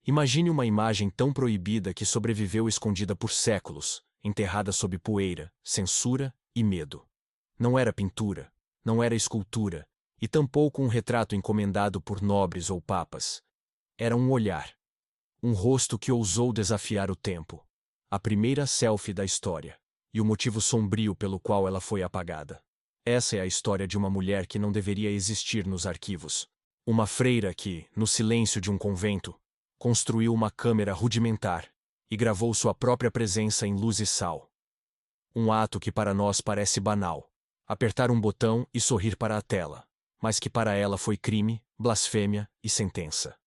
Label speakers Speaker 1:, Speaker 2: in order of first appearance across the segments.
Speaker 1: Imagine uma imagem tão proibida que sobreviveu escondida por séculos, enterrada sob poeira, censura e medo. Não era pintura, não era escultura, e tampouco um retrato encomendado por nobres ou papas. Era um olhar. Um rosto que ousou desafiar o tempo. A primeira selfie da história. E o motivo sombrio pelo qual ela foi apagada. Essa é a história de uma mulher que não deveria existir nos arquivos. Uma freira que, no silêncio de um convento, construiu uma câmera rudimentar e gravou sua própria presença em luz e sal. Um ato que para nós parece banal. Apertar um botão e sorrir para a tela. Mas que para ela foi crime, blasfêmia e sentença.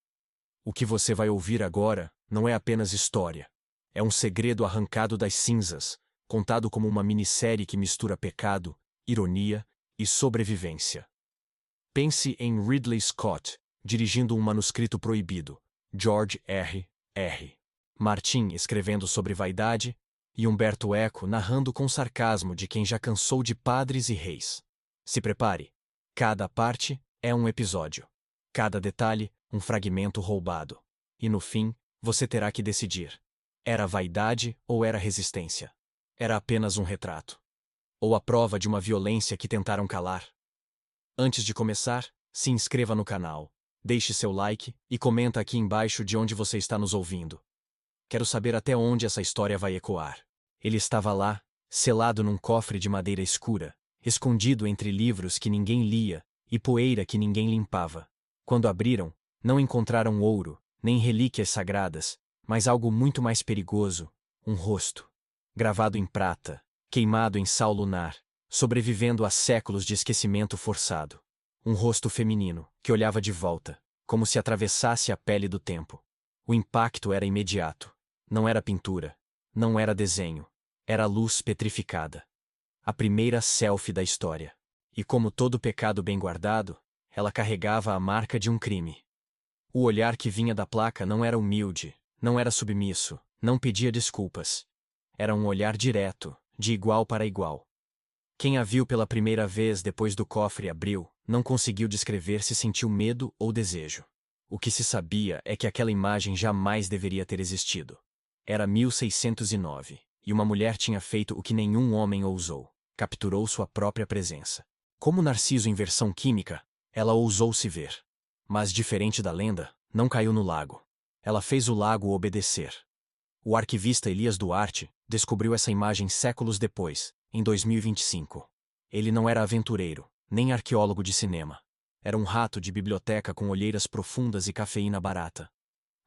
Speaker 1: O que você vai ouvir agora não é apenas história. É um segredo arrancado das cinzas, contado como uma minissérie que mistura pecado, ironia e sobrevivência. Pense em Ridley Scott, dirigindo um manuscrito proibido, George R. Martin escrevendo sobre vaidade, e Umberto Eco narrando com sarcasmo de quem já cansou de padres e reis. Se prepare. Cada parte é um episódio. Cada detalhe, um fragmento roubado. E no fim, você terá que decidir. Era vaidade ou era resistência? Era apenas um retrato? Ou a prova de uma violência que tentaram calar? Antes de começar, se inscreva no canal, deixe seu like e comenta aqui embaixo de onde você está nos ouvindo. Quero saber até onde essa história vai ecoar. Ele estava lá, selado num cofre de madeira escura, escondido entre livros que ninguém lia e poeira que ninguém limpava. Quando abriram, não encontraram ouro, nem relíquias sagradas, mas algo muito mais perigoso, um rosto. Gravado em prata, queimado em sal lunar, sobrevivendo a séculos de esquecimento forçado. Um rosto feminino, que olhava de volta, como se atravessasse a pele do tempo. O impacto era imediato. Não era pintura, não era desenho, era luz petrificada. A primeira selfie da história. E como todo pecado bem guardado, ela carregava a marca de um crime. O olhar que vinha da placa não era humilde, não era submisso, não pedia desculpas. Era um olhar direto, de igual para igual. Quem a viu pela primeira vez depois do cofre abriu, não conseguiu descrever se sentiu medo ou desejo. O que se sabia é que aquela imagem jamais deveria ter existido. Era 1609, e uma mulher tinha feito o que nenhum homem ousou. Capturou sua própria presença. Como Narciso em versão química, ela ousou se ver. Mas, diferente da lenda, não caiu no lago. Ela fez o lago obedecer. O arquivista Elias Duarte descobriu essa imagem séculos depois, em 2025. Ele não era aventureiro, nem arqueólogo de cinema. Era um rato de biblioteca com olheiras profundas e cafeína barata.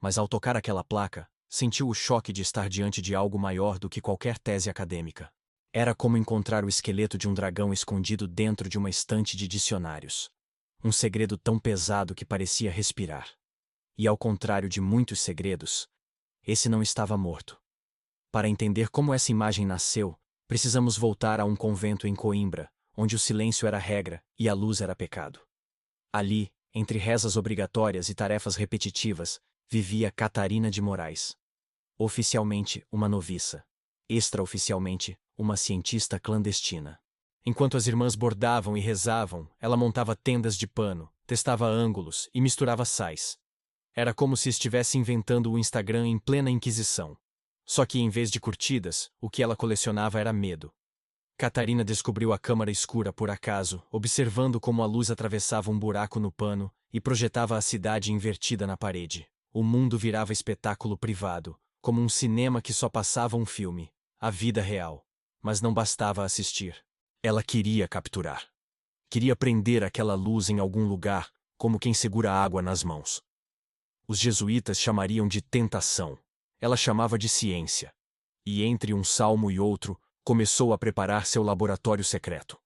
Speaker 1: Mas ao tocar aquela placa, sentiu o choque de estar diante de algo maior do que qualquer tese acadêmica. Era como encontrar o esqueleto de um dragão escondido dentro de uma estante de dicionários. Um segredo tão pesado que parecia respirar. E ao contrário de muitos segredos, esse não estava morto. Para entender como essa imagem nasceu, precisamos voltar a um convento em Coimbra, onde o silêncio era regra e a luz era pecado. Ali, entre rezas obrigatórias e tarefas repetitivas, vivia Catarina de Moraes. Oficialmente, uma noviça. Extraoficialmente, uma cientista clandestina. Enquanto as irmãs bordavam e rezavam, ela montava tendas de pano, testava ângulos e misturava sais. Era como se estivesse inventando o Instagram em plena Inquisição. Só que em vez de curtidas, o que ela colecionava era medo. Catarina descobriu a câmara escura por acaso, observando como a luz atravessava um buraco no pano e projetava a cidade invertida na parede. O mundo virava espetáculo privado, como um cinema que só passava um filme, a vida real. Mas não bastava assistir. Ela queria capturar. Queria prender aquela luz em algum lugar, como quem segura água nas mãos. Os jesuítas chamariam de tentação. Ela chamava de ciência. E entre um salmo e outro, começou a preparar seu laboratório secreto.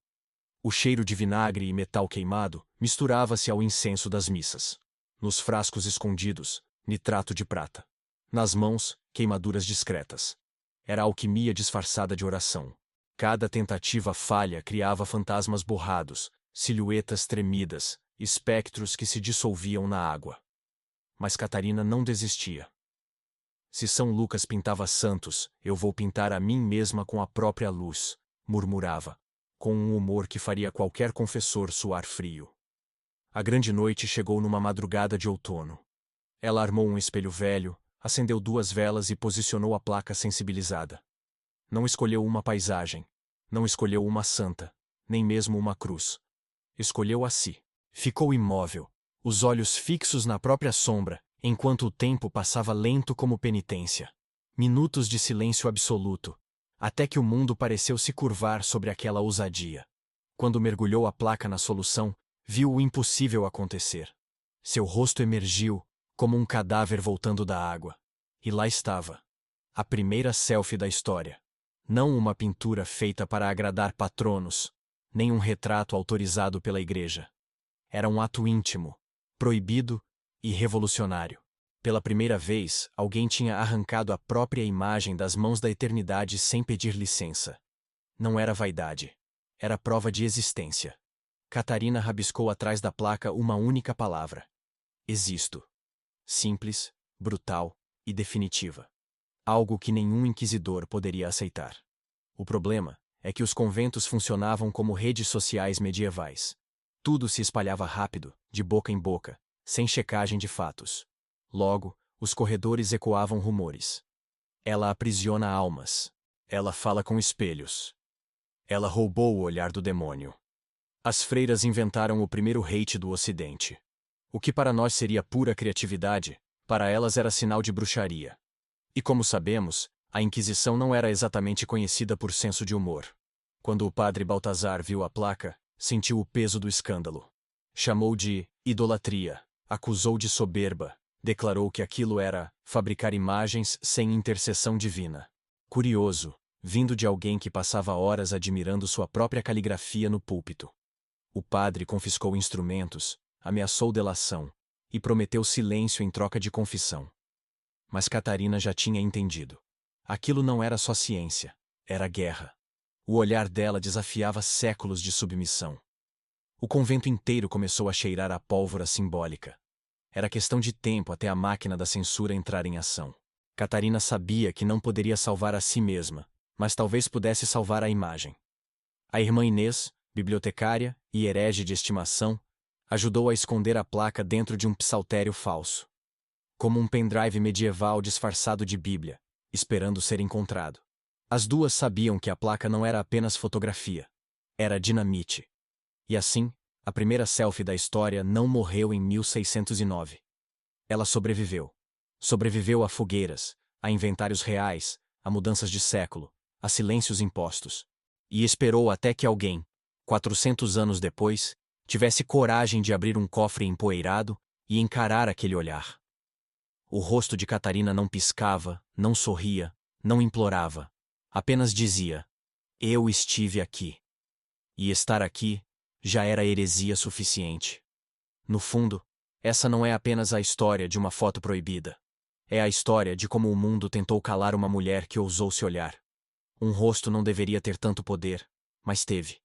Speaker 1: O cheiro de vinagre e metal queimado misturava-se ao incenso das missas. Nos frascos escondidos, nitrato de prata. Nas mãos, queimaduras discretas. Era alquimia disfarçada de oração. Cada tentativa falha criava fantasmas borrados, silhuetas tremidas, espectros que se dissolviam na água. Mas Catarina não desistia. Se São Lucas pintava santos, eu vou pintar a mim mesma com a própria luz, murmurava, com um humor que faria qualquer confessor suar frio. A grande noite chegou numa madrugada de outono. Ela armou um espelho velho, acendeu 2 velas e posicionou a placa sensibilizada. Não escolheu uma paisagem. Não escolheu uma santa. Nem mesmo uma cruz. Escolheu a si. Ficou imóvel, os olhos fixos na própria sombra, enquanto o tempo passava lento como penitência. Minutos de silêncio absoluto, até que o mundo pareceu se curvar sobre aquela ousadia. Quando mergulhou a placa na solução, viu o impossível acontecer. Seu rosto emergiu, como um cadáver voltando da água. E lá estava. A primeira selfie da história. Não uma pintura feita para agradar patronos, nem um retrato autorizado pela igreja. Era um ato íntimo, proibido e revolucionário. Pela primeira vez, alguém tinha arrancado a própria imagem das mãos da eternidade sem pedir licença. Não era vaidade. Era prova de existência. Catarina rabiscou atrás da placa uma única palavra: existo. Simples, brutal e definitiva. Algo que nenhum inquisidor poderia aceitar. O problema é que os conventos funcionavam como redes sociais medievais. Tudo se espalhava rápido, de boca em boca, sem checagem de fatos. Logo, os corredores ecoavam rumores. Ela aprisiona almas. Ela fala com espelhos. Ela roubou o olhar do demônio. As freiras inventaram o primeiro hate do Ocidente. O que para nós seria pura criatividade, para elas era sinal de bruxaria. E como sabemos, a Inquisição não era exatamente conhecida por senso de humor. Quando o padre Baltazar viu a placa, sentiu o peso do escândalo. Chamou de idolatria, acusou de soberba, declarou que aquilo era fabricar imagens sem intercessão divina. Curioso, vindo de alguém que passava horas admirando sua própria caligrafia no púlpito. O padre confiscou instrumentos, ameaçou delação e prometeu silêncio em troca de confissão. Mas Catarina já tinha entendido. Aquilo não era só ciência, era guerra. O olhar dela desafiava séculos de submissão. O convento inteiro começou a cheirar a pólvora simbólica. Era questão de tempo até a máquina da censura entrar em ação. Catarina sabia que não poderia salvar a si mesma, mas talvez pudesse salvar a imagem. A irmã Inês, bibliotecária e herege de estimação, ajudou a esconder a placa dentro de um psaltério falso. Como um pendrive medieval disfarçado de Bíblia, esperando ser encontrado. As duas sabiam que a placa não era apenas fotografia. Era dinamite. E assim, a primeira selfie da história não morreu em 1609. Ela sobreviveu. Sobreviveu a fogueiras, a inventários reais, a mudanças de século, a silêncios impostos. E esperou até que alguém, 400 anos depois, tivesse coragem de abrir um cofre empoeirado e encarar aquele olhar. O rosto de Catarina não piscava, não sorria, não implorava. Apenas dizia: eu estive aqui. E estar aqui já era heresia suficiente. No fundo, essa não é apenas a história de uma foto proibida. É a história de como o mundo tentou calar uma mulher que ousou se olhar. Um rosto não deveria ter tanto poder, mas teve.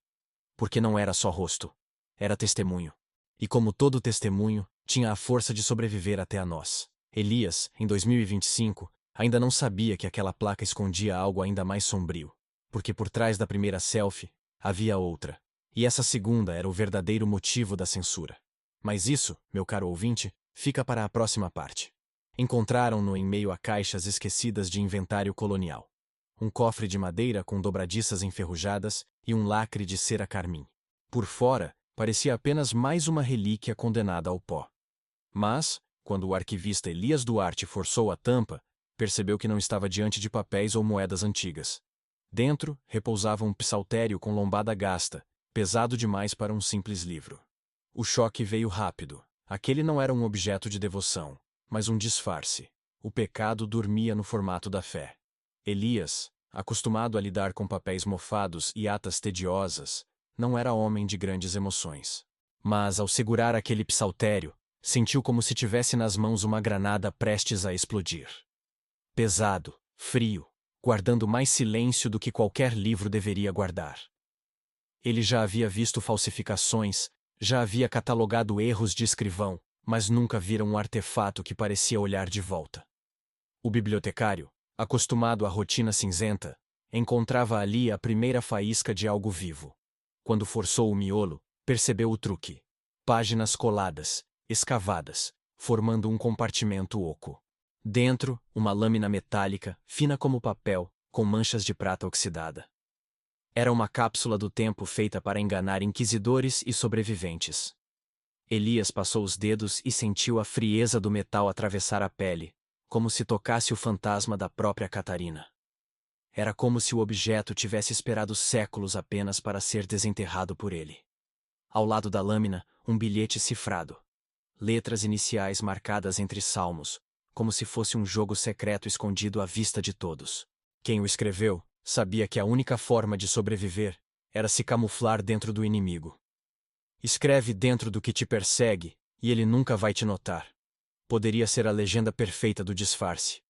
Speaker 1: Porque não era só rosto. Era testemunho. E como todo testemunho, tinha a força de sobreviver até a nós. Elias, em 2025, ainda não sabia que aquela placa escondia algo ainda mais sombrio. Porque por trás da primeira selfie, havia outra. E essa segunda era o verdadeiro motivo da censura. Mas isso, meu caro ouvinte, fica para a próxima parte. Encontraram-no em meio a caixas esquecidas de inventário colonial. Um cofre de madeira com dobradiças enferrujadas e um lacre de cera carmim. Por fora, parecia apenas mais uma relíquia condenada ao pó. Mas, quando o arquivista Elias Duarte forçou a tampa, percebeu que não estava diante de papéis ou moedas antigas. Dentro, repousava um psaltério com lombada gasta, pesado demais para um simples livro. O choque veio rápido. Aquele não era um objeto de devoção, mas um disfarce. O pecado dormia no formato da fé. Elias, acostumado a lidar com papéis mofados e atas tediosas, não era homem de grandes emoções. Mas, ao segurar aquele psaltério, sentiu como se tivesse nas mãos uma granada prestes a explodir. Pesado, frio, guardando mais silêncio do que qualquer livro deveria guardar. Ele já havia visto falsificações, já havia catalogado erros de escrivão, mas nunca vira um artefato que parecia olhar de volta. O bibliotecário, acostumado à rotina cinzenta, encontrava ali a primeira faísca de algo vivo. Quando forçou o miolo, percebeu o truque. Páginas coladas, escavadas, formando um compartimento oco. Dentro, uma lâmina metálica, fina como papel, com manchas de prata oxidada. Era uma cápsula do tempo feita para enganar inquisidores e sobreviventes. Elias passou os dedos e sentiu a frieza do metal atravessar a pele, como se tocasse o fantasma da própria Catarina. Era como se o objeto tivesse esperado séculos apenas para ser desenterrado por ele. Ao lado da lâmina, um bilhete cifrado. Letras iniciais marcadas entre salmos, como se fosse um jogo secreto escondido à vista de todos. Quem o escreveu sabia que a única forma de sobreviver era se camuflar dentro do inimigo. Escreve dentro do que te persegue, e ele nunca vai te notar. Poderia ser a legenda perfeita do disfarce.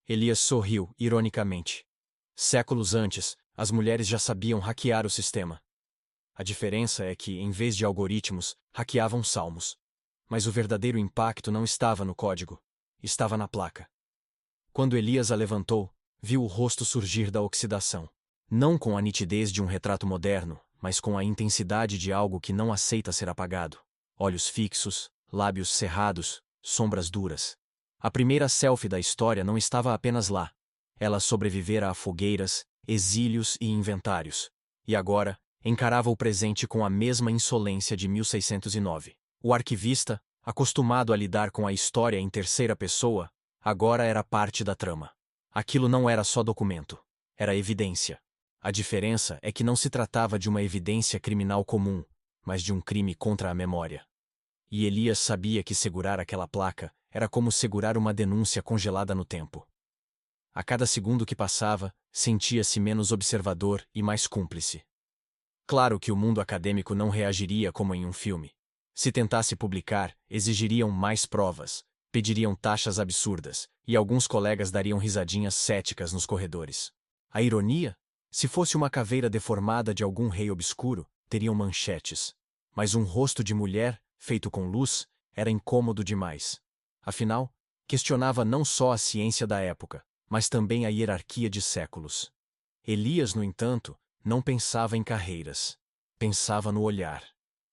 Speaker 1: Elias sorriu, ironicamente. Séculos antes, as mulheres já sabiam hackear o sistema. A diferença é que, em vez de algoritmos, hackeavam salmos. Mas o verdadeiro impacto não estava no código. Estava na placa. Quando Elias a levantou, viu o rosto surgir da oxidação. Não com a nitidez de um retrato moderno, mas com a intensidade de algo que não aceita ser apagado. Olhos fixos, lábios cerrados, sombras duras. A primeira selfie da história não estava apenas lá. Ela sobrevivera a fogueiras, exílios e inventários. E agora, encarava o presente com a mesma insolência de 1609. O arquivista, acostumado a lidar com a história em terceira pessoa, agora era parte da trama. Aquilo não era só documento. Era evidência. A diferença é que não se tratava de uma evidência criminal comum, mas de um crime contra a memória. E Elias sabia que segurar aquela placa era como segurar uma denúncia congelada no tempo. A cada segundo que passava, sentia-se menos observador e mais cúmplice. Claro que o mundo acadêmico não reagiria como em um filme. Se tentasse publicar, exigiriam mais provas, pediriam taxas absurdas, e alguns colegas dariam risadinhas céticas nos corredores. A ironia? Se fosse uma caveira deformada de algum rei obscuro, teriam manchetes. Mas um rosto de mulher, feito com luz, era incômodo demais. Afinal, questionava não só a ciência da época, mas também a hierarquia de séculos. Elias, no entanto, não pensava em carreiras. Pensava no olhar.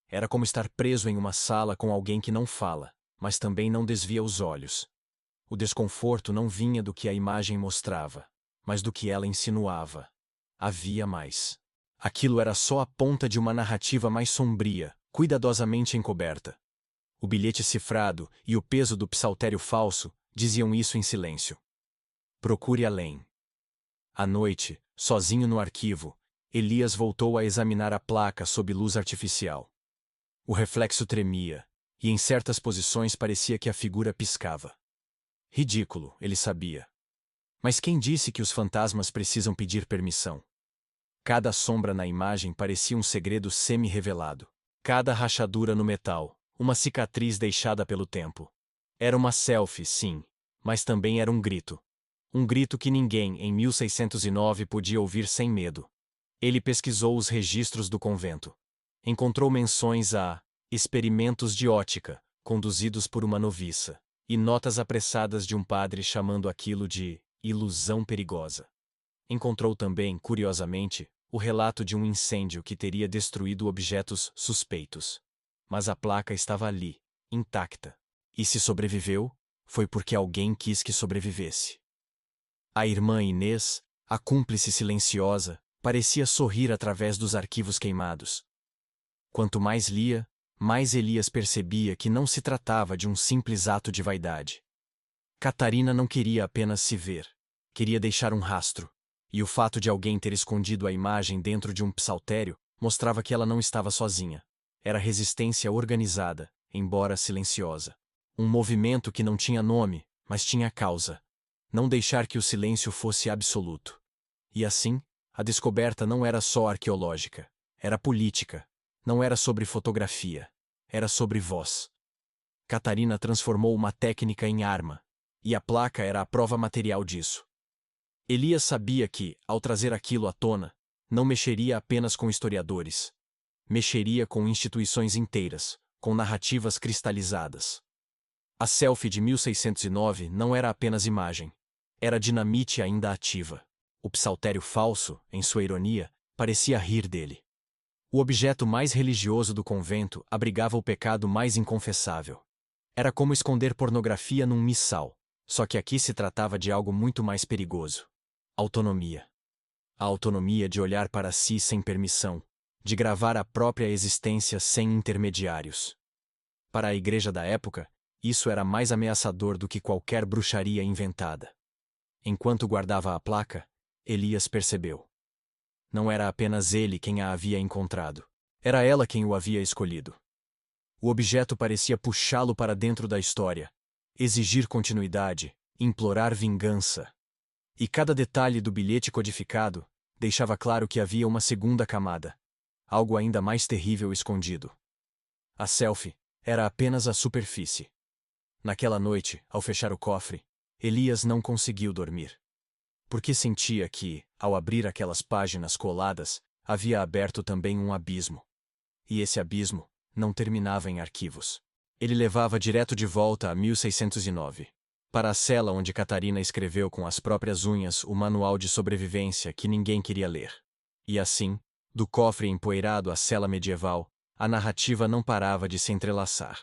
Speaker 1: Era como estar preso em uma sala com alguém que não fala, mas também não desvia os olhos. O desconforto não vinha do que a imagem mostrava, mas do que ela insinuava. Havia mais. Aquilo era só a ponta de uma narrativa mais sombria, cuidadosamente encoberta. O bilhete cifrado e o peso do psaltério falso diziam isso em silêncio. Procure além. À noite, sozinho no arquivo, Elias voltou a examinar a placa sob luz artificial. O reflexo tremia, e em certas posições parecia que a figura piscava. Ridículo, ele sabia. Mas quem disse que os fantasmas precisam pedir permissão? Cada sombra na imagem parecia um segredo semi-revelado. Cada rachadura no metal, uma cicatriz deixada pelo tempo. Era uma selfie, sim, mas também era um grito. Um grito que ninguém, em 1609, podia ouvir sem medo. Ele pesquisou os registros do convento. Encontrou menções a experimentos de ótica, conduzidos por uma noviça, e notas apressadas de um padre chamando aquilo de ilusão perigosa. Encontrou também, curiosamente, o relato de um incêndio que teria destruído objetos suspeitos. Mas a placa estava ali, intacta. E se sobreviveu, foi porque alguém quis que sobrevivesse. A irmã Inês, a cúmplice silenciosa, parecia sorrir através dos arquivos queimados. Quanto mais lia, mais Elias percebia que não se tratava de um simples ato de vaidade. Catarina não queria apenas se ver. Queria deixar um rastro. E o fato de alguém ter escondido a imagem dentro de um psaltério mostrava que ela não estava sozinha. Era resistência organizada, embora silenciosa. Um movimento que não tinha nome, mas tinha causa. Não deixar que o silêncio fosse absoluto. E assim, a descoberta não era só arqueológica. Era política. Não era sobre fotografia. Era sobre voz. Catarina transformou uma técnica em arma. E a placa era a prova material disso. Elias sabia que, ao trazer aquilo à tona, não mexeria apenas com historiadores. Mexeria com instituições inteiras, com narrativas cristalizadas. A selfie de 1609 não era apenas imagem. Era dinamite ainda ativa. O psaltério falso, em sua ironia, parecia rir dele. O objeto mais religioso do convento abrigava o pecado mais inconfessável. Era como esconder pornografia num missal, só que aqui se tratava de algo muito mais perigoso. Autonomia. A autonomia de olhar para si sem permissão, de gravar a própria existência sem intermediários. Para a igreja da época, isso era mais ameaçador do que qualquer bruxaria inventada. Enquanto guardava a placa, Elias percebeu. Não era apenas ele quem a havia encontrado. Era ela quem o havia escolhido. O objeto parecia puxá-lo para dentro da história, exigir continuidade, implorar vingança. E cada detalhe do bilhete codificado deixava claro que havia uma segunda camada, algo ainda mais terrível escondido. A selfie era apenas a superfície. Naquela noite, ao fechar o cofre, Elias não conseguiu dormir. Porque sentia que, ao abrir aquelas páginas coladas, havia aberto também um abismo. E esse abismo não terminava em arquivos. Ele levava direto de volta a 1609, para a cela onde Catarina escreveu com as próprias unhas o manual de sobrevivência que ninguém queria ler. E assim, do cofre empoeirado à cela medieval, a narrativa não parava de se entrelaçar.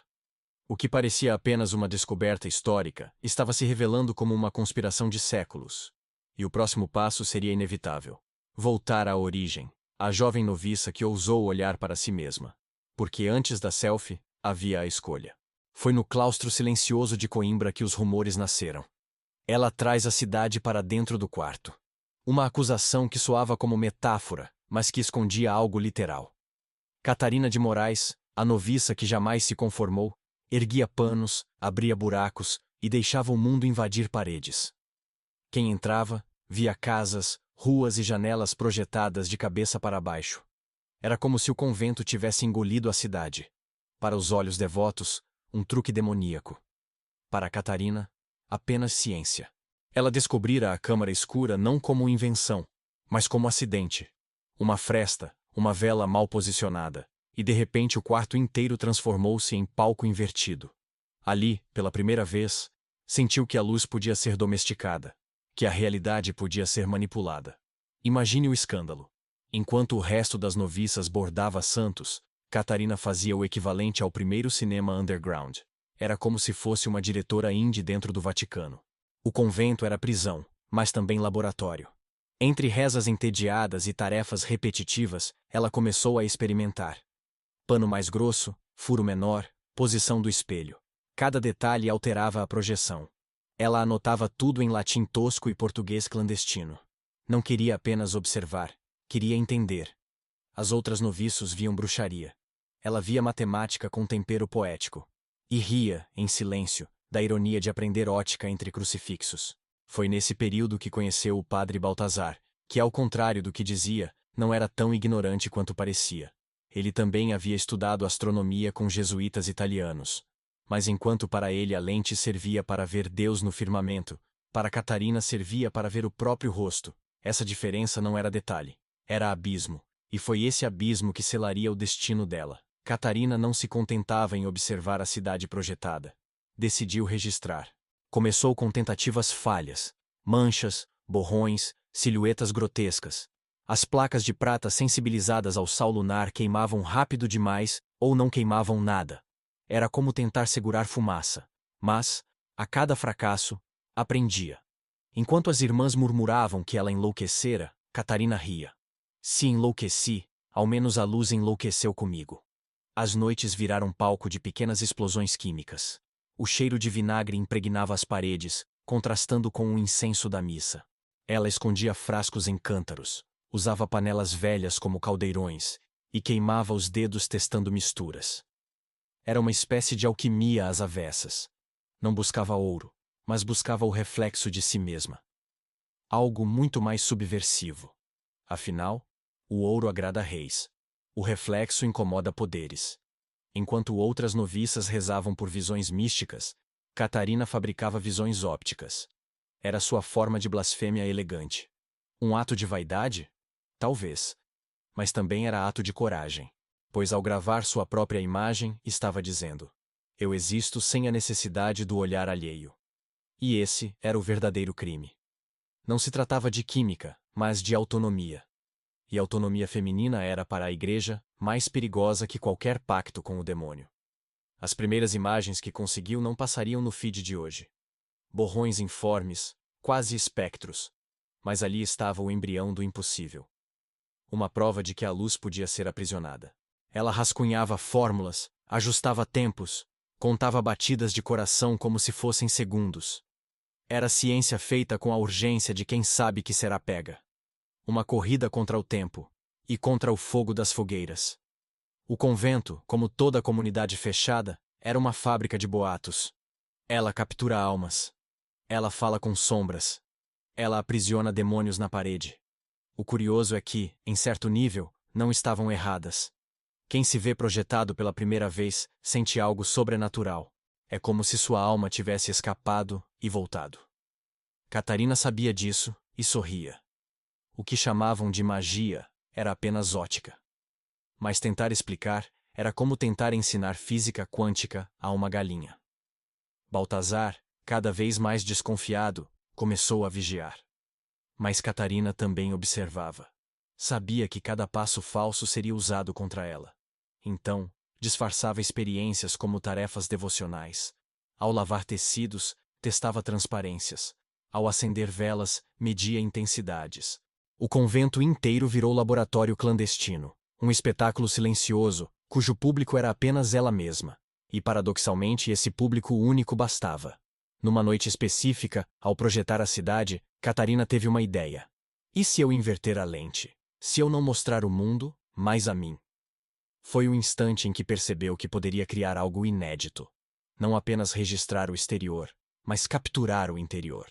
Speaker 1: O que parecia apenas uma descoberta histórica estava se revelando como uma conspiração de séculos. E o próximo passo seria inevitável. Voltar à origem, à jovem noviça que ousou olhar para si mesma. Porque antes da selfie, havia a escolha. Foi no claustro silencioso de Coimbra que os rumores nasceram. Ela traz a cidade para dentro do quarto. Uma acusação que soava como metáfora, mas que escondia algo literal. Catarina de Moraes, a noviça que jamais se conformou, erguia panos, abria buracos e deixava o mundo invadir paredes. Quem entrava, via casas, ruas e janelas projetadas de cabeça para baixo. Era como se o convento tivesse engolido a cidade. Para os olhos devotos, um truque demoníaco. Para Catarina, apenas ciência. Ela descobrira a câmara escura não como invenção, mas como acidente. Uma fresta, uma vela mal posicionada, e de repente o quarto inteiro transformou-se em palco invertido. Ali, pela primeira vez, sentiu que a luz podia ser domesticada, que a realidade podia ser manipulada. Imagine o escândalo. Enquanto o resto das noviças bordava santos, Catarina fazia o equivalente ao primeiro cinema underground. Era como se fosse uma diretora indie dentro do Vaticano. O convento era prisão, mas também laboratório. Entre rezas entediadas e tarefas repetitivas, ela começou a experimentar. Pano mais grosso, furo menor, posição do espelho. Cada detalhe alterava a projeção. Ela anotava tudo em latim tosco e português clandestino. Não queria apenas observar, queria entender. As outras noviços viam bruxaria. Ela via matemática com tempero poético. E ria, em silêncio, da ironia de aprender ótica entre crucifixos. Foi nesse período que conheceu o padre Baltazar, que, ao contrário do que dizia, não era tão ignorante quanto parecia. Ele também havia estudado astronomia com jesuítas italianos. Mas enquanto para ele a lente servia para ver Deus no firmamento, para Catarina servia para ver o próprio rosto. Essa diferença não era detalhe, era abismo, e foi esse abismo que selaria o destino dela. Catarina não se contentava em observar a cidade projetada. Decidiu registrar. Começou com tentativas falhas, manchas, borrões, silhuetas grotescas. As placas de prata sensibilizadas ao sal lunar queimavam rápido demais ou não queimavam nada. Era como tentar segurar fumaça. Mas, a cada fracasso, aprendia. Enquanto as irmãs murmuravam que ela enlouquecera, Catarina ria. Se enlouqueci, ao menos a luz enlouqueceu comigo. As noites viraram palco de pequenas explosões químicas. O cheiro de vinagre impregnava as paredes, contrastando com o incenso da missa. Ela escondia frascos em cântaros, usava panelas velhas como caldeirões, e queimava os dedos testando misturas. Era uma espécie de alquimia às avessas. Não buscava ouro, mas buscava o reflexo de si mesma. Algo muito mais subversivo. Afinal, o ouro agrada reis. O reflexo incomoda poderes. Enquanto outras noviças rezavam por visões místicas, Catarina fabricava visões ópticas. Era sua forma de blasfêmia elegante. Um ato de vaidade? Talvez. Mas também era ato de coragem, pois ao gravar sua própria imagem, estava dizendo: eu existo sem a necessidade do olhar alheio. E esse era o verdadeiro crime. Não se tratava de química, mas de autonomia. E a autonomia feminina era para a igreja mais perigosa que qualquer pacto com o demônio. As primeiras imagens que conseguiu não passariam no feed de hoje. Borrões informes, quase espectros. Mas ali estava o embrião do impossível. Uma prova de que a luz podia ser aprisionada. Ela rascunhava fórmulas, ajustava tempos, contava batidas de coração como se fossem segundos. Era ciência feita com a urgência de quem sabe que será pega. Uma corrida contra o tempo e contra o fogo das fogueiras. O convento, como toda a comunidade fechada, era uma fábrica de boatos. Ela captura almas. Ela fala com sombras. Ela aprisiona demônios na parede. O curioso é que, em certo nível, não estavam erradas. Quem se vê projetado pela primeira vez sente algo sobrenatural. É como se sua alma tivesse escapado e voltado. Catarina sabia disso e sorria. O que chamavam de magia era apenas ótica. Mas tentar explicar era como tentar ensinar física quântica a uma galinha. Baltazar, cada vez mais desconfiado, começou a vigiar. Mas Catarina também observava. Sabia que cada passo falso seria usado contra ela. Então, disfarçava experiências como tarefas devocionais. Ao lavar tecidos, testava transparências. Ao acender velas, media intensidades. O convento inteiro virou laboratório clandestino. Um espetáculo silencioso, cujo público era apenas ela mesma. E, paradoxalmente, esse público único bastava. Numa noite específica, ao projetar a cidade, Catarina teve uma ideia. E se eu inverter a lente? Se eu não mostrar o mundo, mas a mim? Foi o instante em que percebeu que poderia criar algo inédito. Não apenas registrar o exterior, mas capturar o interior.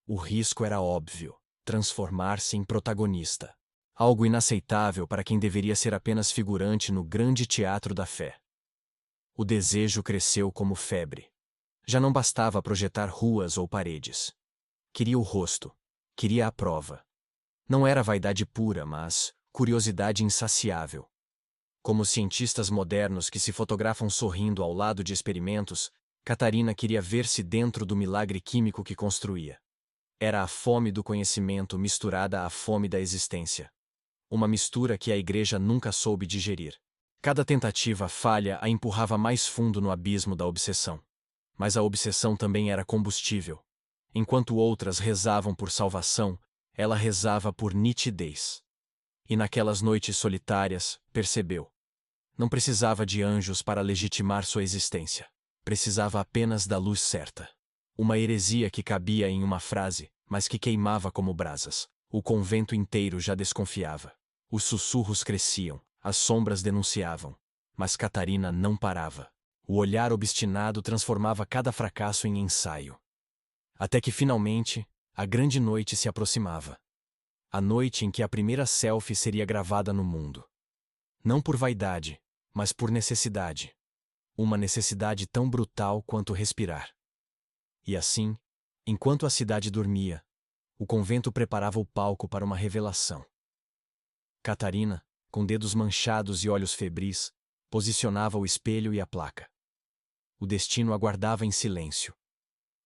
Speaker 1: O risco era óbvio: transformar-se em protagonista. Algo inaceitável para quem deveria ser apenas figurante no grande teatro da fé. O desejo cresceu como febre. Já não bastava projetar ruas ou paredes. Queria o rosto. Queria a prova. Não era vaidade pura, mas curiosidade insaciável. Como os cientistas modernos que se fotografam sorrindo ao lado de experimentos, Catarina queria ver-se dentro do milagre químico que construía. Era a fome do conhecimento misturada à fome da existência. Uma mistura que a igreja nunca soube digerir. Cada tentativa falha a empurrava mais fundo no abismo da obsessão. Mas a obsessão também era combustível. Enquanto outras rezavam por salvação, ela rezava por nitidez. E naquelas noites solitárias, percebeu. Não precisava de anjos para legitimar sua existência. Precisava apenas da luz certa. Uma heresia que cabia em uma frase, mas que queimava como brasas. O convento inteiro já desconfiava. Os sussurros cresciam, as sombras denunciavam. Mas Catarina não parava. O olhar obstinado transformava cada fracasso em ensaio. Até que, finalmente, a grande noite se aproximava. A noite em que a primeira selfie seria gravada no mundo. Não por vaidade, mas por necessidade. Uma necessidade tão brutal quanto respirar. E assim, enquanto a cidade dormia, o convento preparava o palco para uma revelação. Catarina, com dedos manchados e olhos febris, posicionava o espelho e a placa. O destino aguardava em silêncio.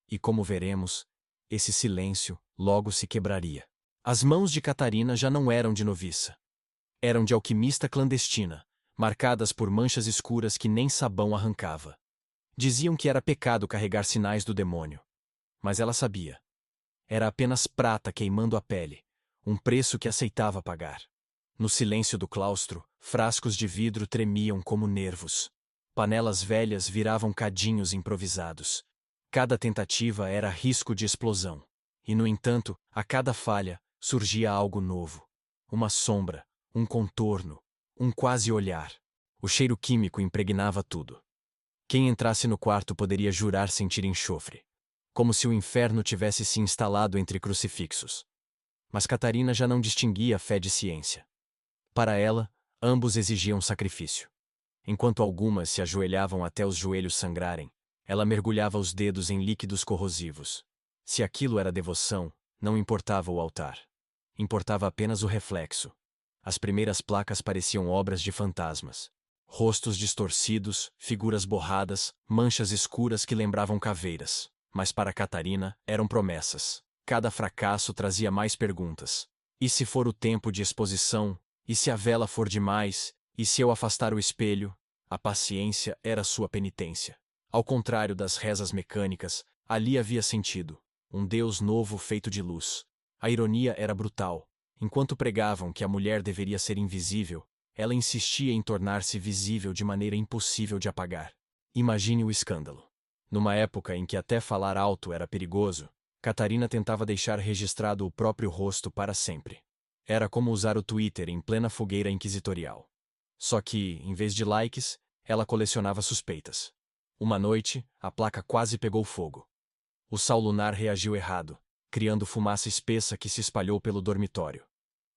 Speaker 1: E como veremos, esse silêncio logo se quebraria. As mãos de Catarina já não eram de noviça. Eram de alquimista clandestina, marcadas por manchas escuras que nem sabão arrancava. Diziam que era pecado carregar sinais do demônio. Mas ela sabia. Era apenas prata queimando a pele, um preço que aceitava pagar. No silêncio do claustro, frascos de vidro tremiam como nervos. Panelas velhas viravam cadinhos improvisados. Cada tentativa era risco de explosão. E, no entanto, a cada falha, surgia algo novo. Uma sombra, um contorno, um quase olhar. O cheiro químico impregnava tudo. Quem entrasse no quarto poderia jurar sentir enxofre. Como se o inferno tivesse se instalado entre crucifixos. Mas Catarina já não distinguia fé de ciência. Para ela, ambos exigiam sacrifício. Enquanto algumas se ajoelhavam até os joelhos sangrarem, ela mergulhava os dedos em líquidos corrosivos. Se aquilo era devoção, não importava o altar. Importava apenas o reflexo. As primeiras placas pareciam obras de fantasmas. Rostos distorcidos, figuras borradas, manchas escuras que lembravam caveiras. Mas para Catarina, eram promessas. Cada fracasso trazia mais perguntas. E se for o tempo de exposição? E se a vela for demais? E se eu afastar o espelho? A paciência era sua penitência. Ao contrário das rezas mecânicas, ali havia sentido. Um Deus novo feito de luz. A ironia era brutal. Enquanto pregavam que a mulher deveria ser invisível, ela insistia em tornar-se visível de maneira impossível de apagar. Imagine o escândalo. Numa época em que até falar alto era perigoso, Catarina tentava deixar registrado o próprio rosto para sempre. Era como usar o Twitter em plena fogueira inquisitorial. Só que, em vez de likes, ela colecionava suspeitas. Uma noite, a placa quase pegou fogo. O sal lunar reagiu errado, criando fumaça espessa que se espalhou pelo dormitório.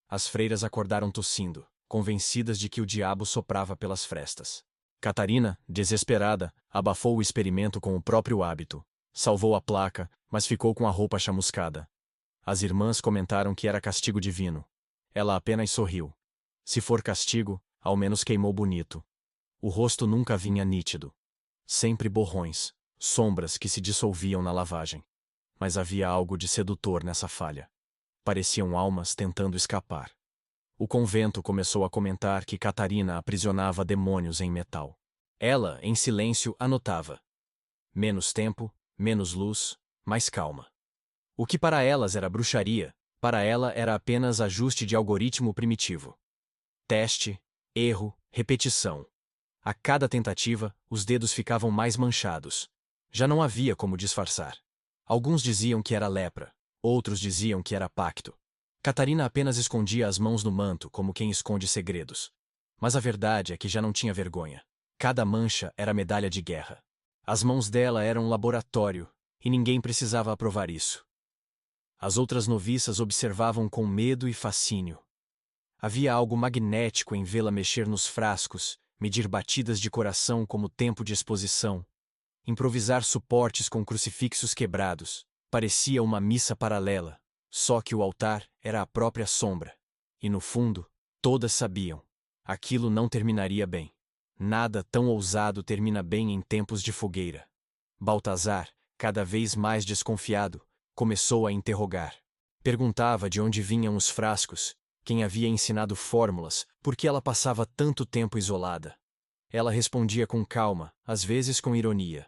Speaker 1: As freiras acordaram tossindo, convencidas de que o diabo soprava pelas frestas. Catarina, desesperada, abafou o experimento com o próprio hábito. Salvou a placa, mas ficou com a roupa chamuscada. As irmãs comentaram que era castigo divino. Ela apenas sorriu. Se for castigo, ao menos queimou bonito. O rosto nunca vinha nítido. Sempre borrões, sombras que se dissolviam na lavagem. Mas havia algo de sedutor nessa falha. Pareciam almas tentando escapar. O convento começou a comentar que Catarina aprisionava demônios em metal. Ela, em silêncio, anotava. Menos tempo, menos luz, mais calma. O que para elas era bruxaria, para ela era apenas ajuste de algoritmo primitivo. Teste, erro, repetição. A cada tentativa, os dedos ficavam mais manchados. Já não havia como disfarçar. Alguns diziam que era lepra, outros diziam que era pacto. Catarina apenas escondia as mãos no manto como quem esconde segredos. Mas a verdade é que já não tinha vergonha. Cada mancha era medalha de guerra. As mãos dela eram um laboratório, e ninguém precisava aprovar isso. As outras noviças observavam com medo e fascínio. Havia algo magnético em vê-la mexer nos frascos, medir batidas de coração como tempo de exposição, improvisar suportes com crucifixos quebrados. Parecia uma missa paralela, só que o altar era a própria sombra. E no fundo, todas sabiam. Aquilo não terminaria bem. Nada tão ousado termina bem em tempos de fogueira. Baltazar, cada vez mais desconfiado, começou a interrogar. Perguntava de onde vinham os frascos, quem havia ensinado fórmulas, por que ela passava tanto tempo isolada. Ela respondia com calma, às vezes com ironia.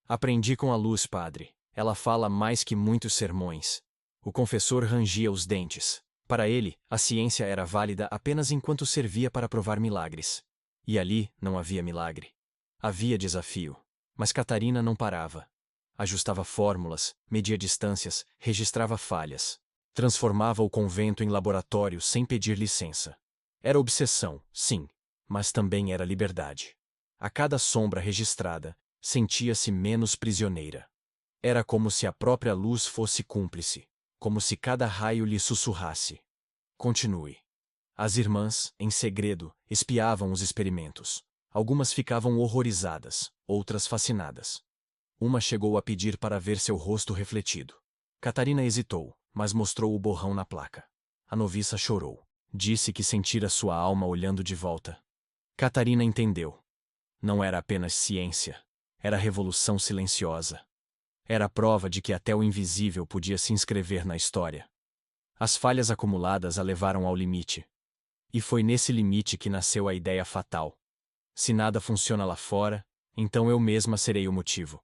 Speaker 1: Aprendi com a luz, padre. Ela fala mais que muitos sermões. O confessor rangia os dentes. Para ele, a ciência era válida apenas enquanto servia para provar milagres. E ali não havia milagre. Havia desafio. Mas Catarina não parava. Ajustava fórmulas, media distâncias, registrava falhas. Transformava o convento em laboratório sem pedir licença. Era obsessão, sim, mas também era liberdade. A cada sombra registrada, sentia-se menos prisioneira. Era como se a própria luz fosse cúmplice, como se cada raio lhe sussurrasse. Continue. As irmãs, em segredo, espiavam os experimentos. Algumas ficavam horrorizadas, outras fascinadas. Uma chegou a pedir para ver seu rosto refletido. Catarina hesitou, mas mostrou o borrão na placa. A noviça chorou. Disse que sentira sua alma olhando de volta. Catarina entendeu. Não era apenas ciência. Era revolução silenciosa. Era a prova de que até o invisível podia se inscrever na história. As falhas acumuladas a levaram ao limite. E foi nesse limite que nasceu a ideia fatal. Se nada funciona lá fora, então eu mesma serei o motivo.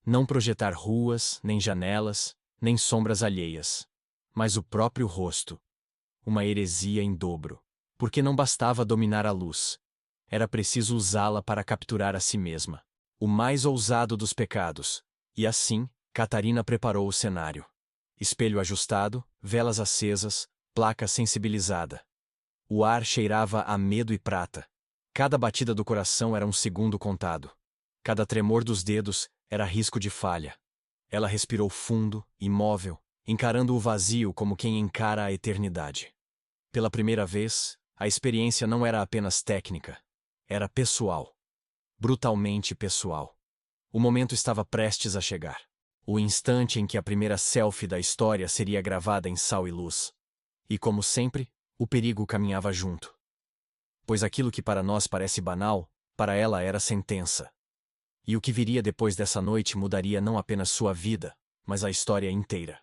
Speaker 1: Não projetar ruas, nem janelas, nem sombras alheias, mas o próprio rosto. Uma heresia em dobro, porque não bastava dominar a luz. Era preciso usá-la para capturar a si mesma. O mais ousado dos pecados. E assim, Catarina preparou o cenário. Espelho ajustado, velas acesas, placa sensibilizada. O ar cheirava a medo e prata. Cada batida do coração era um segundo contado. Cada tremor dos dedos era risco de falha. Ela respirou fundo, imóvel, encarando o vazio como quem encara a eternidade. Pela primeira vez, a experiência não era apenas técnica. Era pessoal. Brutalmente pessoal. O momento estava prestes a chegar. O instante em que a primeira selfie da história seria gravada em sal e luz. E como sempre, o perigo caminhava junto. Pois aquilo que para nós parece banal, para ela era sentença. E o que viria depois dessa noite mudaria não apenas sua vida, mas a história inteira.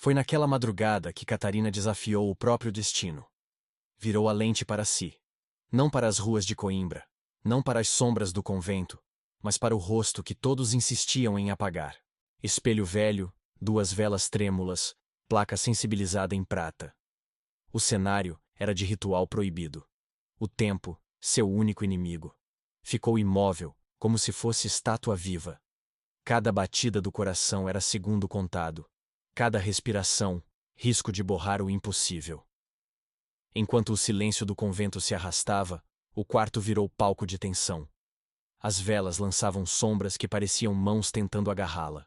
Speaker 1: Foi naquela madrugada que Catarina desafiou o próprio destino. Virou a lente para si. Não para as ruas de Coimbra, Não para as sombras do convento, mas para o rosto que todos insistiam em apagar. Espelho velho, 2 velas trêmulas, placa sensibilizada em prata. O cenário era de ritual proibido. O tempo, seu único inimigo. Ficou imóvel, como se fosse estátua viva. Cada batida do coração era segundo contado. Cada respiração, risco de borrar o impossível. Enquanto o silêncio do convento se arrastava, o quarto virou palco de tensão. As velas lançavam sombras que pareciam mãos tentando agarrá-la.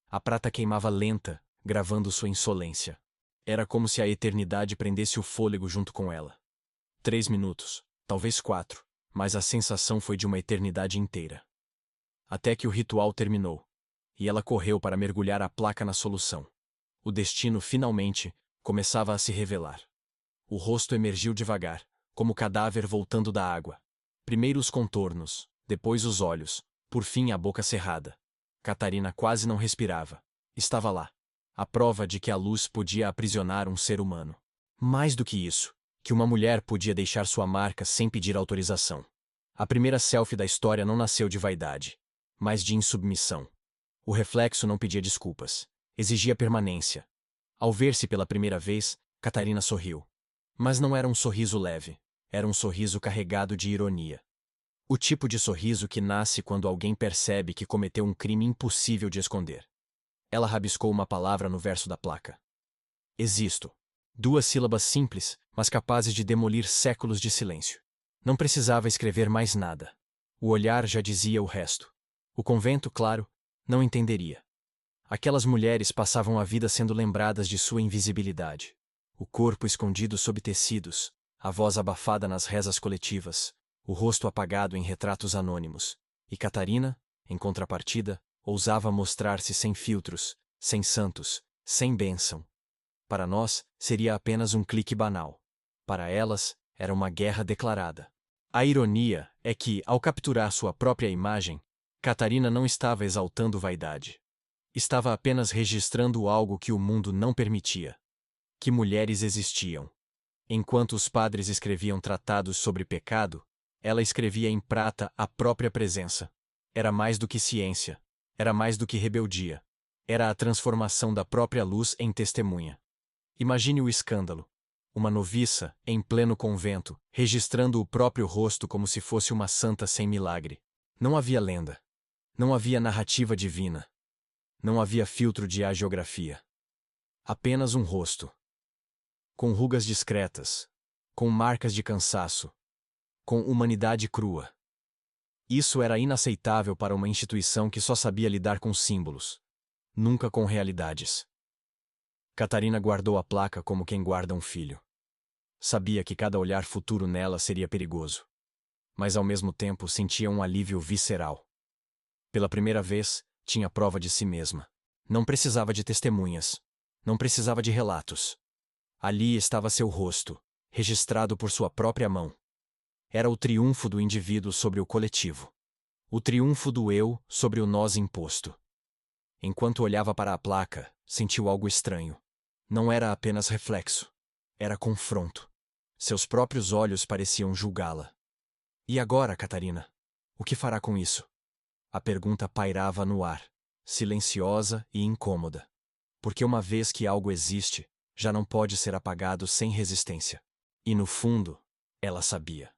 Speaker 1: A prata queimava lenta, gravando sua insolência. Era como se a eternidade prendesse o fôlego junto com ela. 3 minutos, talvez 4, mas a sensação foi de uma eternidade inteira. Até que o ritual terminou, e ela correu para mergulhar a placa na solução. O destino, finalmente, começava a se revelar. O rosto emergiu devagar, como cadáver voltando da água. Primeiro os contornos, depois os olhos, por fim a boca cerrada. Catarina quase não respirava. Estava lá. A prova de que a luz podia aprisionar um ser humano. Mais do que isso, que uma mulher podia deixar sua marca sem pedir autorização. A primeira selfie da história não nasceu de vaidade, mas de insubmissão. O reflexo não pedia desculpas. Exigia permanência. Ao ver-se pela primeira vez, Catarina sorriu. Mas não era um sorriso leve. Era um sorriso carregado de ironia. O tipo de sorriso que nasce quando alguém percebe que cometeu um crime impossível de esconder. Ela rabiscou uma palavra no verso da placa. Existo. 2 sílabas simples, mas capazes de demolir séculos de silêncio. Não precisava escrever mais nada. O olhar já dizia o resto. O convento, claro, não entenderia. Aquelas mulheres passavam a vida sendo lembradas de sua invisibilidade. O corpo escondido sob tecidos, a voz abafada nas rezas coletivas, o rosto apagado em retratos anônimos. E Catarina, em contrapartida, ousava mostrar-se sem filtros, sem santos, sem bênção. Para nós, seria apenas um clique banal. Para elas, era uma guerra declarada. A ironia é que, ao capturar sua própria imagem, Catarina não estava exaltando vaidade. Estava apenas registrando algo que o mundo não permitia. Que mulheres existiam. Enquanto os padres escreviam tratados sobre pecado, ela escrevia em prata a própria presença. Era mais do que ciência. Era mais do que rebeldia. Era a transformação da própria luz em testemunha. Imagine o escândalo. Uma noviça, em pleno convento, registrando o próprio rosto como se fosse uma santa sem milagre. Não havia lenda. Não havia narrativa divina. Não havia filtro de hagiografia. Apenas um rosto. Com rugas discretas. Com marcas de cansaço. Com humanidade crua. Isso era inaceitável para uma instituição que só sabia lidar com símbolos. Nunca com realidades. Catarina guardou a placa como quem guarda um filho. Sabia que cada olhar futuro nela seria perigoso. Mas ao mesmo tempo sentia um alívio visceral. Pela primeira vez, tinha prova de si mesma. Não precisava de testemunhas. Não precisava de relatos. Ali estava seu rosto, registrado por sua própria mão. Era o triunfo do indivíduo sobre o coletivo. O triunfo do eu sobre o nós imposto. Enquanto olhava para a placa, sentiu algo estranho. Não era apenas reflexo. Era confronto. Seus próprios olhos pareciam julgá-la. E agora, Catarina? O que fará com isso? A pergunta pairava no ar, silenciosa e incômoda. Porque uma vez que algo existe, já não pode ser apagado sem resistência. E no fundo, ela sabia.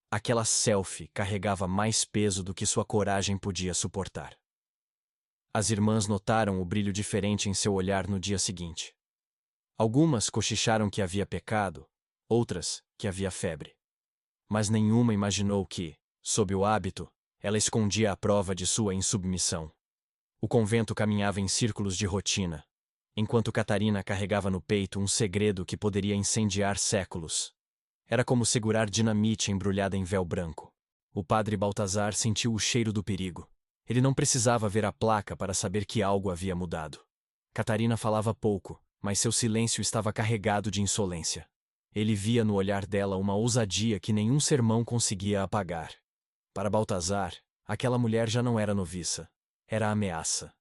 Speaker 1: Aquela selfie carregava mais peso do que sua coragem podia suportar. As irmãs notaram o brilho diferente em seu olhar no dia seguinte. Algumas cochicharam que havia pecado, outras que havia febre. Mas nenhuma imaginou que, sob o hábito, ela escondia a prova de sua insubmissão. O convento caminhava em círculos de rotina, enquanto Catarina carregava no peito um segredo que poderia incendiar séculos. Era como segurar dinamite embrulhada em véu branco. O padre Baltazar sentiu o cheiro do perigo. Ele não precisava ver a placa para saber que algo havia mudado. Catarina falava pouco, mas seu silêncio estava carregado de insolência. Ele via no olhar dela uma ousadia que nenhum sermão conseguia apagar. Para Baltazar, aquela mulher já não era noviça. Era ameaça.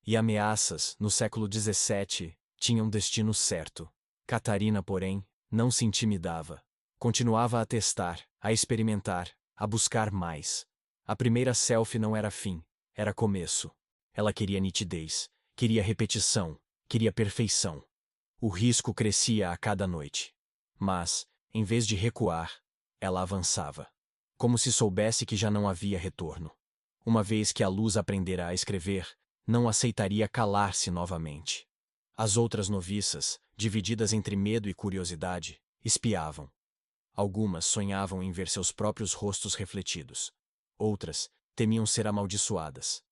Speaker 1: E ameaças, no século XVII, tinham destino certo. Catarina, porém, não se intimidava. Continuava a testar, a experimentar, a buscar mais. A primeira selfie não era fim, era começo. Ela queria nitidez, queria repetição, queria perfeição. O risco crescia a cada noite. Mas, em vez de recuar, ela avançava. Como se soubesse que já não havia retorno. Uma vez que a luz aprendera a escrever, não aceitaria calar-se novamente. As outras noviças, divididas entre medo e curiosidade, espiavam. Algumas sonhavam em ver seus próprios rostos refletidos. Outras temiam ser amaldiçoadas.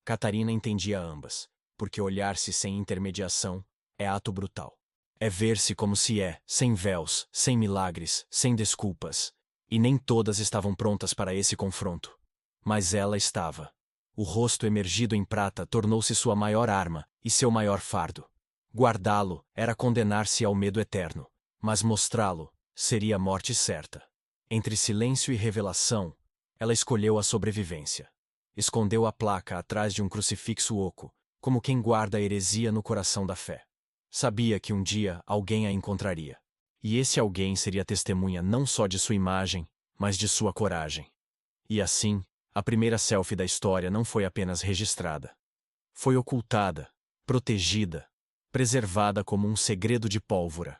Speaker 1: Catarina entendia ambas, porque olhar-se sem intermediação é ato brutal. É ver-se como se é, sem véus, sem milagres, sem desculpas. E nem todas estavam prontas para esse confronto. Mas ela estava. O rosto emergido em prata tornou-se sua maior arma e seu maior fardo. Guardá-lo era condenar-se ao medo eterno, mas mostrá-lo seria a morte certa. Entre silêncio e revelação, ela escolheu a sobrevivência. Escondeu a placa atrás de um crucifixo oco, como quem guarda a heresia no coração da fé. Sabia que um dia alguém a encontraria. E esse alguém seria testemunha não só de sua imagem, mas de sua coragem. E assim, a primeira selfie da história não foi apenas registrada. Foi ocultada, protegida, preservada como um segredo de pólvora.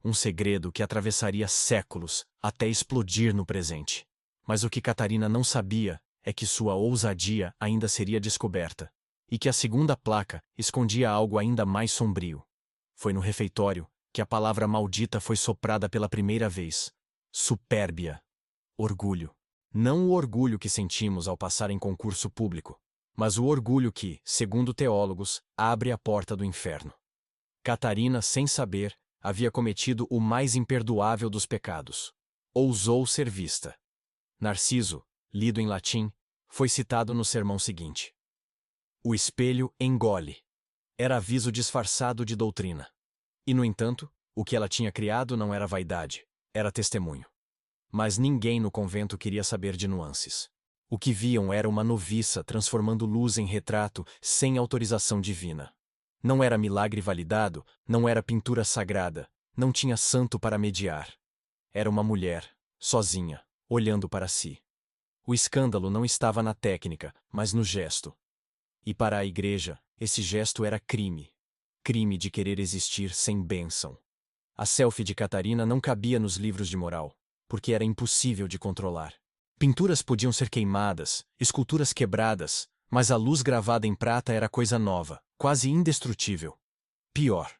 Speaker 1: Um segredo que atravessaria séculos até explodir no presente. Mas o que Catarina não sabia é que sua ousadia ainda seria descoberta, e que a segunda placa escondia algo ainda mais sombrio. Foi no refeitório que a palavra maldita foi soprada pela primeira vez. Supérbia. Orgulho. Não o orgulho que sentimos ao passar em concurso público, mas o orgulho que, segundo teólogos, abre a porta do inferno. Catarina, sem saber, havia cometido o mais imperdoável dos pecados. Ousou ser vista. Narciso, lido em latim, foi citado no sermão seguinte. O espelho engole. Era aviso disfarçado de doutrina. E, no entanto, o que ela tinha criado não era vaidade, era testemunho. Mas ninguém no convento queria saber de nuances. O que viam era uma noviça transformando luz em retrato sem autorização divina. Não era milagre validado, não era pintura sagrada, não tinha santo para mediar. Era uma mulher, sozinha, olhando para si. O escândalo não estava na técnica, mas no gesto. E para a igreja, esse gesto era crime. Crime de querer existir sem bênção. A selfie de Catarina não cabia nos livros de moral, porque era impossível de controlar. Pinturas podiam ser queimadas, esculturas quebradas, mas a luz gravada em prata era coisa nova, quase indestrutível. Pior,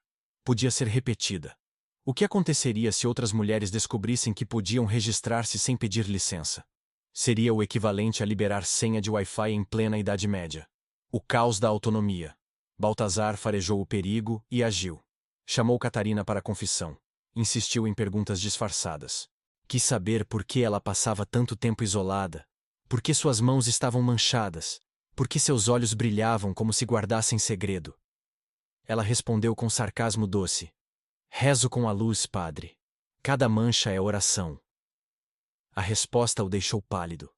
Speaker 1: podia ser repetida. O que aconteceria se outras mulheres descobrissem que podiam registrar-se sem pedir licença? Seria o equivalente a liberar senha de Wi-Fi em plena Idade Média. O caos da autonomia. Baltazar farejou o perigo e agiu. Chamou Catarina para a confissão. Insistiu em perguntas disfarçadas. Quis saber por que ela passava tanto tempo isolada, por que suas mãos estavam manchadas, por que seus olhos brilhavam como se guardassem segredo. Ela respondeu com sarcasmo doce. Rezo com a luz, padre. Cada mancha é oração. A resposta o deixou pálido.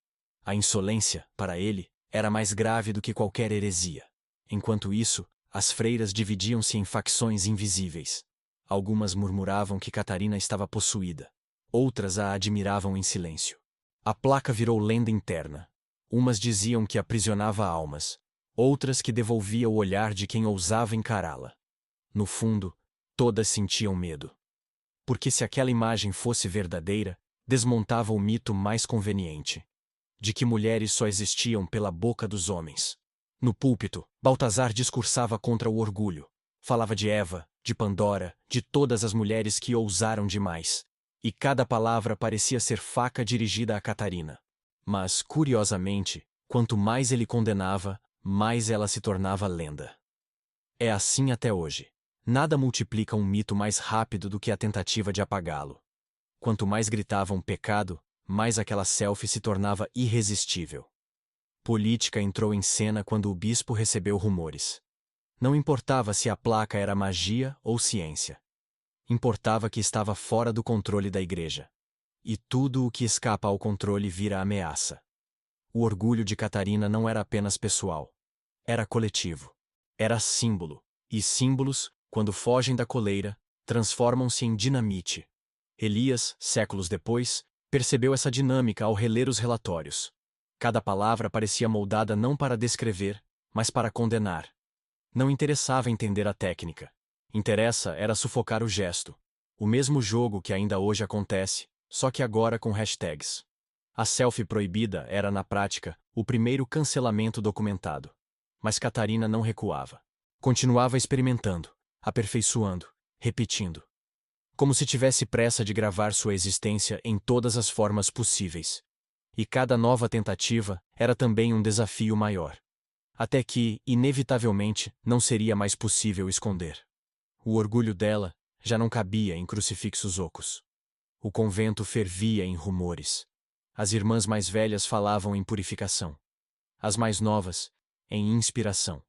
Speaker 1: A insolência, para ele, era mais grave do que qualquer heresia. Enquanto isso, as freiras dividiam-se em facções invisíveis. Algumas murmuravam que Catarina estava possuída. Outras a admiravam em silêncio. A placa virou lenda interna. Umas diziam que aprisionava almas, outras que devolvia o olhar de quem ousava encará-la. No fundo, todas sentiam medo. Porque se aquela imagem fosse verdadeira, desmontava o mito mais conveniente, de que mulheres só existiam pela boca dos homens. No púlpito, Baltazar discursava contra o orgulho. Falava de Eva, de Pandora, de todas as mulheres que ousaram demais. E cada palavra parecia ser faca dirigida a Catarina. Mas, curiosamente, quanto mais ele condenava, mais ela se tornava lenda. É assim até hoje. Nada multiplica um mito mais rápido do que a tentativa de apagá-lo. Quanto mais gritavam pecado, mais aquela selfie se tornava irresistível. Política entrou em cena quando o bispo recebeu rumores. Não importava se a placa era magia ou ciência. Importava que estava fora do controle da igreja. E tudo o que escapa ao controle vira ameaça. O orgulho de Catarina não era apenas pessoal. Era coletivo. Era símbolo. E símbolos, quando fogem da coleira, transformam-se em dinamite. Elias, séculos depois, Percebeu essa dinâmica ao reler os relatórios. Cada palavra parecia moldada não para descrever, mas para condenar. Não interessava entender a técnica. Interessa era sufocar o gesto. O mesmo jogo que ainda hoje acontece, só que agora com hashtags. A selfie proibida era, na prática, o primeiro cancelamento documentado. Mas Catarina não recuava. Continuava experimentando, aperfeiçoando, repetindo. Como se tivesse pressa de gravar sua existência em todas as formas possíveis. E cada nova tentativa era também um desafio maior. Até que, inevitavelmente, não seria mais possível esconder. O orgulho dela já não cabia em crucifixos ocos. O convento fervia em rumores. As irmãs mais velhas falavam em purificação. As mais novas, em inspiração.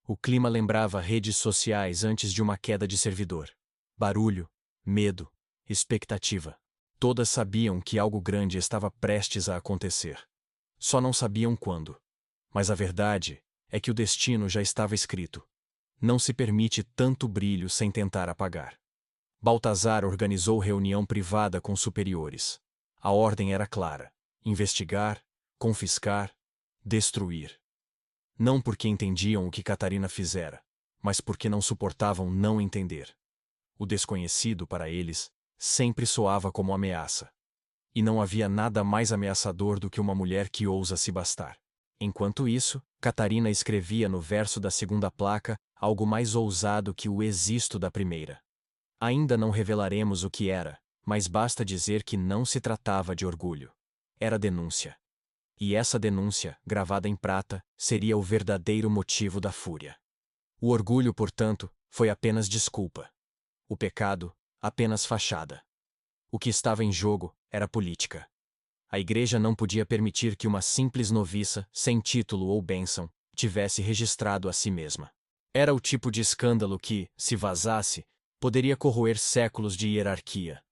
Speaker 1: O clima lembrava redes sociais antes de uma queda de servidor. Barulho, medo, expectativa. Todas sabiam que algo grande estava prestes a acontecer. Só não sabiam quando. Mas a verdade é que o destino já estava escrito. Não se permite tanto brilho sem tentar apagar. Baltazar organizou reunião privada com superiores. A ordem era clara: investigar, confiscar, destruir. Não porque entendiam o que Catarina fizera, mas porque não suportavam não entender. O desconhecido, para eles, sempre soava como ameaça. E não havia nada mais ameaçador do que uma mulher que ousa se bastar. Enquanto isso, Catarina escrevia no verso da segunda placa algo mais ousado que o existo da primeira. Ainda não revelaremos o que era, mas basta dizer que não se tratava de orgulho. Era denúncia. E essa denúncia, gravada em prata, seria o verdadeiro motivo da fúria. O orgulho, portanto, foi apenas desculpa. O pecado, apenas fachada. O que estava em jogo era política. A igreja não podia permitir que uma simples noviça, sem título ou bênção, tivesse registrado a si mesma. Era o tipo de escândalo que, se vazasse, poderia corroer séculos de hierarquia.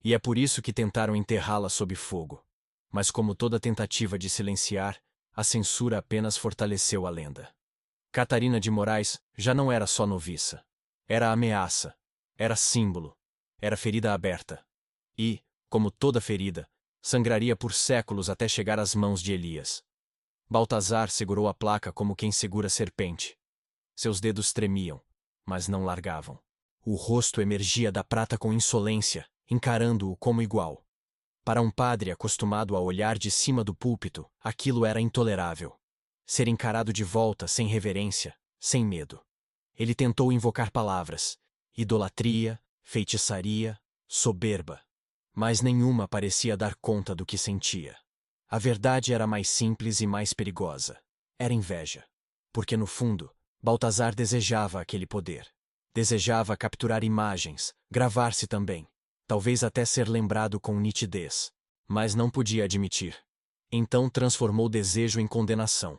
Speaker 1: E é por isso que tentaram enterrá-la sob fogo. Mas como toda tentativa de silenciar, a censura apenas fortaleceu a lenda. Catarina de Moraes já não era só noviça. Era ameaça. Era símbolo. Era ferida aberta. E, como toda ferida, sangraria por séculos até chegar às mãos de Elias. Baltazar segurou a placa como quem segura serpente. Seus dedos tremiam, mas não largavam. O rosto emergia da prata com insolência, encarando-o como igual. Para um padre acostumado a olhar de cima do púlpito, aquilo era intolerável. Ser encarado de volta sem reverência, sem medo. Ele tentou invocar palavras: idolatria, feitiçaria, soberba. Mas nenhuma parecia dar conta do que sentia. A verdade era mais simples e mais perigosa. Era inveja. Porque, no fundo, Baltazar desejava aquele poder. Desejava capturar imagens, gravar-se também. Talvez até ser lembrado com nitidez. Mas não podia admitir. Então transformou o desejo em condenação.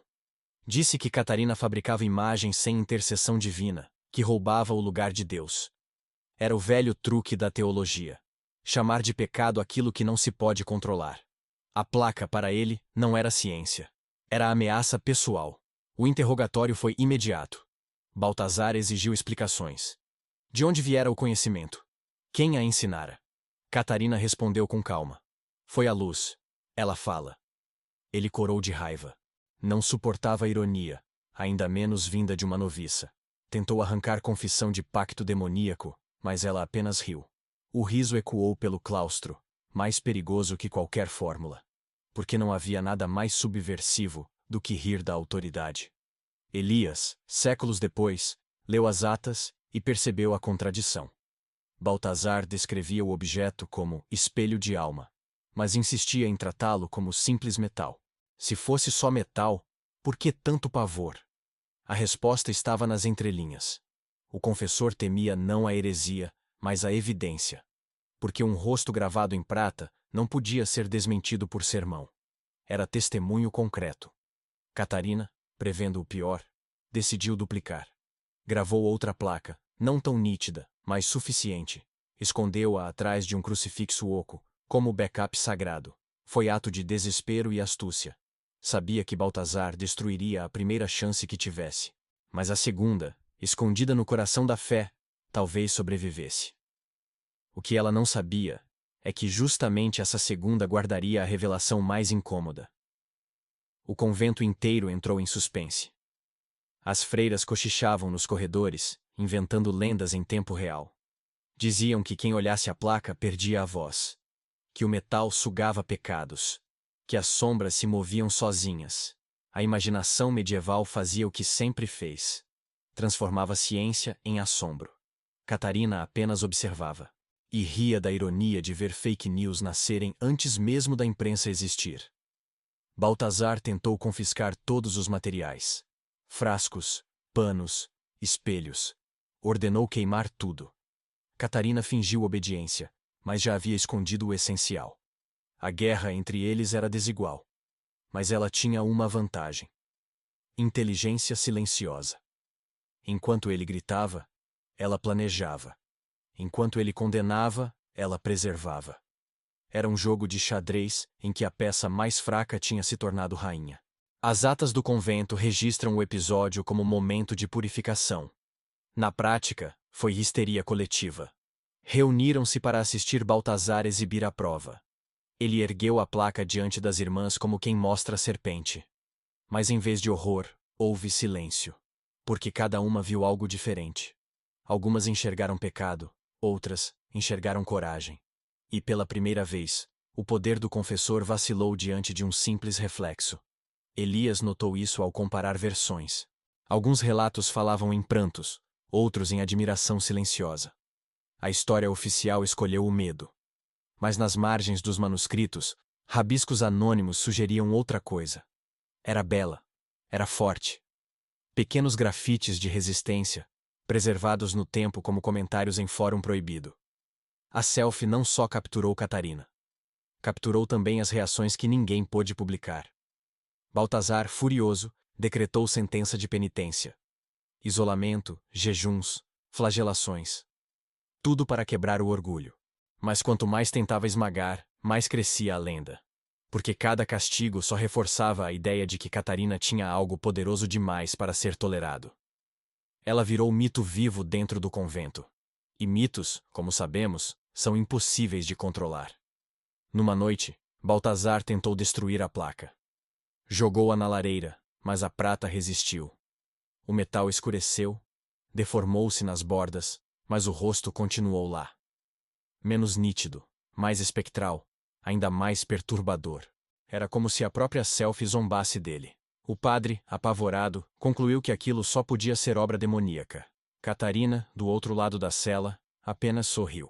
Speaker 1: Disse que Catarina fabricava imagens sem intercessão divina, que roubava o lugar de Deus. Era o velho truque da teologia. Chamar de pecado aquilo que não se pode controlar. A placa, para ele, não era ciência. Era ameaça pessoal. O interrogatório foi imediato. Baltazar exigiu explicações. De onde viera o conhecimento? Quem a ensinara? Catarina respondeu com calma. Foi a luz. Ela fala. Ele corou de raiva. Não suportava a ironia, ainda menos vinda de uma noviça. Tentou arrancar confissão de pacto demoníaco, mas ela apenas riu. O riso ecoou pelo claustro, mais perigoso que qualquer fórmula. Porque não havia nada mais subversivo do que rir da autoridade. Elias, séculos depois, leu as atas e percebeu a contradição. Baltazar descrevia o objeto como espelho de alma, mas insistia em tratá-lo como simples metal. Se fosse só metal, por que tanto pavor? A resposta estava nas entrelinhas. O confessor temia não a heresia, mas a evidência. Porque um rosto gravado em prata não podia ser desmentido por sermão. Era testemunho concreto. Catarina, prevendo o pior, decidiu duplicar. Gravou outra placa, não tão nítida, mas suficiente. Escondeu-a atrás de um crucifixo oco, como backup sagrado. Foi ato de desespero e astúcia. Sabia que Baltazar destruiria a primeira chance que tivesse. Mas a segunda, escondida no coração da fé, talvez sobrevivesse. O que ela não sabia é que justamente essa segunda guardaria a revelação mais incômoda. O convento inteiro entrou em suspense. As freiras cochichavam nos corredores, inventando lendas em tempo real. Diziam que quem olhasse a placa perdia a voz, que o metal sugava pecados, que as sombras se moviam sozinhas. A imaginação medieval fazia o que sempre fez: transformava a ciência em assombro. Catarina apenas observava e ria da ironia de ver fake news nascerem antes mesmo da imprensa existir. Baltazar tentou confiscar todos os materiais: frascos, panos, espelhos. Ordenou queimar tudo. Catarina fingiu obediência, mas já havia escondido o essencial. A guerra entre eles era desigual. Mas ela tinha uma vantagem: inteligência silenciosa. Enquanto ele gritava, ela planejava. Enquanto ele condenava, ela preservava. Era um jogo de xadrez em que a peça mais fraca tinha se tornado rainha. As atas do convento registram o episódio como momento de purificação. Na prática, foi histeria coletiva. Reuniram-se para assistir Baltazar exibir a prova. Ele ergueu a placa diante das irmãs como quem mostra a serpente. Mas em vez de horror, houve silêncio. Porque cada uma viu algo diferente. Algumas enxergaram pecado, outras enxergaram coragem. E pela primeira vez, o poder do confessor vacilou diante de um simples reflexo. Elias notou isso ao comparar versões. Alguns relatos falavam em prantos, outros em admiração silenciosa. A história oficial escolheu o medo. Mas nas margens dos manuscritos, rabiscos anônimos sugeriam outra coisa. Era bela. Era forte. Pequenos grafites de resistência, preservados no tempo como comentários em fórum proibido. A selfie não só capturou Catarina. Capturou também as reações que ninguém pôde publicar. Baltazar, furioso, decretou sentença de penitência. Isolamento, jejuns, flagelações. Tudo para quebrar o orgulho. Mas quanto mais tentava esmagar, mais crescia a lenda. Porque cada castigo só reforçava a ideia de que Catarina tinha algo poderoso demais para ser tolerado. Ela virou mito vivo dentro do convento. E mitos, como sabemos, são impossíveis de controlar. Numa noite, Baltazar tentou destruir a placa. Jogou-a na lareira, mas a prata resistiu. O metal escureceu, deformou-se nas bordas, mas o rosto continuou lá. Menos nítido, mais espectral, ainda mais perturbador. Era como se a própria selfie zombasse dele. O padre, apavorado, concluiu que aquilo só podia ser obra demoníaca. Catarina, do outro lado da cela, apenas sorriu.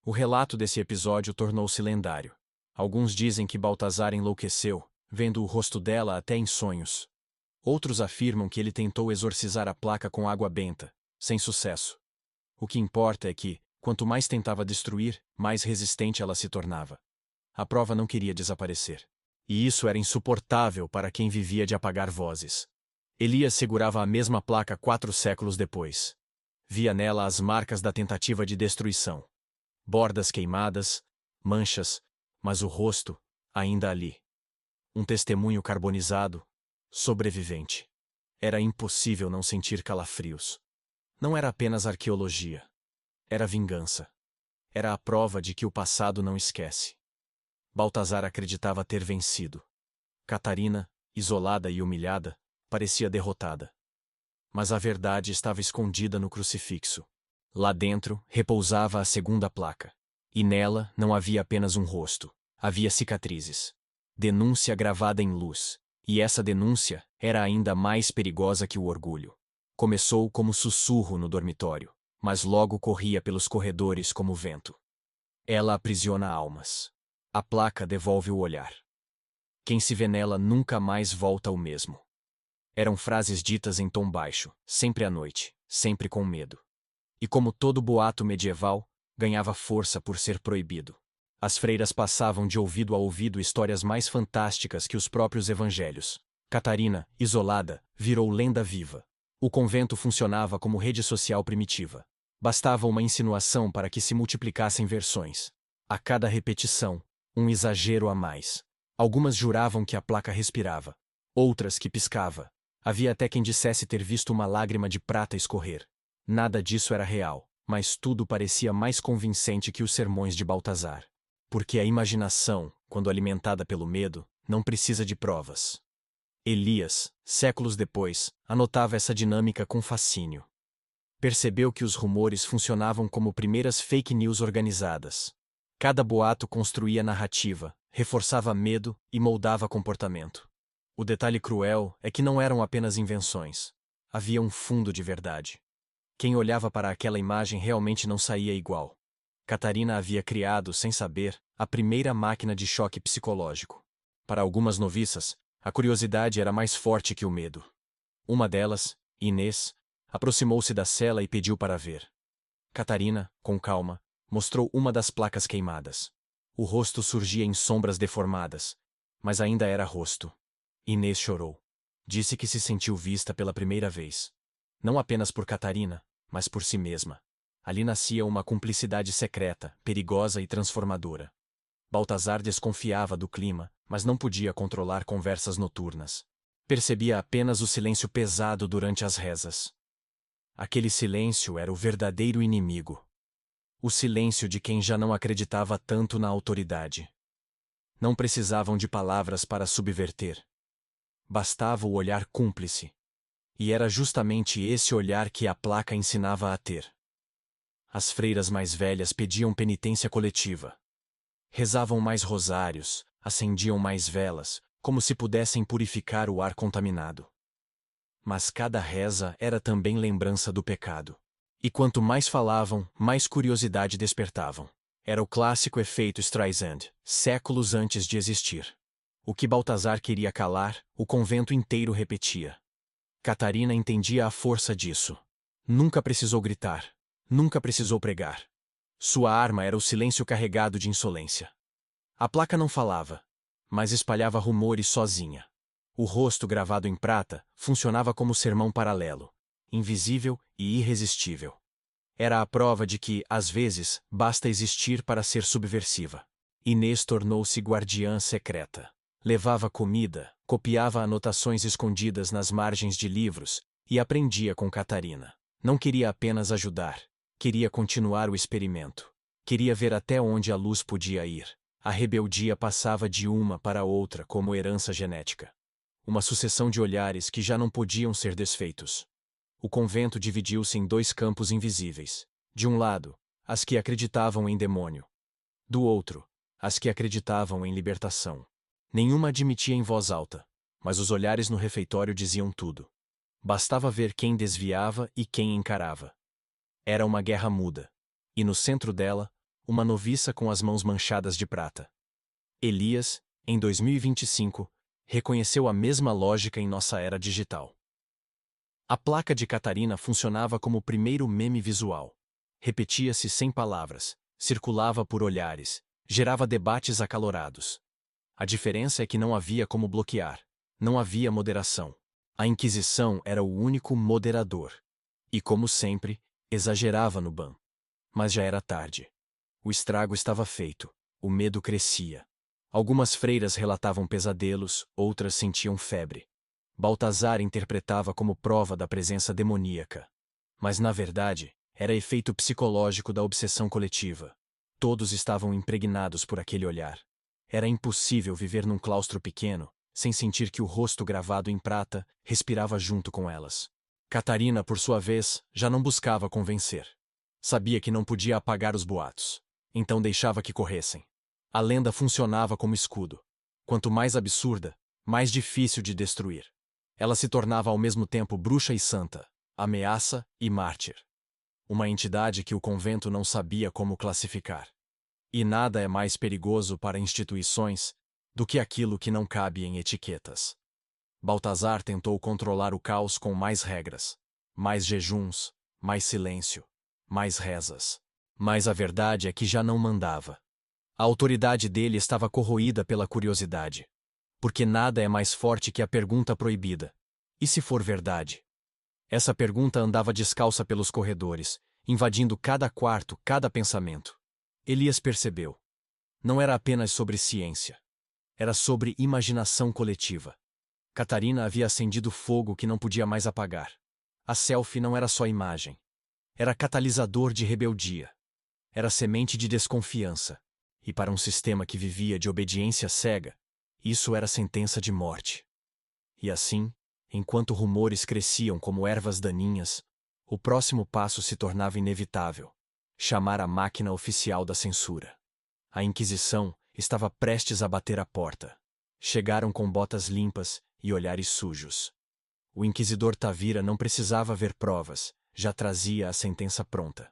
Speaker 1: O relato desse episódio tornou-se lendário. Alguns dizem que Baltazar enlouqueceu, vendo o rosto dela até em sonhos. Outros afirmam que ele tentou exorcizar a placa com água benta, sem sucesso. O que importa é que, quanto mais tentava destruir, mais resistente ela se tornava. A prova não queria desaparecer. E isso era insuportável para quem vivia de apagar vozes. Elias segurava a mesma placa 4 séculos depois. Via nela as marcas da tentativa de destruição. Bordas queimadas, manchas, mas o rosto, ainda ali. Um testemunho carbonizado, sobrevivente. Era impossível não sentir calafrios. Não era apenas arqueologia. Era vingança. Era a prova de que o passado não esquece. Baltazar acreditava ter vencido. Catarina, isolada e humilhada, parecia derrotada. Mas a verdade estava escondida no crucifixo. Lá dentro repousava a segunda placa. E nela não havia apenas um rosto. Havia cicatrizes. Denúncia gravada em luz. E essa denúncia era ainda mais perigosa que o orgulho. Começou como sussurro no dormitório, mas logo corria pelos corredores como vento. Ela aprisiona almas. A placa devolve o olhar. Quem se vê nela nunca mais volta ao mesmo. Eram frases ditas em tom baixo, sempre à noite, sempre com medo. E como todo boato medieval, ganhava força por ser proibido. As freiras passavam de ouvido a ouvido histórias mais fantásticas que os próprios evangelhos. Catarina, isolada, virou lenda viva. O convento funcionava como rede social primitiva. Bastava uma insinuação para que se multiplicassem versões. A cada repetição, um exagero a mais. Algumas juravam que a placa respirava. Outras que piscava. Havia até quem dissesse ter visto uma lágrima de prata escorrer. Nada disso era real, mas tudo parecia mais convincente que os sermões de Baltazar. Porque a imaginação, quando alimentada pelo medo, não precisa de provas. Elias, séculos depois, anotava essa dinâmica com fascínio. Percebeu que os rumores funcionavam como primeiras fake news organizadas. Cada boato construía narrativa, reforçava medo e moldava comportamento. O detalhe cruel é que não eram apenas invenções. Havia um fundo de verdade. Quem olhava para aquela imagem realmente não saía igual. Catarina havia criado, sem saber, a primeira máquina de choque psicológico. Para algumas noviças, a curiosidade era mais forte que o medo. Uma delas, Inês, aproximou-se da cela e pediu para ver. Catarina, com calma, mostrou uma das placas queimadas. O rosto surgia em sombras deformadas, mas ainda era rosto. Inês chorou. Disse que se sentiu vista pela primeira vez. Não apenas por Catarina, mas por si mesma. Ali nascia uma cumplicidade secreta, perigosa e transformadora. Baltazar desconfiava do clima, mas não podia controlar conversas noturnas. Percebia apenas o silêncio pesado durante as rezas. Aquele silêncio era o verdadeiro inimigo. O silêncio de quem já não acreditava tanto na autoridade. Não precisavam de palavras para subverter. Bastava o olhar cúmplice. E era justamente esse olhar que a placa ensinava a ter. As freiras mais velhas pediam penitência coletiva. Rezavam mais rosários, acendiam mais velas, como se pudessem purificar o ar contaminado. Mas cada reza era também lembrança do pecado. E quanto mais falavam, mais curiosidade despertavam. Era o clássico efeito Streisand, séculos antes de existir. O que Baltazar queria calar, o convento inteiro repetia. Catarina entendia a força disso. Nunca precisou gritar. Nunca precisou pregar. Sua arma era o silêncio carregado de insolência. A placa não falava, mas espalhava rumores sozinha. O rosto gravado em prata funcionava como sermão paralelo, invisível e irresistível. Era a prova de que, às vezes, basta existir para ser subversiva. Inês tornou-se guardiã secreta. Levava comida, copiava anotações escondidas nas margens de livros e aprendia com Catarina. Não queria apenas ajudar. Queria continuar o experimento. Queria ver até onde a luz podia ir. A rebeldia passava de uma para outra como herança genética. Uma sucessão de olhares que já não podiam ser desfeitos. O convento dividiu-se em dois campos invisíveis. De um lado, as que acreditavam em demônio. Do outro, as que acreditavam em libertação. Nenhuma admitia em voz alta, mas os olhares no refeitório diziam tudo. Bastava ver quem desviava e quem encarava. Era uma guerra muda. E no centro dela, uma noviça com as mãos manchadas de prata. Elias, em 2025, reconheceu a mesma lógica em nossa era digital. A placa de Catarina funcionava como o primeiro meme visual. Repetia-se sem palavras, circulava por olhares, gerava debates acalorados. A diferença é que não havia como bloquear. Não havia moderação. A Inquisição era o único moderador. E, como sempre, exagerava no ban. Mas já era tarde. O estrago estava feito. O medo crescia. Algumas freiras relatavam pesadelos, outras sentiam febre. Baltazar interpretava como prova da presença demoníaca. Mas, na verdade, era efeito psicológico da obsessão coletiva. Todos estavam impregnados por aquele olhar. Era impossível viver num claustro pequeno, sem sentir que o rosto gravado em prata respirava junto com elas. Catarina, por sua vez, já não buscava convencer. Sabia que não podia apagar os boatos. Então deixava que corressem. A lenda funcionava como escudo. Quanto mais absurda, mais difícil de destruir. Ela se tornava ao mesmo tempo bruxa e santa, ameaça e mártir. Uma entidade que o convento não sabia como classificar. E nada é mais perigoso para instituições do que aquilo que não cabe em etiquetas. Baltazar tentou controlar o caos com mais regras, mais jejuns, mais silêncio, mais rezas. Mas a verdade é que já não mandava. A autoridade dele estava corroída pela curiosidade. Porque nada é mais forte que a pergunta proibida. E se for verdade? Essa pergunta andava descalça pelos corredores, invadindo cada quarto, cada pensamento. Elias percebeu. Não era apenas sobre ciência. Era sobre imaginação coletiva. Catarina havia acendido fogo que não podia mais apagar. A selfie não era só imagem. Era catalisador de rebeldia. Era semente de desconfiança. E para um sistema que vivia de obediência cega, isso era sentença de morte. E assim, enquanto rumores cresciam como ervas daninhas, o próximo passo se tornava inevitável: chamar a máquina oficial da censura. A Inquisição estava prestes a bater a porta. Chegaram com botas limpas e olhares sujos. O inquisidor Tavira não precisava ver provas, já trazia a sentença pronta.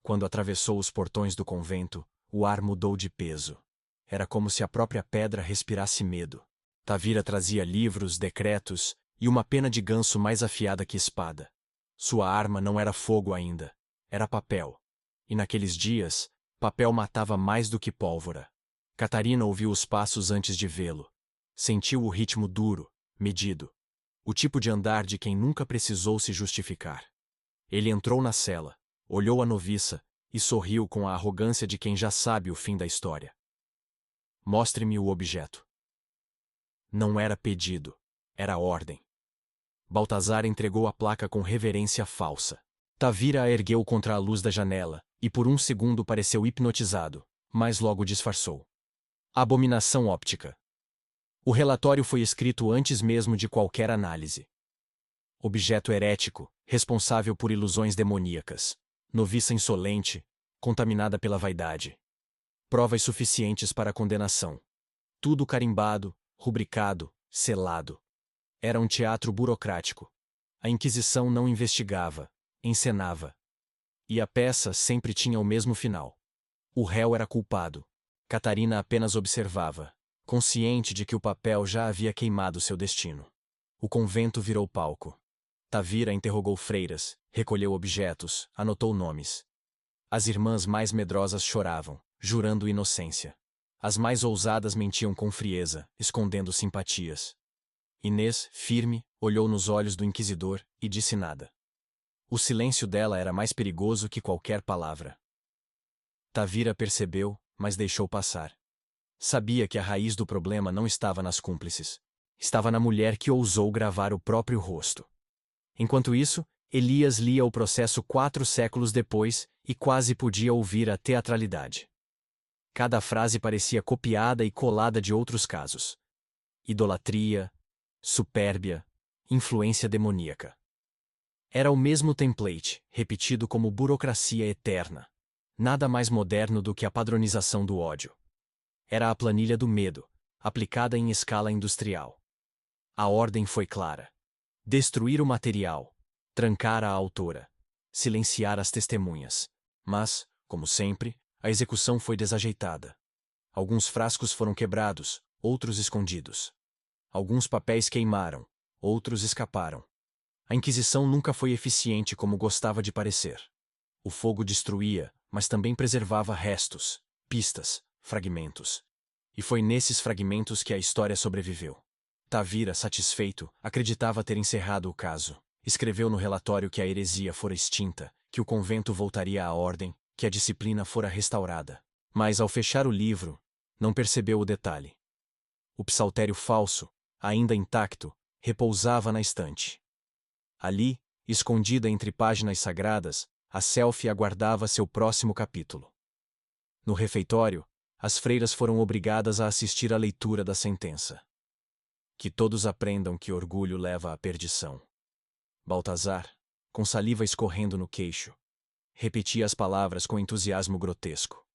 Speaker 1: Quando atravessou os portões do convento, o ar mudou de peso. Era como se a própria pedra respirasse medo. Tavira trazia livros, decretos e uma pena de ganso mais afiada que espada. Sua arma não era fogo ainda, era papel. E naqueles dias, papel matava mais do que pólvora. Catarina ouviu os passos antes de vê-lo. Sentiu o ritmo duro, medido. O tipo de andar de quem nunca precisou se justificar. Ele entrou na cela, olhou a noviça e sorriu com a arrogância de quem já sabe o fim da história. Mostre-me o objeto. Não era pedido, era ordem. Baltazar entregou a placa com reverência falsa. Tavira a ergueu contra a luz da janela, e por um segundo pareceu hipnotizado, mas logo disfarçou. Abominação óptica. O relatório foi escrito antes mesmo de qualquer análise. Objeto herético, responsável por ilusões demoníacas. Noviça insolente, contaminada pela vaidade. Provas suficientes para a condenação. Tudo carimbado, rubricado, selado. Era um teatro burocrático. A Inquisição não investigava, encenava. E a peça sempre tinha o mesmo final. O réu era culpado. Catarina apenas observava, consciente de que o papel já havia queimado seu destino. O convento virou palco. Tavira interrogou freiras, recolheu objetos, anotou nomes. As irmãs mais medrosas choravam, jurando inocência. As mais ousadas mentiam com frieza, escondendo simpatias. Inês, firme, olhou nos olhos do inquisidor e disse nada. O silêncio dela era mais perigoso que qualquer palavra. Tavira percebeu, mas deixou passar. Sabia que a raiz do problema não estava nas cúmplices. Estava na mulher que ousou gravar o próprio rosto. Enquanto isso, Elias lia o processo 4 séculos depois e quase podia ouvir a teatralidade. Cada frase parecia copiada e colada de outros casos. Idolatria, supérbia, influência demoníaca. Era o mesmo template, repetido como burocracia eterna. Nada mais moderno do que a padronização do ódio. Era a planilha do medo, aplicada em escala industrial. A ordem foi clara. Destruir o material, trancar a autora, silenciar as testemunhas. Mas, como sempre, a execução foi desajeitada. Alguns frascos foram quebrados, outros escondidos. Alguns papéis queimaram, outros escaparam. A Inquisição nunca foi eficiente como gostava de parecer. O fogo destruía, mas também preservava restos, pistas, fragmentos. E foi nesses fragmentos que a história sobreviveu. Tavira, satisfeito, acreditava ter encerrado o caso. Escreveu no relatório que a heresia fora extinta, que o convento voltaria à ordem, que a disciplina fora restaurada. Mas, ao fechar o livro, não percebeu o detalhe. O psaltério falso, ainda intacto, repousava na estante. Ali, escondida entre páginas sagradas, a selfie aguardava seu próximo capítulo. No refeitório, as freiras foram obrigadas a assistir à leitura da sentença. Que todos aprendam que orgulho leva à perdição. Baltazar, com saliva escorrendo no queixo, repetia as palavras com entusiasmo grotesco.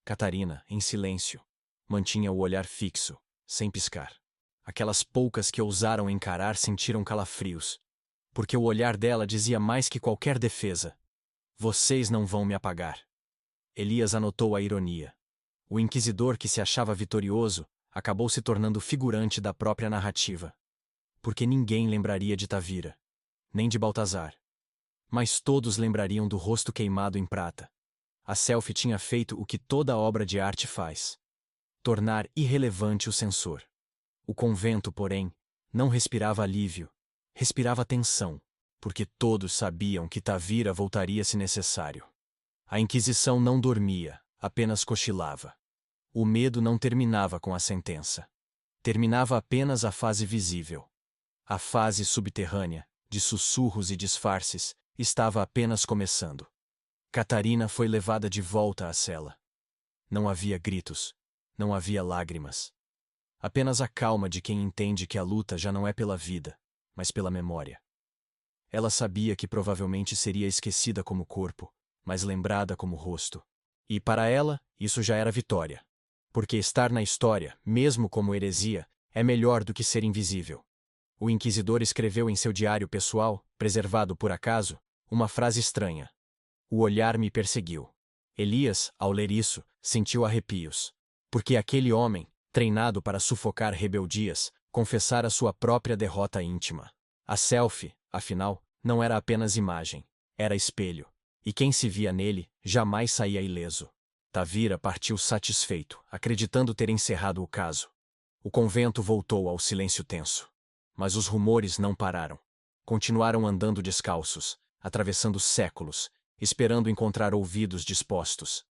Speaker 1: Catarina, em silêncio, mantinha o olhar fixo, sem piscar. Aquelas poucas que ousaram encarar sentiram calafrios, porque o olhar dela dizia mais que qualquer defesa. Vocês não vão me apagar. Elias anotou a ironia. O inquisidor que se achava vitorioso acabou se tornando figurante da própria narrativa. Porque ninguém lembraria de Tavira, nem de Baltazar. Mas todos lembrariam do rosto queimado em prata. A selfie tinha feito o que toda obra de arte faz: tornar irrelevante o censor. O convento, porém, não respirava alívio, respirava tensão, porque todos sabiam que Tavira voltaria se necessário. A Inquisição não dormia, apenas cochilava. O medo não terminava com a sentença. Terminava apenas a fase visível. A fase subterrânea, de sussurros e disfarces, estava apenas começando. Catarina foi levada de volta à cela. Não havia gritos. Não havia lágrimas. Apenas a calma de quem entende que a luta já não é pela vida, mas pela memória. Ela sabia que provavelmente seria esquecida como corpo, mas lembrada como rosto. E para ela, isso já era vitória. Porque estar na história, mesmo como heresia, é melhor do que ser invisível. O inquisidor escreveu em seu diário pessoal, preservado por acaso, uma frase estranha. O olhar me perseguiu. Elias, ao ler isso, sentiu arrepios. Porque aquele homem, treinado para sufocar rebeldias, confessara sua própria derrota íntima. A selfie, afinal, não era apenas imagem, era espelho. E quem se via nele, jamais saía ileso. Tavira partiu satisfeito, acreditando ter encerrado o caso. O convento voltou ao silêncio tenso. Mas os rumores não pararam. Continuaram andando descalços, atravessando séculos, esperando encontrar ouvidos dispostos.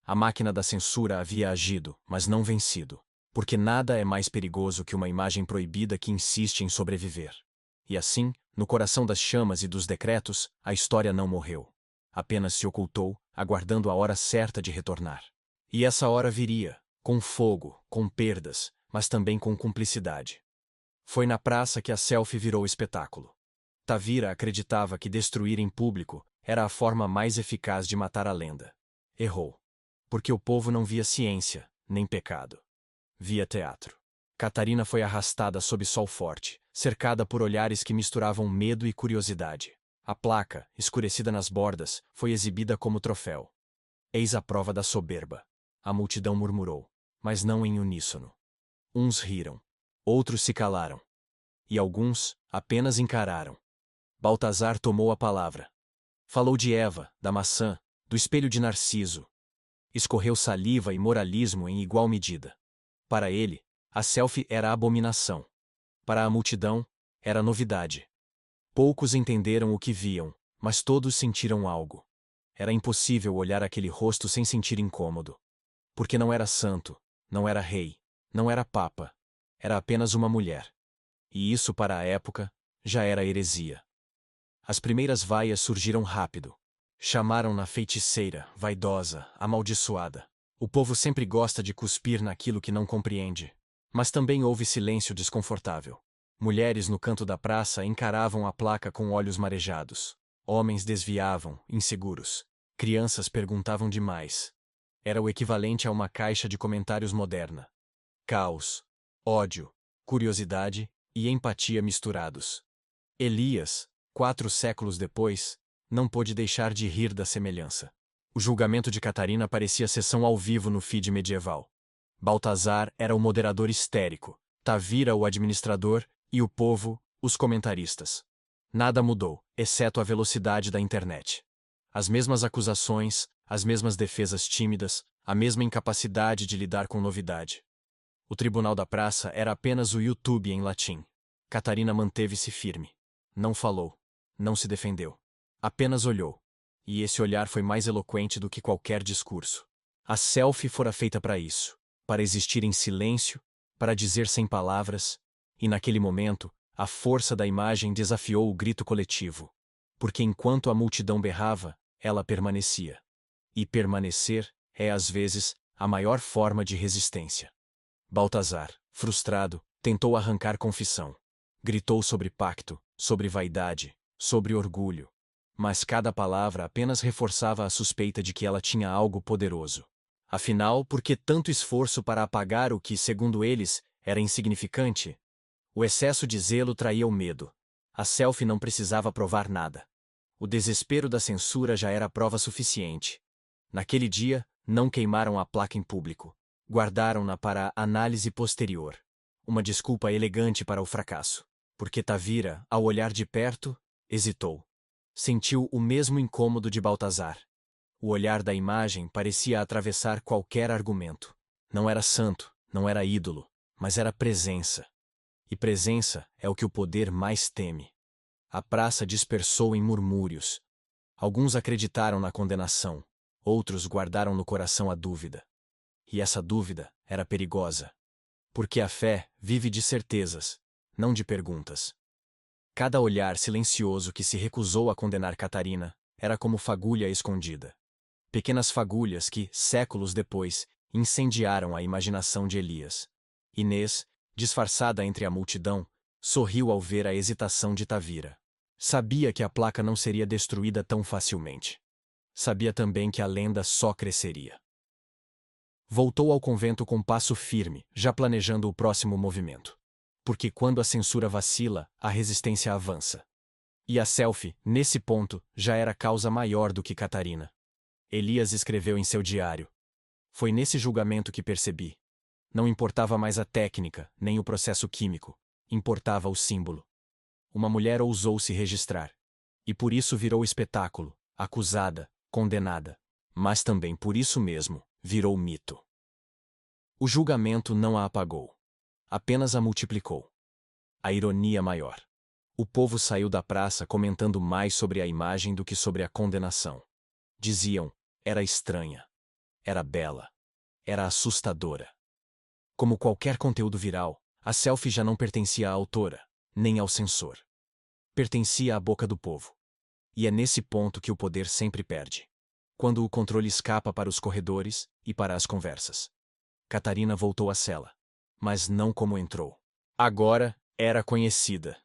Speaker 1: A máquina da censura havia agido, mas não vencido. Porque nada é mais perigoso que uma imagem proibida que insiste em sobreviver. E assim, no coração das chamas e dos decretos, a história não morreu. Apenas se ocultou, aguardando a hora certa de retornar. E essa hora viria, com fogo, com perdas, mas também com cumplicidade. Foi na praça que a selfie virou espetáculo. Tavira acreditava que destruir em público era a forma mais eficaz de matar a lenda. Errou. Porque o povo não via ciência, nem pecado. Via teatro. Catarina foi arrastada sob sol forte, cercada por olhares que misturavam medo e curiosidade. A placa, escurecida nas bordas, foi exibida como troféu. Eis a prova da soberba. A multidão murmurou, mas não em uníssono. Uns riram. Outros se calaram. E alguns apenas encararam. Baltazar tomou a palavra. Falou de Eva, da maçã, do espelho de Narciso. Escorreu saliva e moralismo em igual medida. Para ele, a selfie era abominação. Para a multidão, era novidade. Poucos entenderam o que viam, mas todos sentiram algo. Era impossível olhar aquele rosto sem sentir incômodo. Porque não era santo, não era rei, não era papa. Era apenas uma mulher. E isso, para a época, já era heresia. As primeiras vaias surgiram rápido. Chamaram-na feiticeira, vaidosa, amaldiçoada. O povo sempre gosta de cuspir naquilo que não compreende. Mas também houve silêncio desconfortável. Mulheres no canto da praça encaravam a placa com olhos marejados. Homens desviavam, inseguros. Crianças perguntavam demais. Era o equivalente a uma caixa de comentários moderna. Caos, ódio, curiosidade e empatia misturados. Elias, 4 séculos depois, não pôde deixar de rir da semelhança. O julgamento de Catarina parecia sessão ao vivo no feed medieval. Baltazar era o moderador histérico, Tavira o administrador e o povo, os comentaristas. Nada mudou, exceto a velocidade da internet. As mesmas acusações, as mesmas defesas tímidas, a mesma incapacidade de lidar com novidade. O tribunal da praça era apenas o YouTube em latim. Catarina manteve-se firme. Não falou. Não se defendeu. Apenas olhou. E esse olhar foi mais eloquente do que qualquer discurso. A selfie fora feita para isso. Para existir em silêncio, para dizer sem palavras, e naquele momento, a força da imagem desafiou o grito coletivo. Porque enquanto a multidão berrava, ela permanecia. E permanecer é, às vezes, a maior forma de resistência. Baltazar, frustrado, tentou arrancar confissão. Gritou sobre pacto, sobre vaidade, sobre orgulho. Mas cada palavra apenas reforçava a suspeita de que ela tinha algo poderoso. Afinal, por que tanto esforço para apagar o que, segundo eles, era insignificante? O excesso de zelo traía o medo. A selfie não precisava provar nada. O desespero da censura já era prova suficiente. Naquele dia, não queimaram a placa em público. Guardaram-na para a análise posterior. Uma desculpa elegante para o fracasso. Porque Tavira, ao olhar de perto, hesitou. Sentiu o mesmo incômodo de Baltazar. O olhar da imagem parecia atravessar qualquer argumento. Não era santo, não era ídolo, mas era presença. E presença é o que o poder mais teme. A praça dispersou em murmúrios. Alguns acreditaram na condenação, outros guardaram no coração a dúvida. E essa dúvida era perigosa. Porque a fé vive de certezas, não de perguntas. Cada olhar silencioso que se recusou a condenar Catarina era como fagulha escondida. Pequenas fagulhas que, séculos depois, incendiaram a imaginação de Elias. Inês, disfarçada entre a multidão, sorriu ao ver a hesitação de Tavira. Sabia que a placa não seria destruída tão facilmente. Sabia também que a lenda só cresceria. Voltou ao convento com passo firme, já planejando o próximo movimento. Porque quando a censura vacila, a resistência avança. E a selfie, nesse ponto, já era causa maior do que Catarina. Elias escreveu em seu diário: "Foi nesse julgamento que percebi. Não importava mais a técnica, nem o processo químico. Importava o símbolo. Uma mulher ousou se registrar. E por isso virou espetáculo, acusada, condenada. Mas também por isso mesmo, virou mito." O julgamento não a apagou. Apenas a multiplicou. A ironia maior. O povo saiu da praça comentando mais sobre a imagem do que sobre a condenação. Diziam: era estranha. Era bela. Era assustadora. Como qualquer conteúdo viral, a selfie já não pertencia à autora, nem ao censor. Pertencia à boca do povo. E é nesse ponto que o poder sempre perde. Quando o controle escapa para os corredores e para as conversas. Catarina voltou à cela. Mas não como entrou. Agora, era conhecida.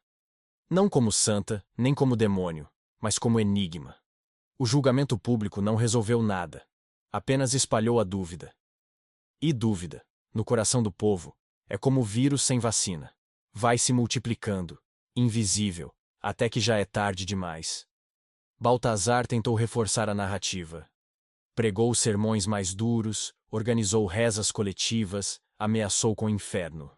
Speaker 1: Não como santa, nem como demônio, mas como enigma. O julgamento público não resolveu nada. Apenas espalhou a dúvida. E dúvida, no coração do povo, é como vírus sem vacina. Vai se multiplicando, invisível, até que já é tarde demais. Baltazar tentou reforçar a narrativa. Pregou sermões mais duros, organizou rezas coletivas, ameaçou com o inferno.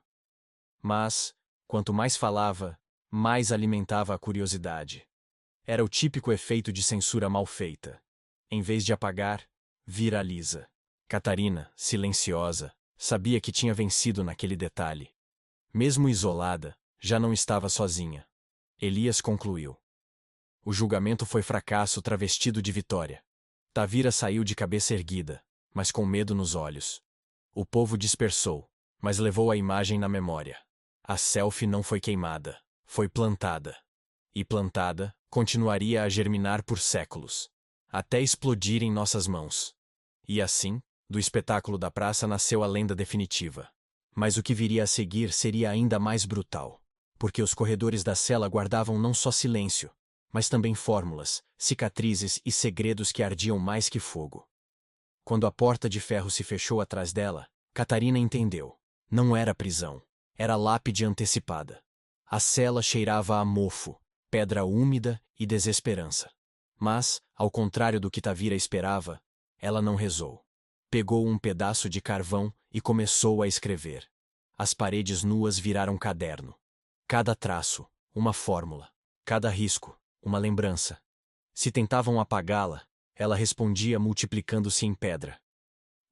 Speaker 1: Mas, quanto mais falava, mais alimentava a curiosidade. Era o típico efeito de censura mal feita. Em vez de apagar, viraliza. Catarina, silenciosa, sabia que tinha vencido naquele detalhe. Mesmo isolada, já não estava sozinha. Elias concluiu. O julgamento foi fracasso travestido de vitória. Tavira saiu de cabeça erguida, mas com medo nos olhos. O povo dispersou, mas levou a imagem na memória. A selfie não foi queimada, foi plantada. E plantada, continuaria a germinar por séculos, até explodir em nossas mãos. E assim, do espetáculo da praça nasceu a lenda definitiva. Mas o que viria a seguir seria ainda mais brutal, porque os corredores da cela guardavam não só silêncio, mas também fórmulas, cicatrizes e segredos que ardiam mais que fogo. Quando a porta de ferro se fechou atrás dela, Catarina entendeu. Não era prisão, era lápide antecipada. A cela cheirava a mofo, pedra úmida e desesperança. Mas, ao contrário do que Tavira esperava, ela não rezou. Pegou um pedaço de carvão e começou a escrever. As paredes nuas viraram caderno. Cada traço, uma fórmula. Cada risco, uma lembrança. Se tentavam apagá-la, ela respondia multiplicando-se em pedra.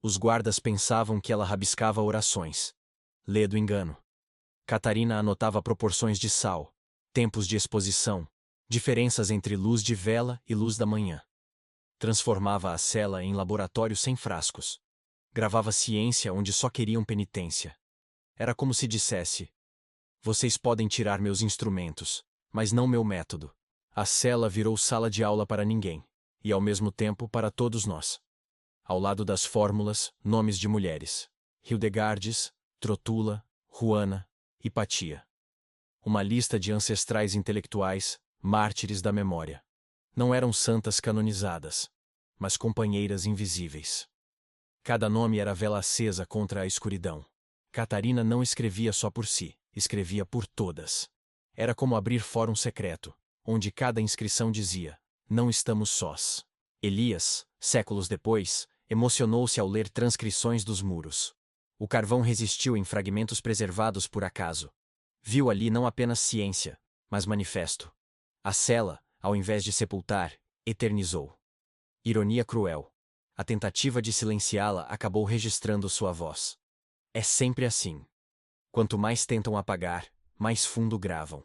Speaker 1: Os guardas pensavam que ela rabiscava orações. Lê do engano. Catarina anotava proporções de sal, tempos de exposição, diferenças entre luz de vela e luz da manhã. Transformava a cela em laboratório sem frascos. Gravava ciência onde só queriam penitência. Era como se dissesse: vocês podem tirar meus instrumentos, mas não meu método. A cela virou sala de aula para ninguém, e ao mesmo tempo para todos nós. Ao lado das fórmulas, nomes de mulheres: Hildegardes, Trotula, Juana, Hipatia. Uma lista de ancestrais intelectuais, mártires da memória. Não eram santas canonizadas, mas companheiras invisíveis. Cada nome era vela acesa contra a escuridão. Catarina não escrevia só por si, escrevia por todas. Era como abrir fórum secreto, onde cada inscrição dizia: não estamos sós. Elias, séculos depois, emocionou-se ao ler transcrições dos muros. O carvão resistiu em fragmentos preservados por acaso. Viu ali não apenas ciência, mas manifesto. A cela, ao invés de sepultar, eternizou. Ironia cruel. A tentativa de silenciá-la acabou registrando sua voz. É sempre assim. Quanto mais tentam apagar, mais fundo gravam.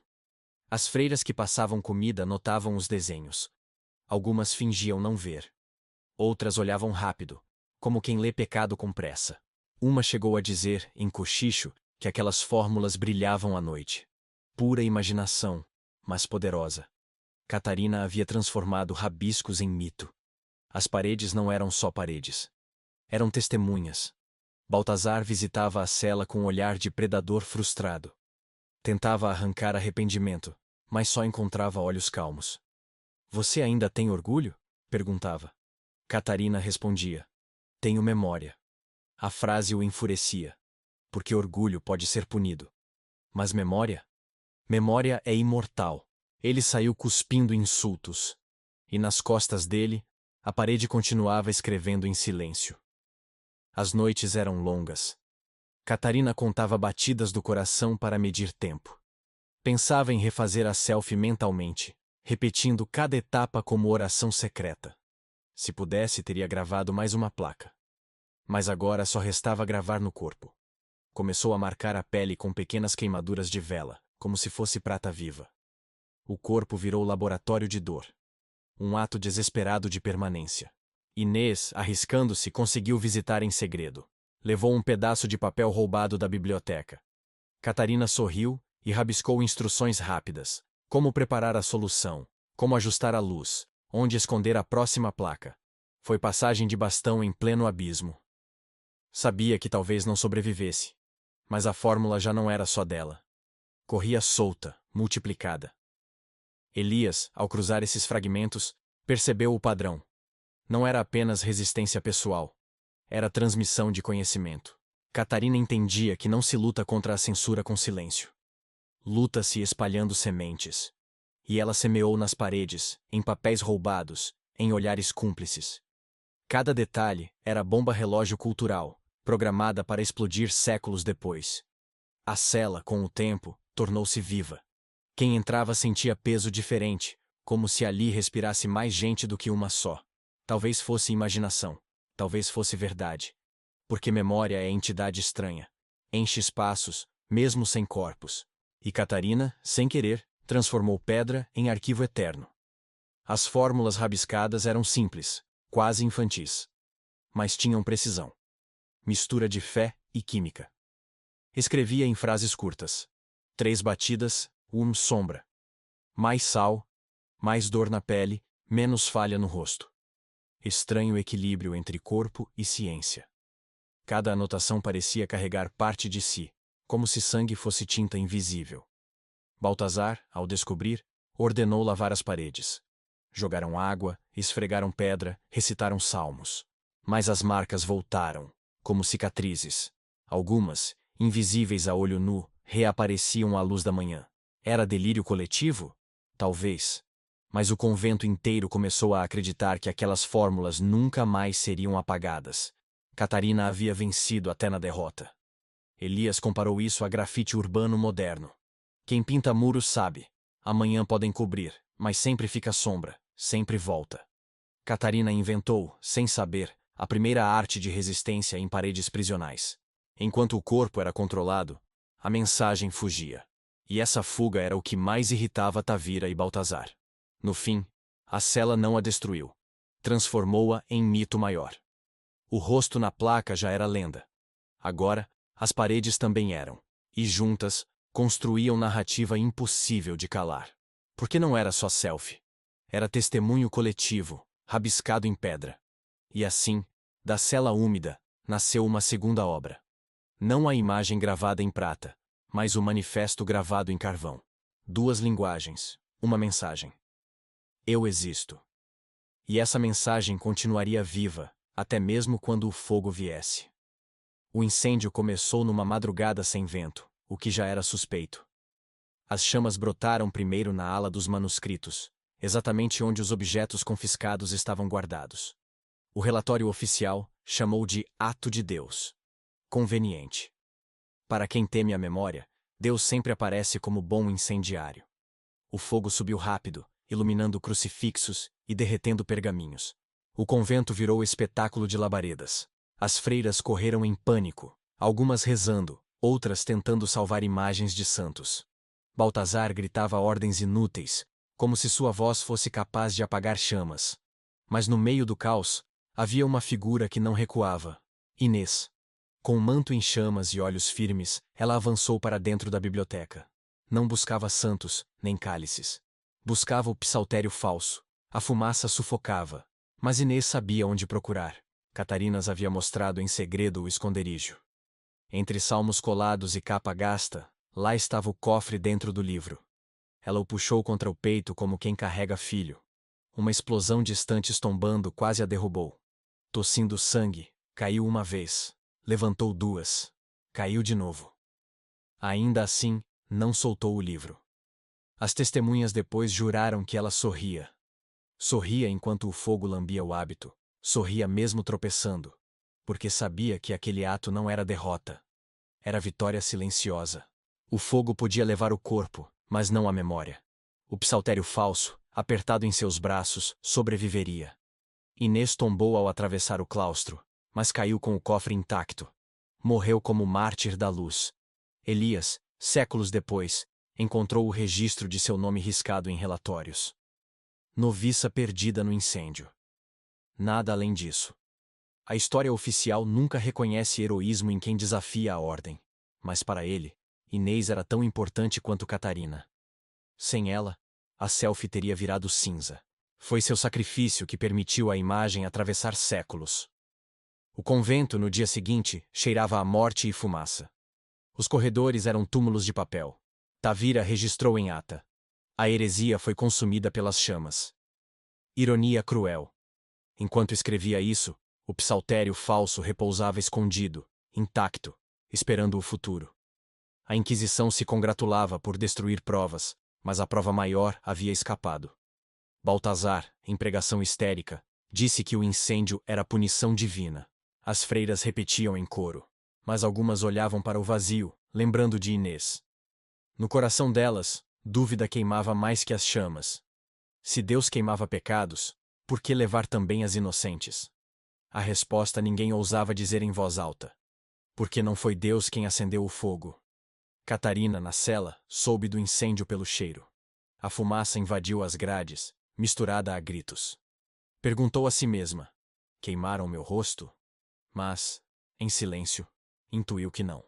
Speaker 1: As freiras que passavam comida notavam os desenhos. Algumas fingiam não ver. Outras olhavam rápido, como quem lê pecado com pressa. Uma chegou a dizer, em cochicho, que aquelas fórmulas brilhavam à noite. Pura imaginação, mas poderosa. Catarina havia transformado rabiscos em mito. As paredes não eram só paredes. Eram testemunhas. Baltazar visitava a cela com um olhar de predador frustrado. Tentava arrancar arrependimento, mas só encontrava olhos calmos. Você ainda tem orgulho? Perguntava. Catarina respondia. Tenho memória. A frase o enfurecia. Porque orgulho pode ser punido. Mas memória? Memória é imortal. Ele saiu cuspindo insultos. E nas costas dele, a parede continuava escrevendo em silêncio. As noites eram longas. Catarina contava batidas do coração para medir tempo. Pensava em refazer a selfie mentalmente, repetindo cada etapa como oração secreta. Se pudesse, teria gravado mais uma placa. Mas agora só restava gravar no corpo. Começou a marcar a pele com pequenas queimaduras de vela, como se fosse prata viva. O corpo virou laboratório de dor. Um ato desesperado de permanência. Inês, arriscando-se, conseguiu visitar em segredo. Levou um pedaço de papel roubado da biblioteca. Catarina sorriu e rabiscou instruções rápidas. Como preparar a solução, como ajustar a luz, onde esconder a próxima placa. Foi passagem de bastão em pleno abismo. Sabia que talvez não sobrevivesse. Mas a fórmula já não era só dela. Corria solta, multiplicada. Elias, ao cruzar esses fragmentos, percebeu o padrão. Não era apenas resistência pessoal. Era transmissão de conhecimento. Catarina entendia que não se luta contra a censura com silêncio. Luta-se espalhando sementes. E ela semeou nas paredes, em papéis roubados, em olhares cúmplices. Cada detalhe era bomba-relógio cultural, programada para explodir séculos depois. A cela, com o tempo, tornou-se viva. Quem entrava sentia peso diferente, como se ali respirasse mais gente do que uma só. Talvez fosse imaginação, talvez fosse verdade. Porque memória é entidade estranha. Enche espaços, mesmo sem corpos. E Catarina, sem querer, transformou pedra em arquivo eterno. As fórmulas rabiscadas eram simples, quase infantis. Mas tinham precisão. Mistura de fé e química. Escrevia em frases curtas. 3 batidas, sombra. Mais sal, mais dor na pele, menos falha no rosto. Estranho equilíbrio entre corpo e ciência. Cada anotação parecia carregar parte de si, como se sangue fosse tinta invisível. Baltazar, ao descobrir, ordenou lavar as paredes. Jogaram água, esfregaram pedra, recitaram salmos. Mas as marcas voltaram, como cicatrizes. Algumas, invisíveis a olho nu, reapareciam à luz da manhã. Era delírio coletivo? Talvez. Mas o convento inteiro começou a acreditar que aquelas fórmulas nunca mais seriam apagadas. Catarina havia vencido até na derrota. Elias comparou isso a grafite urbano moderno. Quem pinta muros sabe. Amanhã podem cobrir, mas sempre fica sombra, sempre volta. Catarina inventou, sem saber, a primeira arte de resistência em paredes prisionais. Enquanto o corpo era controlado, a mensagem fugia. E essa fuga era o que mais irritava Tavira e Baltazar. No fim, a cela não a destruiu. Transformou-a em mito maior. O rosto na placa já era lenda. Agora, as paredes também eram. E juntas, construíam narrativa impossível de calar. Porque não era só selfie. Era testemunho coletivo, rabiscado em pedra. E assim, da cela úmida, nasceu uma segunda obra. Não a imagem gravada em prata, mas o manifesto gravado em carvão. 2 linguagens, uma mensagem. Eu existo. E essa mensagem continuaria viva, até mesmo quando o fogo viesse. O incêndio começou numa madrugada sem vento, o que já era suspeito. As chamas brotaram primeiro na ala dos manuscritos, exatamente onde os objetos confiscados estavam guardados. O relatório oficial chamou de Ato de Deus. Conveniente. Para quem teme a memória, Deus sempre aparece como bom incendiário. O fogo subiu rápido, iluminando crucifixos e derretendo pergaminhos. O convento virou espetáculo de labaredas. As freiras correram em pânico, algumas rezando, outras tentando salvar imagens de santos. Baltazar gritava ordens inúteis, como se sua voz fosse capaz de apagar chamas. Mas no meio do caos, havia uma figura que não recuava. Inês. Com um manto em chamas e olhos firmes, ela avançou para dentro da biblioteca. Não buscava santos, nem cálices. Buscava o psaltério falso. A fumaça sufocava. Mas Inês sabia onde procurar. Catarinas havia mostrado em segredo o esconderijo. Entre salmos colados e capa gasta, lá estava o cofre dentro do livro. Ela o puxou contra o peito como quem carrega filho. Uma explosão distante tombando quase a derrubou. Tossindo sangue, caiu uma vez, levantou duas, caiu de novo. Ainda assim, não soltou o livro. As testemunhas depois juraram que ela sorria. Sorria enquanto o fogo lambia o hábito, sorria mesmo tropeçando, porque sabia que aquele ato não era derrota. Era vitória silenciosa. O fogo podia levar o corpo, mas não a memória. O psaltério falso, apertado em seus braços, sobreviveria. Inês tombou ao atravessar o claustro, mas caiu com o cofre intacto. Morreu como mártir da luz. Elias, séculos depois, encontrou o registro de seu nome riscado em relatórios. Noviça perdida no incêndio. Nada além disso. A história oficial nunca reconhece heroísmo em quem desafia a ordem. Mas para ele, Inês era tão importante quanto Catarina. Sem ela, a selfie teria virado cinza. Foi seu sacrifício que permitiu a imagem atravessar séculos. O convento, no dia seguinte, cheirava a morte e fumaça. Os corredores eram túmulos de papel. Tavira registrou em ata. A heresia foi consumida pelas chamas. Ironia cruel. Enquanto escrevia isso, o psaltério falso repousava escondido, intacto, esperando o futuro. A Inquisição se congratulava por destruir provas, mas a prova maior havia escapado. Baltazar, em pregação histérica, disse que o incêndio era punição divina. As freiras repetiam em coro, mas algumas olhavam para o vazio, lembrando de Inês. No coração delas, dúvida queimava mais que as chamas. Se Deus queimava pecados, por que levar também as inocentes? A resposta ninguém ousava dizer em voz alta. Porque não foi Deus quem acendeu o fogo. Catarina, na cela, soube do incêndio pelo cheiro. A fumaça invadiu as grades, misturada a gritos. Perguntou a si mesma: queimaram meu rosto? Mas, em silêncio, intuiu que não.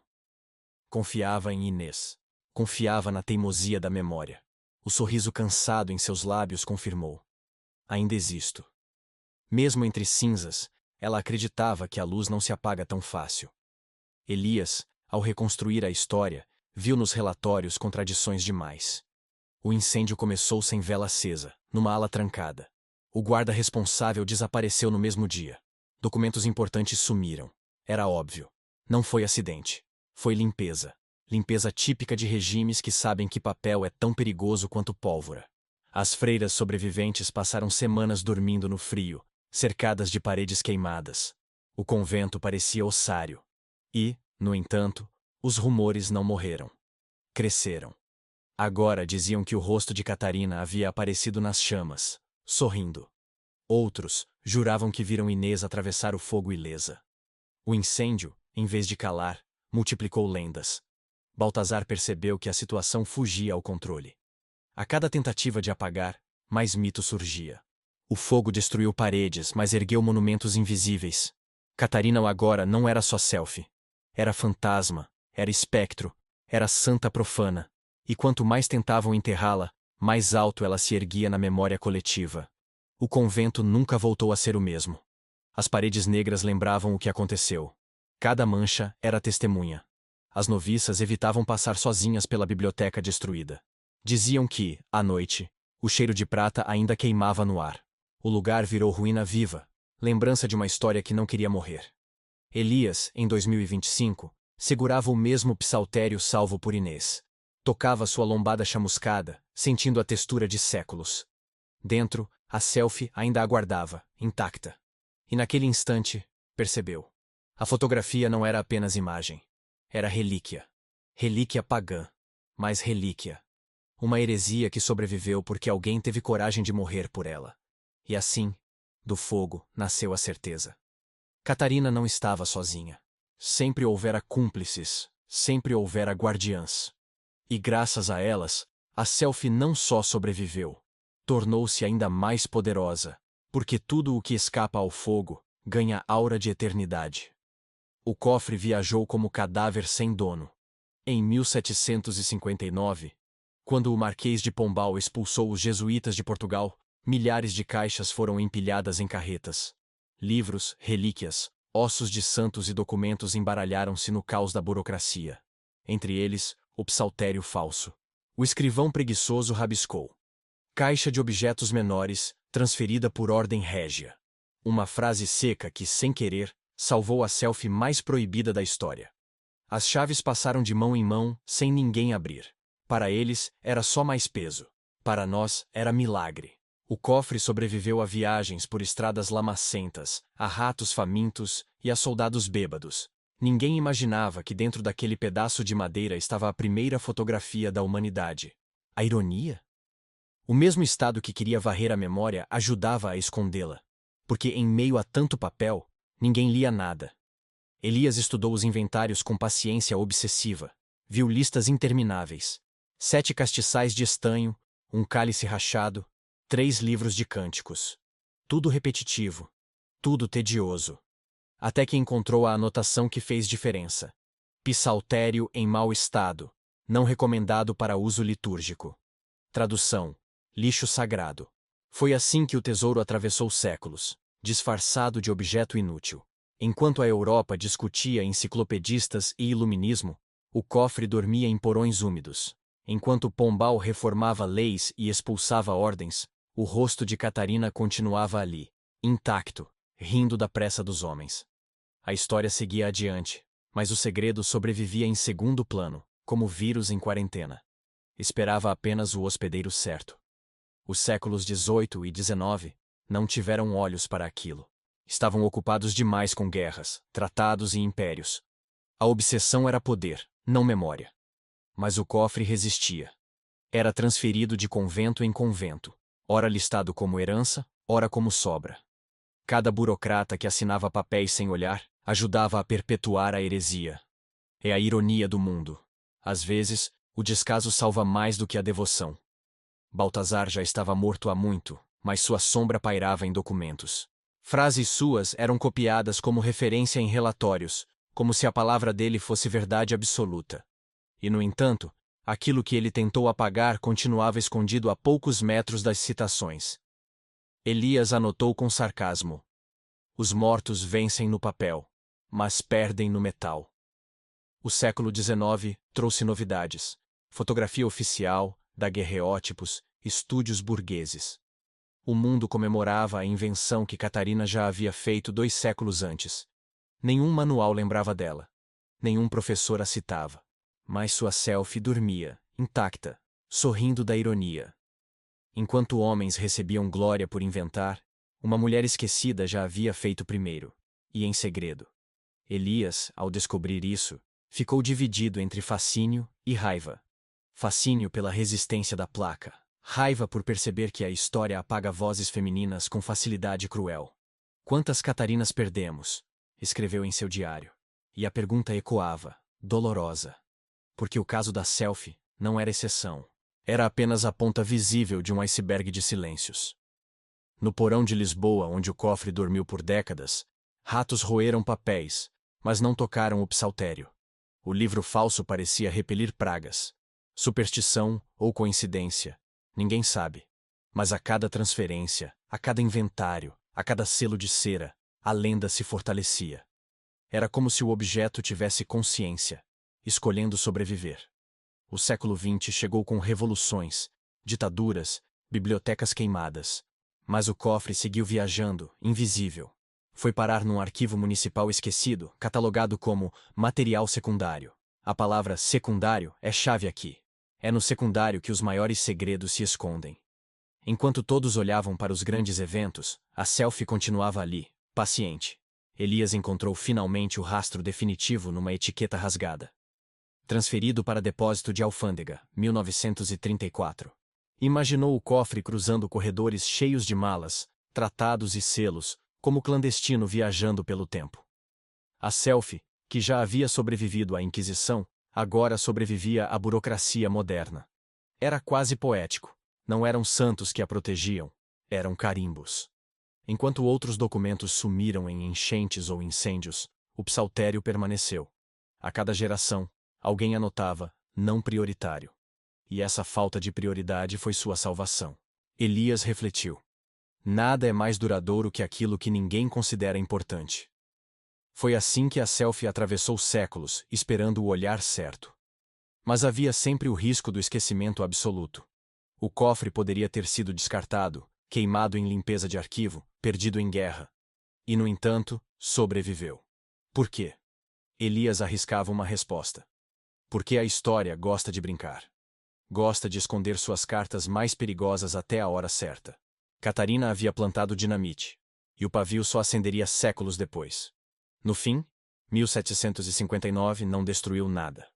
Speaker 1: Confiava em Inês. Confiava na teimosia da memória. O sorriso cansado em seus lábios confirmou. Ainda existo. Mesmo entre cinzas, ela acreditava que a luz não se apaga tão fácil. Elias, ao reconstruir a história, viu nos relatórios contradições demais. O incêndio começou sem vela acesa, numa ala trancada. O guarda responsável desapareceu no mesmo dia. Documentos importantes sumiram. Era óbvio. Não foi acidente. Foi limpeza. Limpeza típica de regimes que sabem que papel é tão perigoso quanto pólvora. As freiras sobreviventes passaram semanas dormindo no frio, cercadas de paredes queimadas. O convento parecia ossário. E, no entanto, os rumores não morreram. Cresceram. Agora diziam que o rosto de Catarina havia aparecido nas chamas, sorrindo. Outros juravam que viram Inês atravessar o fogo ilesa. O incêndio, em vez de calar, multiplicou lendas. Baltazar percebeu que a situação fugia ao controle. A cada tentativa de apagar, mais mito surgia. O fogo destruiu paredes, mas ergueu monumentos invisíveis. Catarina agora não era só selfie. Era fantasma, era espectro, era santa profana. E quanto mais tentavam enterrá-la, mais alto ela se erguia na memória coletiva. O convento nunca voltou a ser o mesmo. As paredes negras lembravam o que aconteceu. Cada mancha era testemunha. As noviças evitavam passar sozinhas pela biblioteca destruída. Diziam que, à noite, o cheiro de prata ainda queimava no ar. O lugar virou ruína viva, lembrança de uma história que não queria morrer. Elias, em 2025, segurava o mesmo psaltério salvo por Inês. Tocava sua lombada chamuscada, sentindo a textura de séculos. Dentro, a selfie ainda aguardava, intacta. E naquele instante, percebeu. A fotografia não era apenas imagem. Era relíquia. Relíquia pagã. Mas relíquia. Uma heresia que sobreviveu porque alguém teve coragem de morrer por ela. E assim, do fogo, nasceu a certeza. Catarina não estava sozinha. Sempre houvera cúmplices, sempre houvera guardiãs. E graças a elas, a selfie não só sobreviveu, tornou-se ainda mais poderosa, porque tudo o que escapa ao fogo ganha aura de eternidade. O cofre viajou como cadáver sem dono. Em 1759, quando o Marquês de Pombal expulsou os jesuítas de Portugal, milhares de caixas foram empilhadas em carretas. Livros, relíquias, ossos de santos e documentos embaralharam-se no caos da burocracia. Entre eles, o psaltério falso. O escrivão preguiçoso rabiscou: caixa de objetos menores, transferida por ordem régia. Uma frase seca que, sem querer, salvou a selfie mais proibida da história. As chaves passaram de mão em mão, sem ninguém abrir. Para eles, era só mais peso. Para nós, era milagre. O cofre sobreviveu a viagens por estradas lamacentas, a ratos famintos e a soldados bêbados. Ninguém imaginava que dentro daquele pedaço de madeira estava a primeira fotografia da humanidade. A ironia? O mesmo Estado que queria varrer a memória ajudava a escondê-la. Porque, em meio a tanto papel, ninguém lia nada. Elias estudou os inventários com paciência obsessiva. Viu listas intermináveis. 7 castiçais de estanho, um cálice rachado, 3 livros de cânticos. Tudo repetitivo. Tudo tedioso. Até que encontrou a anotação que fez diferença. Psaltério em mau estado, não recomendado para uso litúrgico. Tradução: lixo sagrado. Foi assim que o tesouro atravessou séculos, disfarçado de objeto inútil. Enquanto a Europa discutia enciclopedistas e iluminismo, o cofre dormia em porões úmidos. Enquanto Pombal reformava leis e expulsava ordens, o rosto de Catarina continuava ali, intacto, rindo da pressa dos homens. A história seguia adiante, mas o segredo sobrevivia em segundo plano, como vírus em quarentena. Esperava apenas o hospedeiro certo. Os séculos XVIII e XIX não tiveram olhos para aquilo. Estavam ocupados demais com guerras, tratados e impérios. A obsessão era poder, não memória. Mas o cofre resistia. Era transferido de convento em convento, ora listado como herança, ora como sobra. Cada burocrata que assinava papéis sem olhar ajudava a perpetuar a heresia. É a ironia do mundo. Às vezes, o descaso salva mais do que a devoção. Baltazar já estava morto há muito, mas sua sombra pairava em documentos. Frases suas eram copiadas como referência em relatórios, como se a palavra dele fosse verdade absoluta. E, no entanto, aquilo que ele tentou apagar continuava escondido a poucos metros das citações. Elias anotou com sarcasmo: os mortos vencem no papel, mas perdem no metal. O século XIX trouxe novidades: fotografia oficial, daguerreótipos, estúdios burgueses. O mundo comemorava a invenção que Catarina já havia feito 2 séculos antes. Nenhum manual lembrava dela. Nenhum professor a citava. Mas sua selfie dormia, intacta, sorrindo da ironia. Enquanto homens recebiam glória por inventar, uma mulher esquecida já havia feito primeiro, e em segredo. Elias, ao descobrir isso, ficou dividido entre fascínio e raiva. Fascínio pela resistência da placa, raiva por perceber que a história apaga vozes femininas com facilidade cruel. Quantas Catarinas perdemos? Escreveu em seu diário. E a pergunta ecoava, dolorosa. Porque o caso da selfie não era exceção. Era apenas a ponta visível de um iceberg de silêncios. No porão de Lisboa, onde o cofre dormiu por décadas, ratos roeram papéis, mas não tocaram o psaltério. O livro falso parecia repelir pragas. Superstição ou coincidência, ninguém sabe. Mas a cada transferência, a cada inventário, a cada selo de cera, a lenda se fortalecia. Era como se o objeto tivesse consciência, escolhendo sobreviver. O século XX chegou com revoluções, ditaduras, bibliotecas queimadas. Mas o cofre seguiu viajando, invisível. Foi parar num arquivo municipal esquecido, catalogado como material secundário. A palavra secundário é chave aqui. É no secundário que os maiores segredos se escondem. Enquanto todos olhavam para os grandes eventos, a selfie continuava ali, paciente. Elias encontrou finalmente o rastro definitivo numa etiqueta rasgada. Transferido para depósito de alfândega, 1934. Imaginou o cofre cruzando corredores cheios de malas, tratados e selos, como clandestino viajando pelo tempo. A selfie, que já havia sobrevivido à Inquisição, agora sobrevivia à burocracia moderna. Era quase poético. Não eram santos que a protegiam, eram carimbos. Enquanto outros documentos sumiram em enchentes ou incêndios, o psaltério permaneceu. A cada geração, alguém anotava, não prioritário. E essa falta de prioridade foi sua salvação. Elias refletiu. Nada é mais duradouro que aquilo que ninguém considera importante. Foi assim que a selfie atravessou séculos, esperando o olhar certo. Mas havia sempre o risco do esquecimento absoluto. O cofre poderia ter sido descartado, queimado em limpeza de arquivo, perdido em guerra. E, no entanto, sobreviveu. Por quê? Elias arriscava uma resposta. Porque a história gosta de brincar. Gosta de esconder suas cartas mais perigosas até a hora certa. Catarina havia plantado dinamite, e o pavio só acenderia séculos depois. No fim, 1759 não destruiu nada.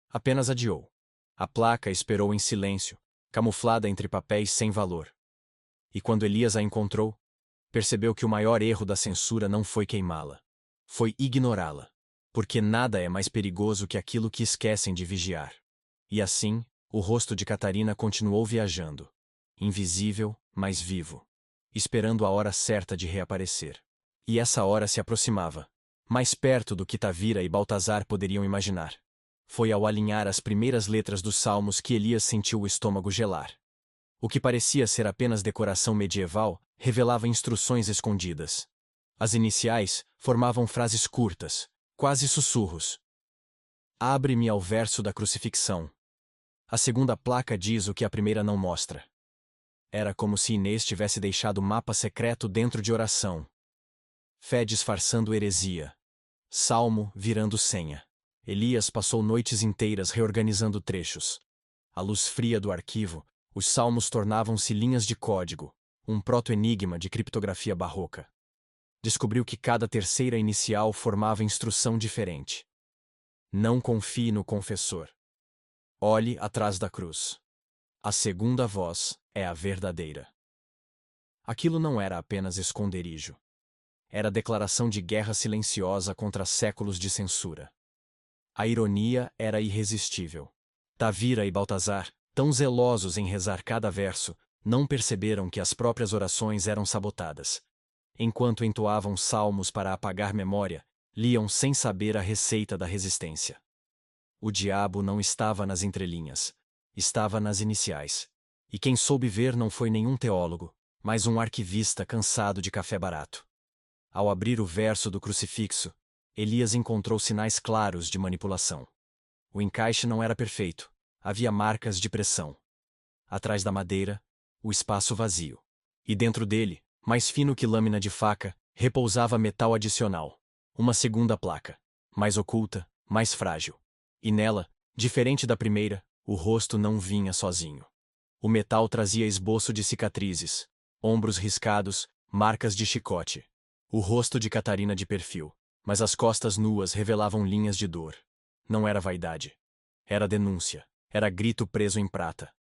Speaker 1: Apenas adiou. A placa esperou em silêncio, camuflada entre papéis sem valor. E quando Elias a encontrou, percebeu que o maior erro da censura não foi queimá-la. Foi ignorá-la. Porque nada é mais perigoso que aquilo que esquecem de vigiar. E assim, o rosto de Catarina continuou viajando. Invisível, mas vivo. Esperando a hora certa de reaparecer. E essa hora se aproximava. Mais perto do que Tavira e Baltazar poderiam imaginar. Foi ao alinhar as primeiras letras dos salmos que Elias sentiu o estômago gelar. O que parecia ser apenas decoração medieval, revelava instruções escondidas. As iniciais formavam frases curtas, quase sussurros. Abre-me ao verso da crucifixão. A segunda placa diz o que a primeira não mostra. Era como se Inês tivesse deixado mapa secreto dentro de oração. Fé disfarçando heresia. Salmo virando senha. Elias passou noites inteiras reorganizando trechos. À luz fria do arquivo, os salmos tornavam-se linhas de código, um proto-enigma de criptografia barroca. Descobriu que cada terceira inicial formava instrução diferente. Não confie no confessor. Olhe atrás da cruz. A segunda voz é a verdadeira. Aquilo não era apenas esconderijo. Era declaração de guerra silenciosa contra séculos de censura. A ironia era irresistível. Tavira e Baltazar, tão zelosos em rezar cada verso, não perceberam que as próprias orações eram sabotadas. Enquanto entoavam salmos para apagar memória, liam sem saber a receita da resistência. O diabo não estava nas entrelinhas, estava nas iniciais. E quem soube ver não foi nenhum teólogo, mas um arquivista cansado de café barato. Ao abrir o verso do crucifixo, Elias encontrou sinais claros de manipulação. O encaixe não era perfeito, havia marcas de pressão. Atrás da madeira, o espaço vazio. E dentro dele, mais fino que lâmina de faca, repousava metal adicional. Uma segunda placa, mais oculta, mais frágil. E nela, diferente da primeira, o rosto não vinha sozinho. O metal trazia esboço de cicatrizes, ombros riscados, marcas de chicote. O rosto de Catarina de perfil, mas as costas nuas revelavam linhas de dor. Não era vaidade. Era denúncia. Era grito preso em prata.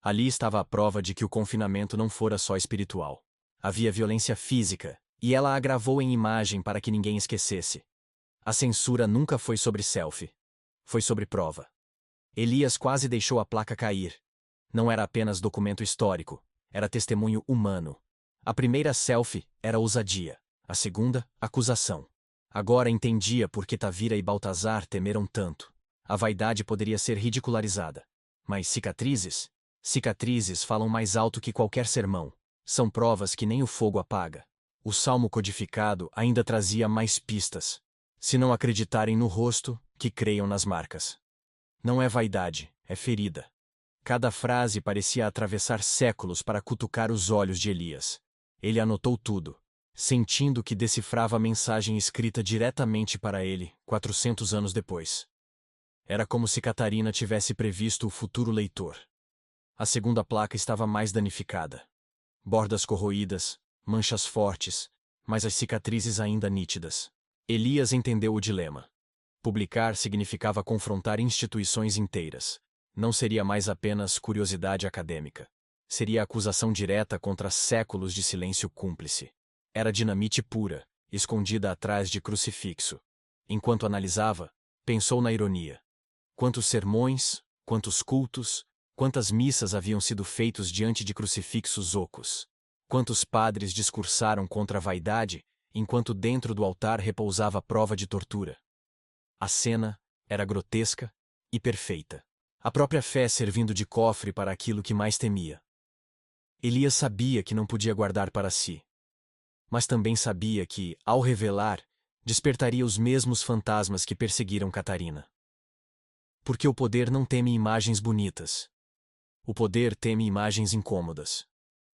Speaker 1: Ali estava a prova de que o confinamento não fora só espiritual. Havia violência física, e ela a agravou em imagem para que ninguém esquecesse. A censura nunca foi sobre selfie. Foi sobre prova. Elias quase deixou a placa cair. Não era apenas documento histórico, era testemunho humano. A primeira selfie era ousadia, a segunda, acusação. Agora entendia por que Tavira e Baltazar temeram tanto. A vaidade poderia ser ridicularizada. Mas cicatrizes? Cicatrizes falam mais alto que qualquer sermão. São provas que nem o fogo apaga. O salmo codificado ainda trazia mais pistas. Se não acreditarem no rosto, que creiam nas marcas. Não é vaidade, é ferida. Cada frase parecia atravessar séculos para cutucar os olhos de Elias. Ele anotou tudo, sentindo que decifrava a mensagem escrita diretamente para ele, 400 anos depois. Era como se Catarina tivesse previsto o futuro leitor. A segunda placa estava mais danificada. Bordas corroídas, manchas fortes, mas as cicatrizes ainda nítidas. Elias entendeu o dilema. Publicar significava confrontar instituições inteiras. Não seria mais apenas curiosidade acadêmica. Seria acusação direta contra séculos de silêncio cúmplice. Era dinamite pura, escondida atrás de crucifixo. Enquanto analisava, pensou na ironia. Quantos sermões, quantos cultos, quantas missas haviam sido feitos diante de crucifixos ocos? Quantos padres discursaram contra a vaidade, enquanto dentro do altar repousava a prova de tortura? A cena era grotesca e perfeita. A própria fé servindo de cofre para aquilo que mais temia. Elias sabia que não podia guardar para si. Mas também sabia que, ao revelar, despertaria os mesmos fantasmas que perseguiram Catarina. Porque o poder não teme imagens bonitas. O poder teme imagens incômodas.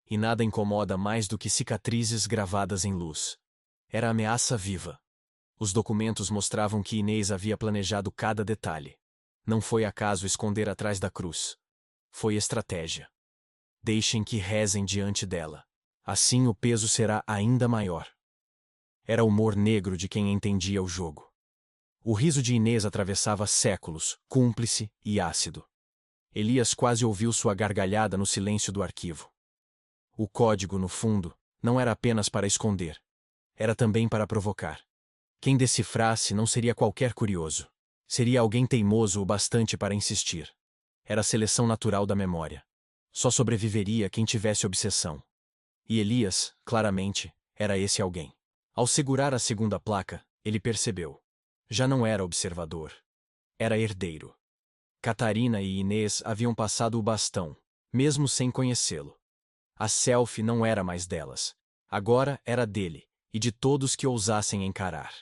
Speaker 1: E nada incomoda mais do que cicatrizes gravadas em luz. Era ameaça viva. Os documentos mostravam que Inês havia planejado cada detalhe. Não foi acaso esconder atrás da cruz. Foi estratégia. Deixem que rezem diante dela. Assim o peso será ainda maior. Era o humor negro de quem entendia o jogo. O riso de Inês atravessava séculos, cúmplice e ácido. Elias quase ouviu sua gargalhada no silêncio do arquivo. O código, no fundo, não era apenas para esconder. Era também para provocar. Quem decifrasse não seria qualquer curioso. Seria alguém teimoso o bastante para insistir. Era a seleção natural da memória. Só sobreviveria quem tivesse obsessão. E Elias, claramente, era esse alguém. Ao segurar a segunda placa, ele percebeu. Já não era observador. Era herdeiro. Catarina e Inês haviam passado o bastão, mesmo sem conhecê-lo. A selfie não era mais delas. Agora era dele, e de todos que ousassem encarar.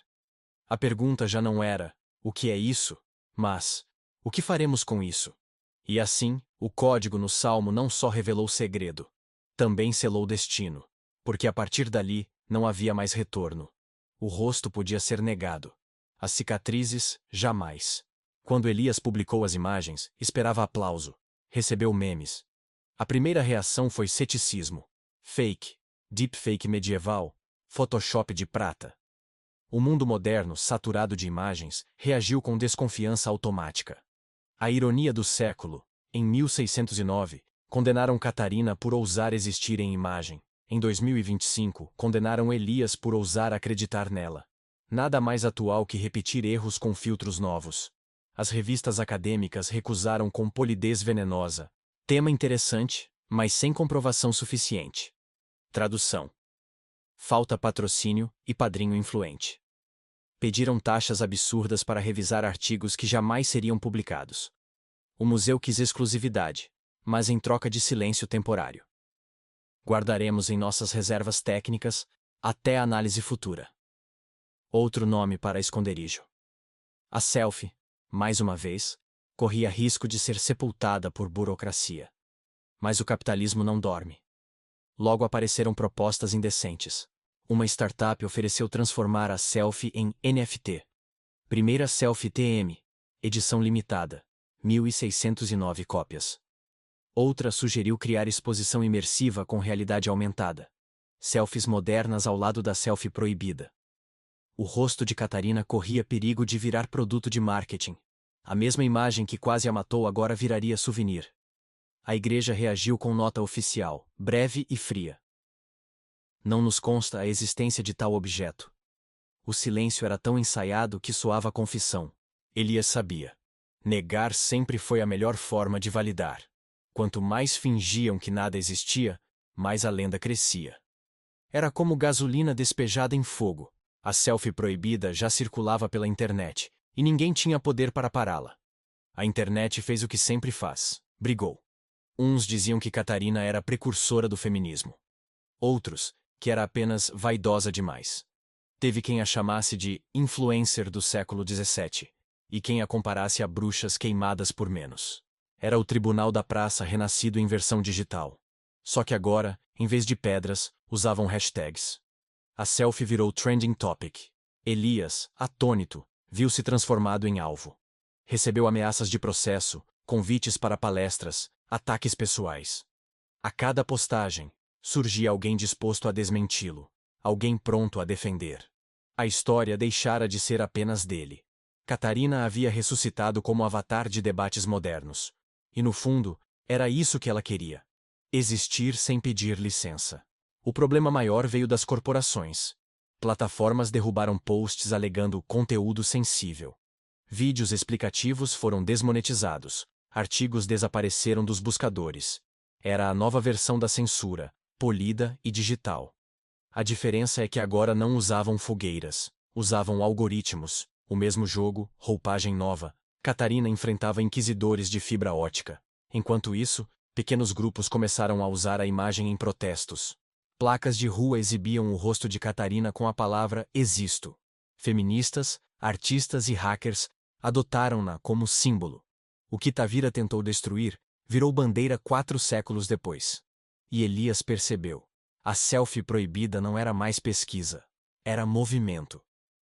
Speaker 1: A pergunta já não era, o que é isso? Mas, o que faremos com isso? E assim, o código no salmo não só revelou segredo, também selou destino, porque a partir dali, não havia mais retorno. O rosto podia ser negado. As cicatrizes, jamais. Quando Elias publicou as imagens, esperava aplauso. Recebeu memes. A primeira reação foi ceticismo. Fake, deepfake medieval, Photoshop de prata. O mundo moderno, saturado de imagens, reagiu com desconfiança automática. A ironia do século, em 1609, condenaram Catarina por ousar existir em imagem. Em 2025, condenaram Elias por ousar acreditar nela. Nada mais atual que repetir erros com filtros novos. As revistas acadêmicas recusaram com polidez venenosa. Tema interessante, mas sem comprovação suficiente. Tradução. Falta patrocínio e padrinho influente. Pediram taxas absurdas para revisar artigos que jamais seriam publicados. O museu quis exclusividade, mas em troca de silêncio temporário. Guardaremos em nossas reservas técnicas até a análise futura. Outro nome para esconderijo. A selfie, mais uma vez, corria risco de ser sepultada por burocracia. Mas o capitalismo não dorme. Logo apareceram propostas indecentes. Uma startup ofereceu transformar a selfie em NFT. Primeira selfie TM, edição limitada, 1.609 cópias. Outra sugeriu criar exposição imersiva com realidade aumentada. Selfies modernas ao lado da selfie proibida. O rosto de Catarina corria perigo de virar produto de marketing. A mesma imagem que quase a matou agora viraria souvenir. A igreja reagiu com nota oficial, breve e fria. Não nos consta a existência de tal objeto. O silêncio era tão ensaiado que soava confissão. Elias sabia. Negar sempre foi a melhor forma de validar. Quanto mais fingiam que nada existia, mais a lenda crescia. Era como gasolina despejada em fogo. A selfie proibida já circulava pela internet, e ninguém tinha poder para pará-la. A internet fez o que sempre faz, brigou. Uns diziam que Catarina era precursora do feminismo. Outros, que era apenas vaidosa demais. Teve quem a chamasse de influencer do século XVII, e quem a comparasse a bruxas queimadas por menos. Era o tribunal da praça renascido em versão digital. Só que agora, em vez de pedras, usavam hashtags. A selfie virou trending topic. Elias, atônito, viu-se transformado em alvo. Recebeu ameaças de processo, convites para palestras, ataques pessoais. A cada postagem, surgia alguém disposto a desmenti-lo, alguém pronto a defender. A história deixara de ser apenas dele. Catarina havia ressuscitado como avatar de debates modernos. E no fundo, era isso que ela queria. Existir sem pedir licença. O problema maior veio das corporações. Plataformas derrubaram posts alegando conteúdo sensível. Vídeos explicativos foram desmonetizados. Artigos desapareceram dos buscadores. Era a nova versão da censura, polida e digital. A diferença é que agora não usavam fogueiras, usavam algoritmos, o mesmo jogo, roupagem nova. Catarina enfrentava inquisidores de fibra ótica. Enquanto isso, Pequenos grupos começaram a usar a imagem em protestos. Placas de rua exibiam o rosto de Catarina com a palavra "Existo". Feministas, artistas e hackers adotaram-na como símbolo. O que Tavira tentou destruir virou bandeira 4 séculos depois. E Elias percebeu. A selfie proibida não era mais pesquisa. Era movimento.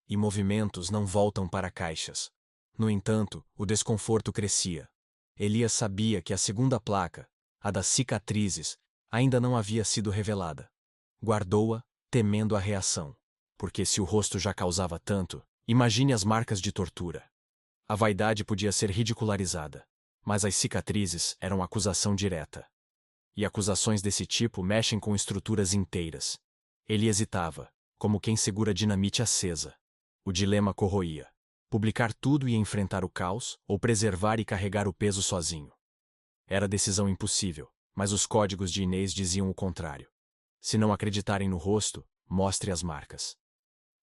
Speaker 1: E movimentos não voltam para caixas. No entanto, o desconforto crescia. Elias sabia que a segunda placa, a das cicatrizes, ainda não havia sido revelada. Guardou-a, temendo a reação. Porque se o rosto já causava tanto, imagine as marcas de tortura. A vaidade podia ser ridicularizada, mas as cicatrizes eram acusação direta. E acusações desse tipo mexem com estruturas inteiras. Ele hesitava, como quem segura dinamite acesa. O dilema corroía. Publicar tudo e enfrentar o caos, ou preservar e carregar o peso sozinho. Era decisão impossível, mas os códigos de Inês diziam o contrário. Se não acreditarem no rosto, mostre as marcas.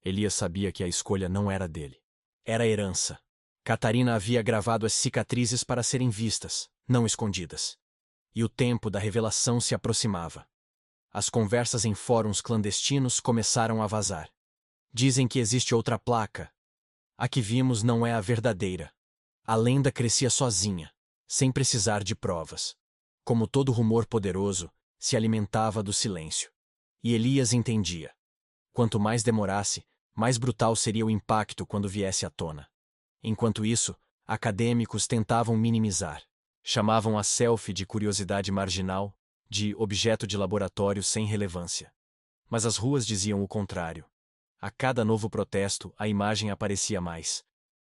Speaker 1: Elias sabia que a escolha não era dele. Era herança. Catarina havia gravado as cicatrizes para serem vistas, não escondidas. E o tempo da revelação se aproximava. As conversas em fóruns clandestinos começaram a vazar. Dizem que existe outra placa. A que vimos não é a verdadeira. A lenda crescia sozinha, sem precisar de provas. Como todo rumor poderoso, se alimentava do silêncio. E Elias entendia. Quanto mais demorasse, mais brutal seria o impacto quando viesse à tona. Enquanto isso, acadêmicos tentavam minimizar. Chamavam a selfie de curiosidade marginal, de objeto de laboratório sem relevância. Mas as ruas diziam o contrário. A cada novo protesto, a imagem aparecia mais.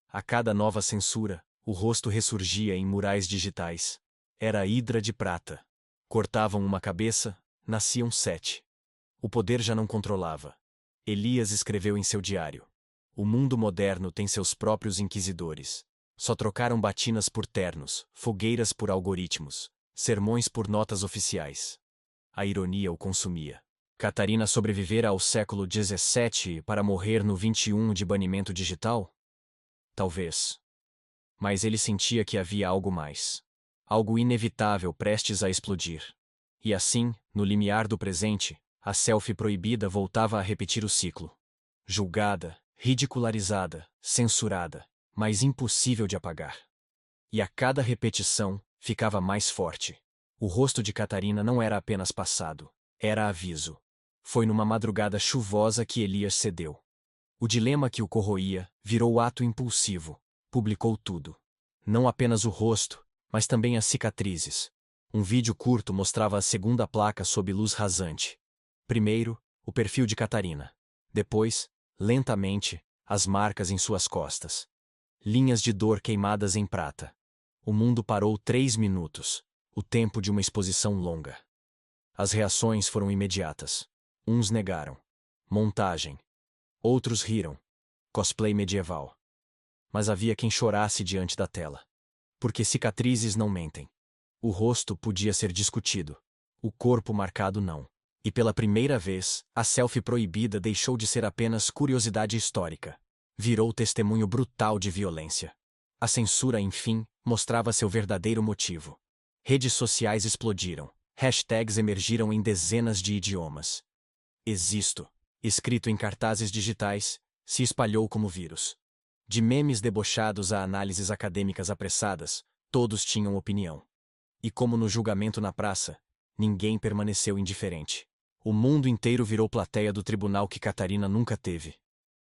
Speaker 1: A cada nova censura, o rosto ressurgia em murais digitais. Era a hidra de prata. Cortavam uma cabeça, nasciam 7. O poder já não controlava. Elias escreveu em seu diário. O mundo moderno tem seus próprios inquisidores. Só trocaram batinas por ternos, fogueiras por algoritmos, sermões por notas oficiais. A ironia o consumia. Catarina sobrevivera ao século XVII para morrer no XXI de banimento digital? Talvez. Mas ele sentia que havia algo mais. Algo inevitável prestes a explodir. E assim, no limiar do presente, a selfie proibida voltava a repetir o ciclo. Julgada, ridicularizada, censurada, mas impossível de apagar. E a cada repetição, ficava mais forte. O rosto de Catarina não era apenas passado, era aviso. Foi numa madrugada chuvosa que Elias cedeu. O dilema que o corroía virou ato impulsivo. Publicou tudo. Não apenas o rosto, mas também as cicatrizes. Um vídeo curto mostrava a segunda placa sob luz rasante. Primeiro, o perfil de Catarina. Depois, lentamente, as marcas em suas costas. Linhas de dor queimadas em prata. O mundo parou 3 minutos, o tempo de uma exposição longa. As reações foram imediatas. Uns negaram. Montagem. Outros riram. Cosplay medieval. Mas havia quem chorasse diante da tela. Porque cicatrizes não mentem. O rosto podia ser discutido. O corpo marcado não. E pela primeira vez, a selfie proibida deixou de ser apenas curiosidade histórica. Virou testemunho brutal de violência. A censura, enfim, mostrava seu verdadeiro motivo. Redes sociais explodiram. Hashtags emergiram em dezenas de idiomas. Existo, escrito em cartazes digitais, se espalhou como vírus. De memes debochados a análises acadêmicas apressadas, todos tinham opinião. E como no julgamento na praça, ninguém permaneceu indiferente. O mundo inteiro virou plateia do tribunal que Catarina nunca teve.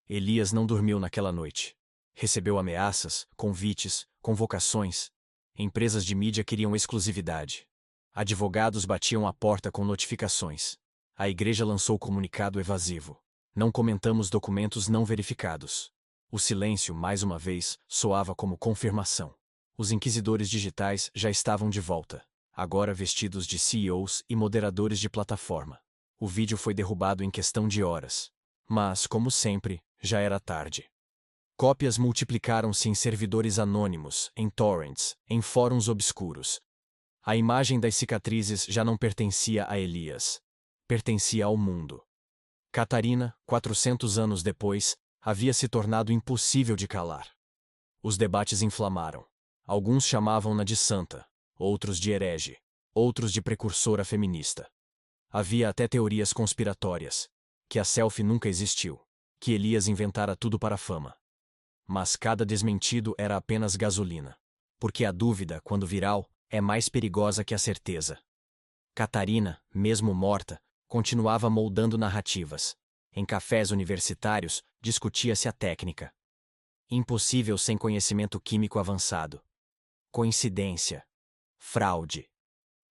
Speaker 1: Elias não dormiu naquela noite. Recebeu ameaças, convites, convocações. Empresas de mídia queriam exclusividade. Advogados batiam à porta com notificações. A igreja lançou comunicado evasivo. Não comentamos documentos não verificados. O silêncio, mais uma vez, soava como confirmação. Os inquisidores digitais já estavam de volta, agora vestidos de CEOs e moderadores de plataforma. O vídeo foi derrubado em questão de horas. Mas, como sempre, já era tarde. Cópias multiplicaram-se em servidores anônimos, em torrents, em fóruns obscuros. A imagem das cicatrizes já não pertencia a Elias. Pertencia ao mundo. Catarina, 400 anos depois, havia se tornado impossível de calar. Os debates inflamaram. Alguns chamavam-na de santa, outros de herege. outros de precursora feminista. Havia até teorias conspiratórias, que a selfie nunca existiu, que Elias inventara tudo para a fama. Mas cada desmentido era apenas gasolina. Porque a dúvida, quando viral, é mais perigosa que a certeza. Catarina, mesmo morta, continuava moldando narrativas. Em cafés universitários, discutia-se a técnica. Impossível sem conhecimento químico avançado. Coincidência. Fraude.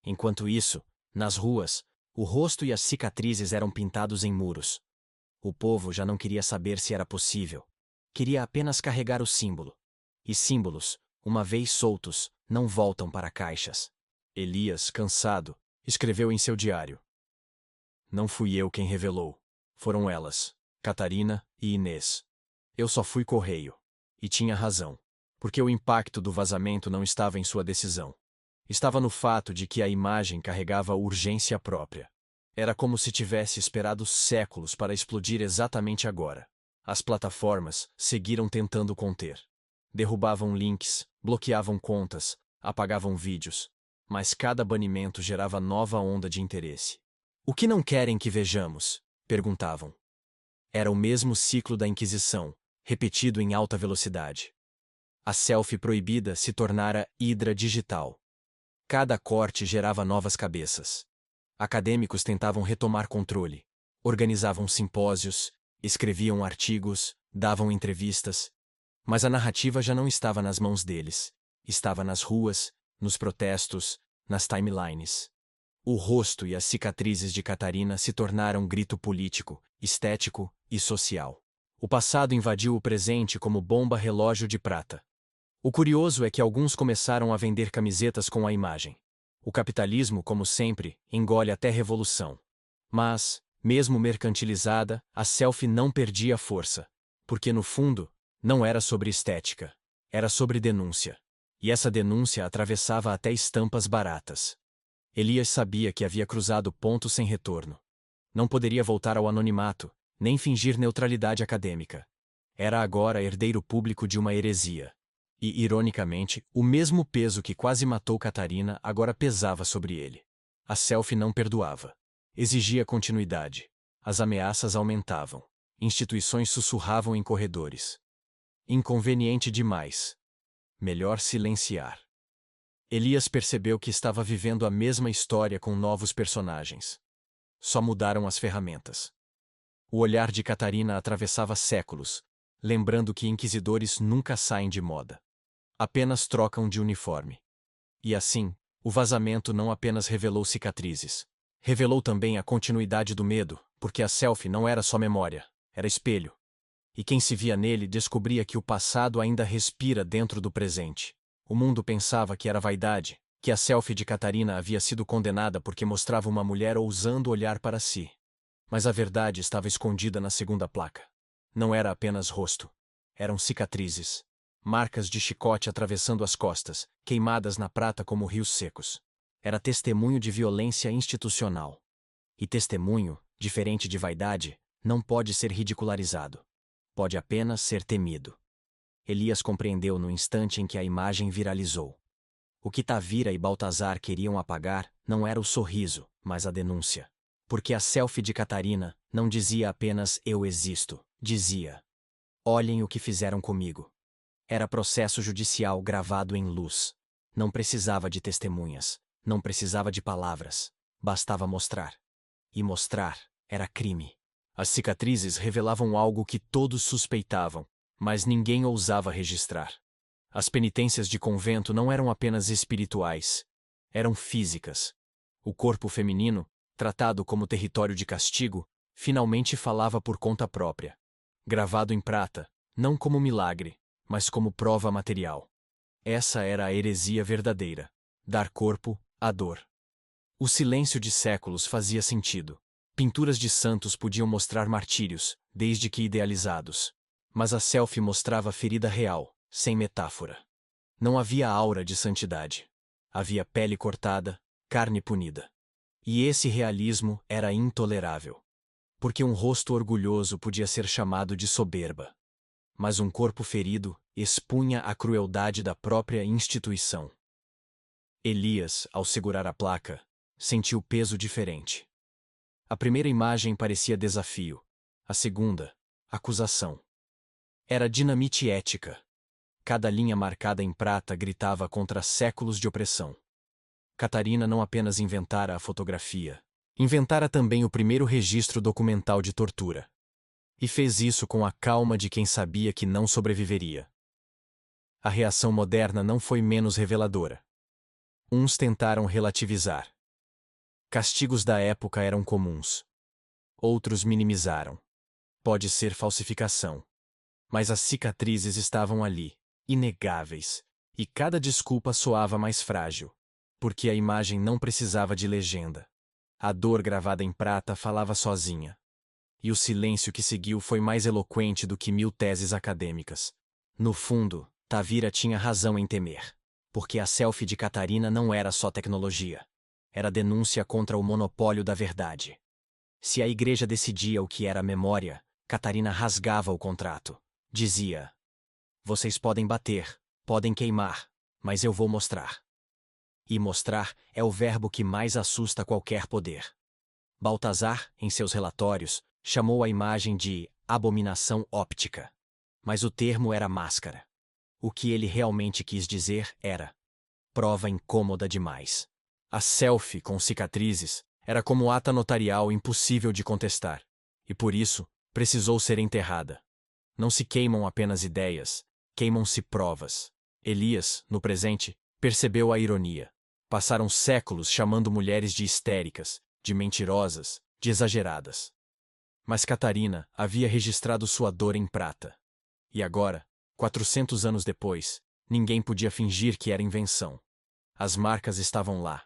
Speaker 1: Enquanto isso, nas ruas, o rosto e as cicatrizes eram pintados em muros. O povo já não queria saber se era possível. Queria apenas carregar o símbolo. E símbolos, uma vez soltos, não voltam para caixas. Elias, cansado, escreveu em seu diário: Não fui eu quem revelou. Foram elas, Catarina e Inês. Eu só fui correio. E tinha razão. Porque o impacto do vazamento não estava em sua decisão. Estava no fato de que a imagem carregava urgência própria. Era como se tivesse esperado séculos para explodir exatamente agora. As plataformas seguiram tentando conter. Derrubavam links, bloqueavam contas, apagavam vídeos. Mas cada banimento gerava nova onda de interesse. O que não querem que vejamos? Perguntavam. Era o mesmo ciclo da Inquisição, repetido em alta velocidade. A selfie proibida se tornara hidra digital. Cada corte gerava novas cabeças. Acadêmicos tentavam retomar controle. Organizavam simpósios, escreviam artigos, davam entrevistas. Mas a narrativa já não estava nas mãos deles. Estava nas ruas, nos protestos, nas timelines. O rosto e as cicatrizes de Catarina se tornaram grito político, estético e social. O passado invadiu o presente como bomba relógio de prata. O curioso é que alguns começaram a vender camisetas com a imagem. O capitalismo, como sempre, engole até revolução. Mas, mesmo mercantilizada, a selfie não perdia força. Porque, no fundo, não era sobre estética. Era sobre denúncia. E essa denúncia atravessava até estampas baratas. Elias sabia que havia cruzado pontos sem retorno. Não poderia voltar ao anonimato, nem fingir neutralidade acadêmica. Era agora herdeiro público de uma heresia. E, ironicamente, o mesmo peso que quase matou Catarina agora pesava sobre ele. A selfie não perdoava. Exigia continuidade. As ameaças aumentavam. Instituições sussurravam em corredores. Inconveniente demais. Melhor silenciar. Elias percebeu que estava vivendo a mesma história com novos personagens. Só mudaram as ferramentas. O olhar de Catarina atravessava séculos, lembrando que inquisidores nunca saem de moda. Apenas trocam de uniforme. E assim, o vazamento não apenas revelou cicatrizes. Revelou também a continuidade do medo, porque a selfie não era só memória, era espelho. E quem se via nele descobria que o passado ainda respira dentro do presente. O mundo pensava que era vaidade, que a selfie de Catarina havia sido condenada porque mostrava uma mulher ousando olhar para si. Mas a verdade estava escondida na segunda placa. Não era apenas rosto. Eram cicatrizes. Marcas de chicote atravessando as costas, queimadas na prata como rios secos. Era testemunho de violência institucional. E testemunho, diferente de vaidade, não pode ser ridicularizado. Pode apenas ser temido. Elias compreendeu no instante em que a imagem viralizou. O que Tavira e Baltazar queriam apagar não era o sorriso, mas a denúncia. Porque a selfie de Catarina não dizia apenas "eu existo", dizia: "Olhem o que fizeram comigo". Era processo judicial gravado em luz. Não precisava de testemunhas, não precisava de palavras, bastava mostrar. E mostrar era crime. As cicatrizes revelavam algo que todos suspeitavam, mas ninguém ousava registrar. As penitências de convento não eram apenas espirituais, eram físicas. O corpo feminino, tratado como território de castigo, finalmente falava por conta própria. Gravado em prata, não como milagre, mas como prova material. Essa era a heresia verdadeira: dar corpo à dor. O silêncio de séculos fazia sentido. Pinturas de santos podiam mostrar martírios, desde que idealizados. Mas a selfie mostrava ferida real, sem metáfora. Não havia aura de santidade. Havia pele cortada, carne punida. E esse realismo era intolerável. Porque um rosto orgulhoso podia ser chamado de soberba. Mas um corpo ferido expunha a crueldade da própria instituição. Elias, ao segurar a placa, sentiu peso diferente. A primeira imagem parecia desafio. A segunda, acusação. Era dinamite ética. Cada linha marcada em prata gritava contra séculos de opressão. Catarina não apenas inventara a fotografia, inventara também o primeiro registro documental de tortura. E fez isso com a calma de quem sabia que não sobreviveria. A reação moderna não foi menos reveladora. Uns tentaram relativizar. Castigos da época eram comuns. Outros minimizaram. Pode ser falsificação. Mas as cicatrizes estavam ali, inegáveis, e cada desculpa soava mais frágil, porque a imagem não precisava de legenda. A dor gravada em prata falava sozinha. E o silêncio que seguiu foi mais eloquente do que 1000 teses acadêmicas. No fundo, Tavira tinha razão em temer, porque a selfie de Catarina não era só tecnologia. Era denúncia contra o monopólio da verdade. Se a igreja decidia o que era memória, Catarina rasgava o contrato. Dizia: vocês podem bater, podem queimar, mas eu vou mostrar. E mostrar é o verbo que mais assusta qualquer poder. Baltazar, em seus relatórios, chamou a imagem de abominação óptica. Mas o termo era máscara. O que ele realmente quis dizer era prova incômoda demais. A selfie com cicatrizes era como ata notarial impossível de contestar, e por isso precisou ser enterrada. Não se queimam apenas ideias, queimam-se provas. Elias, no presente, percebeu a ironia. Passaram séculos chamando mulheres de histéricas, de mentirosas, de exageradas. Mas Catarina havia registrado sua dor em prata. E agora, 400 anos depois, ninguém podia fingir que era invenção. As marcas estavam lá.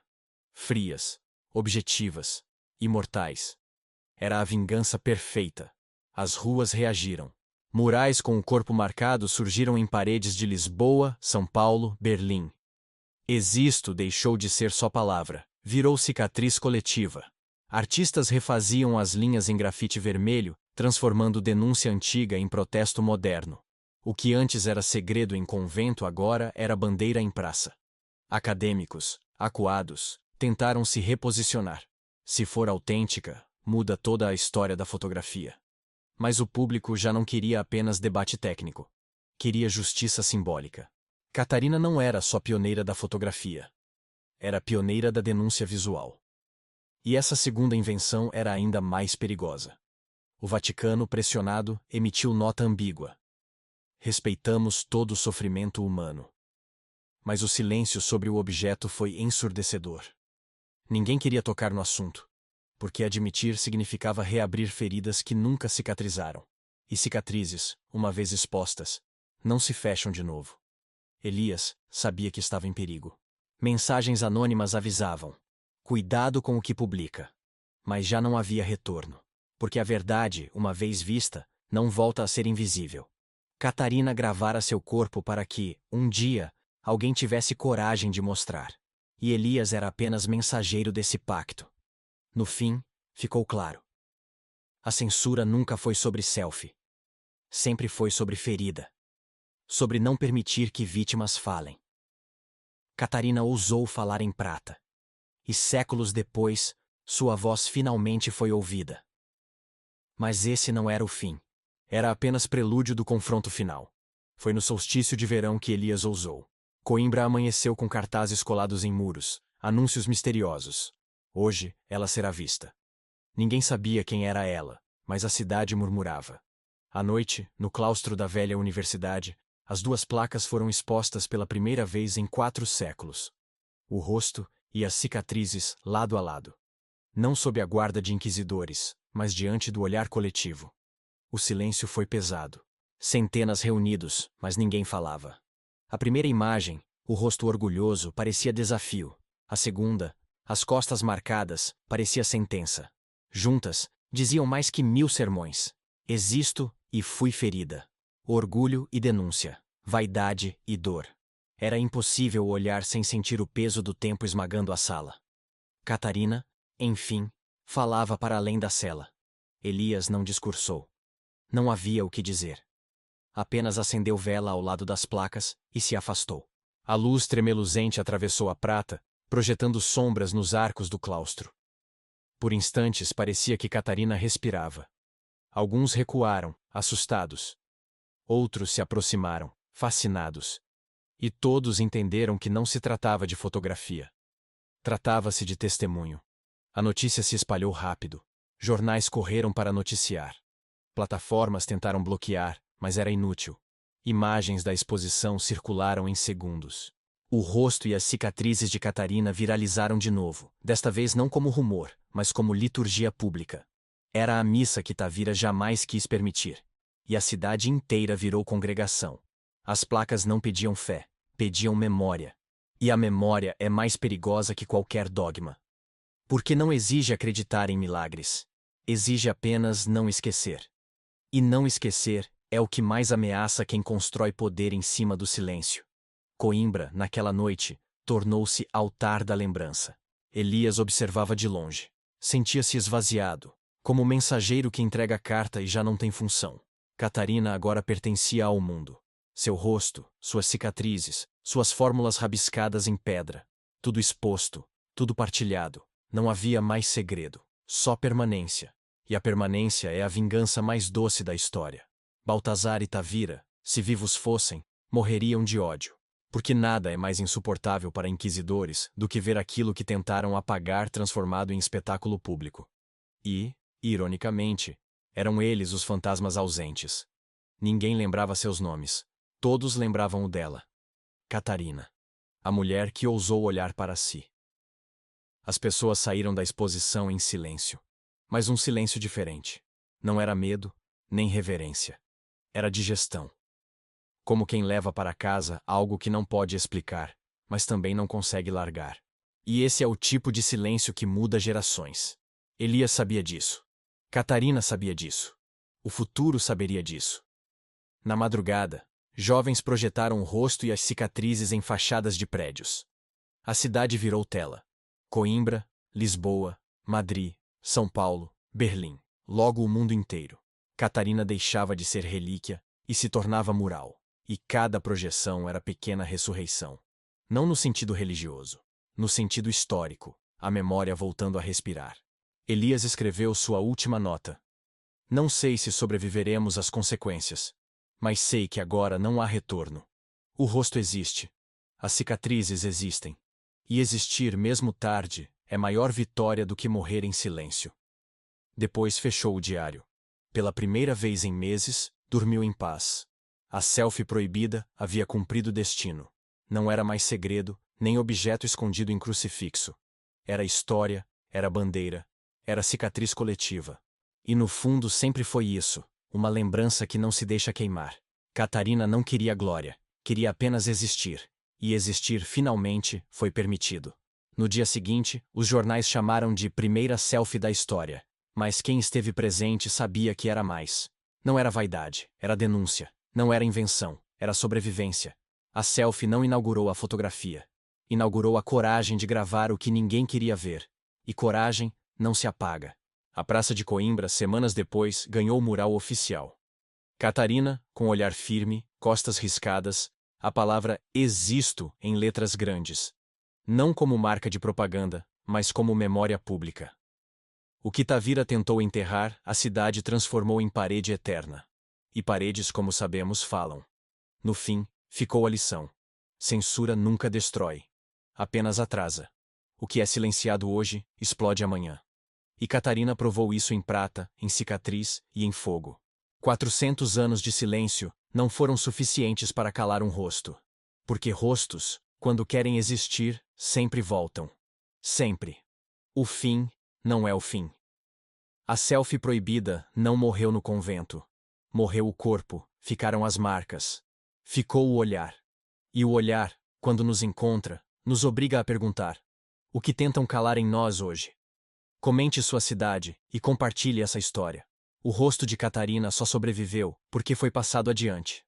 Speaker 1: Frias, objetivas, imortais. Era a vingança perfeita. As ruas reagiram. Murais com o corpo marcado surgiram em paredes de Lisboa, São Paulo, Berlim. Existo deixou de ser só palavra, virou cicatriz coletiva. Artistas refaziam as linhas em grafite vermelho, transformando denúncia antiga em protesto moderno. O que antes era segredo em convento agora era bandeira em praça. Acadêmicos, acuados, tentaram se reposicionar. Se for autêntica, muda toda a história da fotografia. Mas o público já não queria apenas debate técnico. Queria justiça simbólica. Catarina não era só pioneira da fotografia. Era pioneira da denúncia visual. E essa segunda invenção era ainda mais perigosa. O Vaticano, pressionado, emitiu nota ambígua. Respeitamos todo o sofrimento humano. Mas o silêncio sobre o objeto foi ensurdecedor. Ninguém queria tocar no assunto, porque admitir significava reabrir feridas que nunca cicatrizaram. E cicatrizes, uma vez expostas, não se fecham de novo. Elias sabia que estava em perigo. Mensagens anônimas avisavam: cuidado com o que publica. Mas já não havia retorno, porque a verdade, uma vez vista, não volta a ser invisível. Catarina gravara seu corpo para que, um dia, alguém tivesse coragem de mostrar. E Elias era apenas mensageiro desse pacto. No fim, ficou claro. A censura nunca foi sobre selfie. Sempre foi sobre ferida. Sobre não permitir que vítimas falem. Catarina ousou falar em prata. E séculos depois, sua voz finalmente foi ouvida. Mas esse não era o fim. Era apenas prelúdio do confronto final. Foi no solstício de verão que Elias ousou. Coimbra amanheceu com cartazes colados em muros, anúncios misteriosos. Hoje, ela será vista. Ninguém sabia quem era ela, mas a cidade murmurava. À noite, no claustro da velha universidade, as duas placas foram expostas pela primeira vez em 4 séculos. O rosto e as cicatrizes lado a lado. Não sob a guarda de inquisidores, mas diante do olhar coletivo. O silêncio foi pesado. Centenas reunidos, mas ninguém falava. A primeira imagem, o rosto orgulhoso, parecia desafio. A segunda, as costas marcadas, parecia sentença. Juntas, diziam mais que 1000 sermões. Existo e fui ferida. Orgulho e denúncia. Vaidade e dor. Era impossível olhar sem sentir o peso do tempo esmagando a sala. Catarina, enfim, falava para além da cela. Elias não discursou. Não havia o que dizer. Apenas acendeu vela ao lado das placas e se afastou. A luz tremeluzente atravessou a prata, projetando sombras nos arcos do claustro. Por instantes parecia que Catarina respirava. Alguns recuaram, assustados. Outros se aproximaram, fascinados. E todos entenderam que não se tratava de fotografia. Tratava-se de testemunho. A notícia se espalhou rápido. Jornais correram para noticiar. Plataformas tentaram bloquear, mas era inútil. Imagens da exposição circularam em segundos. O rosto e as cicatrizes de Catarina viralizaram de novo, desta vez não como rumor, mas como liturgia pública. Era a missa que Tavira jamais quis permitir. E a cidade inteira virou congregação. As placas não pediam fé, pediam memória. E a memória é mais perigosa que qualquer dogma. Porque não exige acreditar em milagres. Exige apenas não esquecer. E não esquecer é o que mais ameaça quem constrói poder em cima do silêncio. Coimbra, naquela noite, tornou-se altar da lembrança. Elias observava de longe. Sentia-se esvaziado, como o mensageiro que entrega a carta e já não tem função. Catarina agora pertencia ao mundo. Seu rosto, suas cicatrizes, suas fórmulas rabiscadas em pedra. Tudo exposto, tudo partilhado. Não havia mais segredo, só permanência. E a permanência é a vingança mais doce da história. Baltazar e Tavira, se vivos fossem, morreriam de ódio. Porque nada é mais insuportável para inquisidores do que ver aquilo que tentaram apagar transformado em espetáculo público. E, ironicamente, eram eles os fantasmas ausentes. Ninguém lembrava seus nomes. Todos lembravam o dela. Catarina. A mulher que ousou olhar para si. As pessoas saíram da exposição em silêncio. Mas um silêncio diferente. Não era medo, nem reverência. Era digestão. Como quem leva para casa algo que não pode explicar, mas também não consegue largar. E esse é o tipo de silêncio que muda gerações. Elias sabia disso. Catarina sabia disso. O futuro saberia disso. Na madrugada, jovens projetaram o rosto e as cicatrizes em fachadas de prédios. A cidade virou tela. Coimbra, Lisboa, Madrid, São Paulo, Berlim. Logo o mundo inteiro. Catarina deixava de ser relíquia e se tornava mural. E cada projeção era pequena ressurreição. Não no sentido religioso. No sentido histórico, a memória voltando a respirar. Elias escreveu sua última nota. Não sei se sobreviveremos às consequências. Mas sei que agora não há retorno. O rosto existe. As cicatrizes existem. E existir mesmo tarde é maior vitória do que morrer em silêncio. Depois fechou o diário. Pela primeira vez em meses, dormiu em paz. A selfie proibida havia cumprido destino. Não era mais segredo, nem objeto escondido em crucifixo. Era história, era bandeira, era cicatriz coletiva. E no fundo sempre foi isso, uma lembrança que não se deixa queimar. Catarina não queria glória, queria apenas existir. E existir finalmente foi permitido. No dia seguinte, os jornais chamaram de primeira selfie da história. Mas quem esteve presente sabia que era mais. Não era vaidade, era denúncia. Não era invenção, era sobrevivência. A selfie não inaugurou a fotografia. Inaugurou a coragem de gravar o que ninguém queria ver. E coragem não se apaga. A Praça de Coimbra, semanas depois, ganhou o mural oficial. Catarina, com olhar firme, costas riscadas, a palavra "existo" em letras grandes. Não como marca de propaganda, mas como memória pública. O que Tavira tentou enterrar, a cidade transformou em parede eterna. E paredes, como sabemos, falam. No fim, ficou a lição. Censura nunca destrói. Apenas atrasa. O que é silenciado hoje, explode amanhã. E Catarina provou isso em prata, em cicatriz e em fogo. 400 anos de silêncio não foram suficientes para calar um rosto. Porque rostos, quando querem existir, sempre voltam. Sempre. O fim não é o fim. A selfie proibida não morreu no convento. Morreu o corpo, ficaram as marcas. Ficou o olhar. E o olhar, quando nos encontra, nos obriga a perguntar: o que tentam calar em nós hoje? Comente sua cidade e compartilhe essa história. O rosto de Catarina só sobreviveu porque foi passado adiante.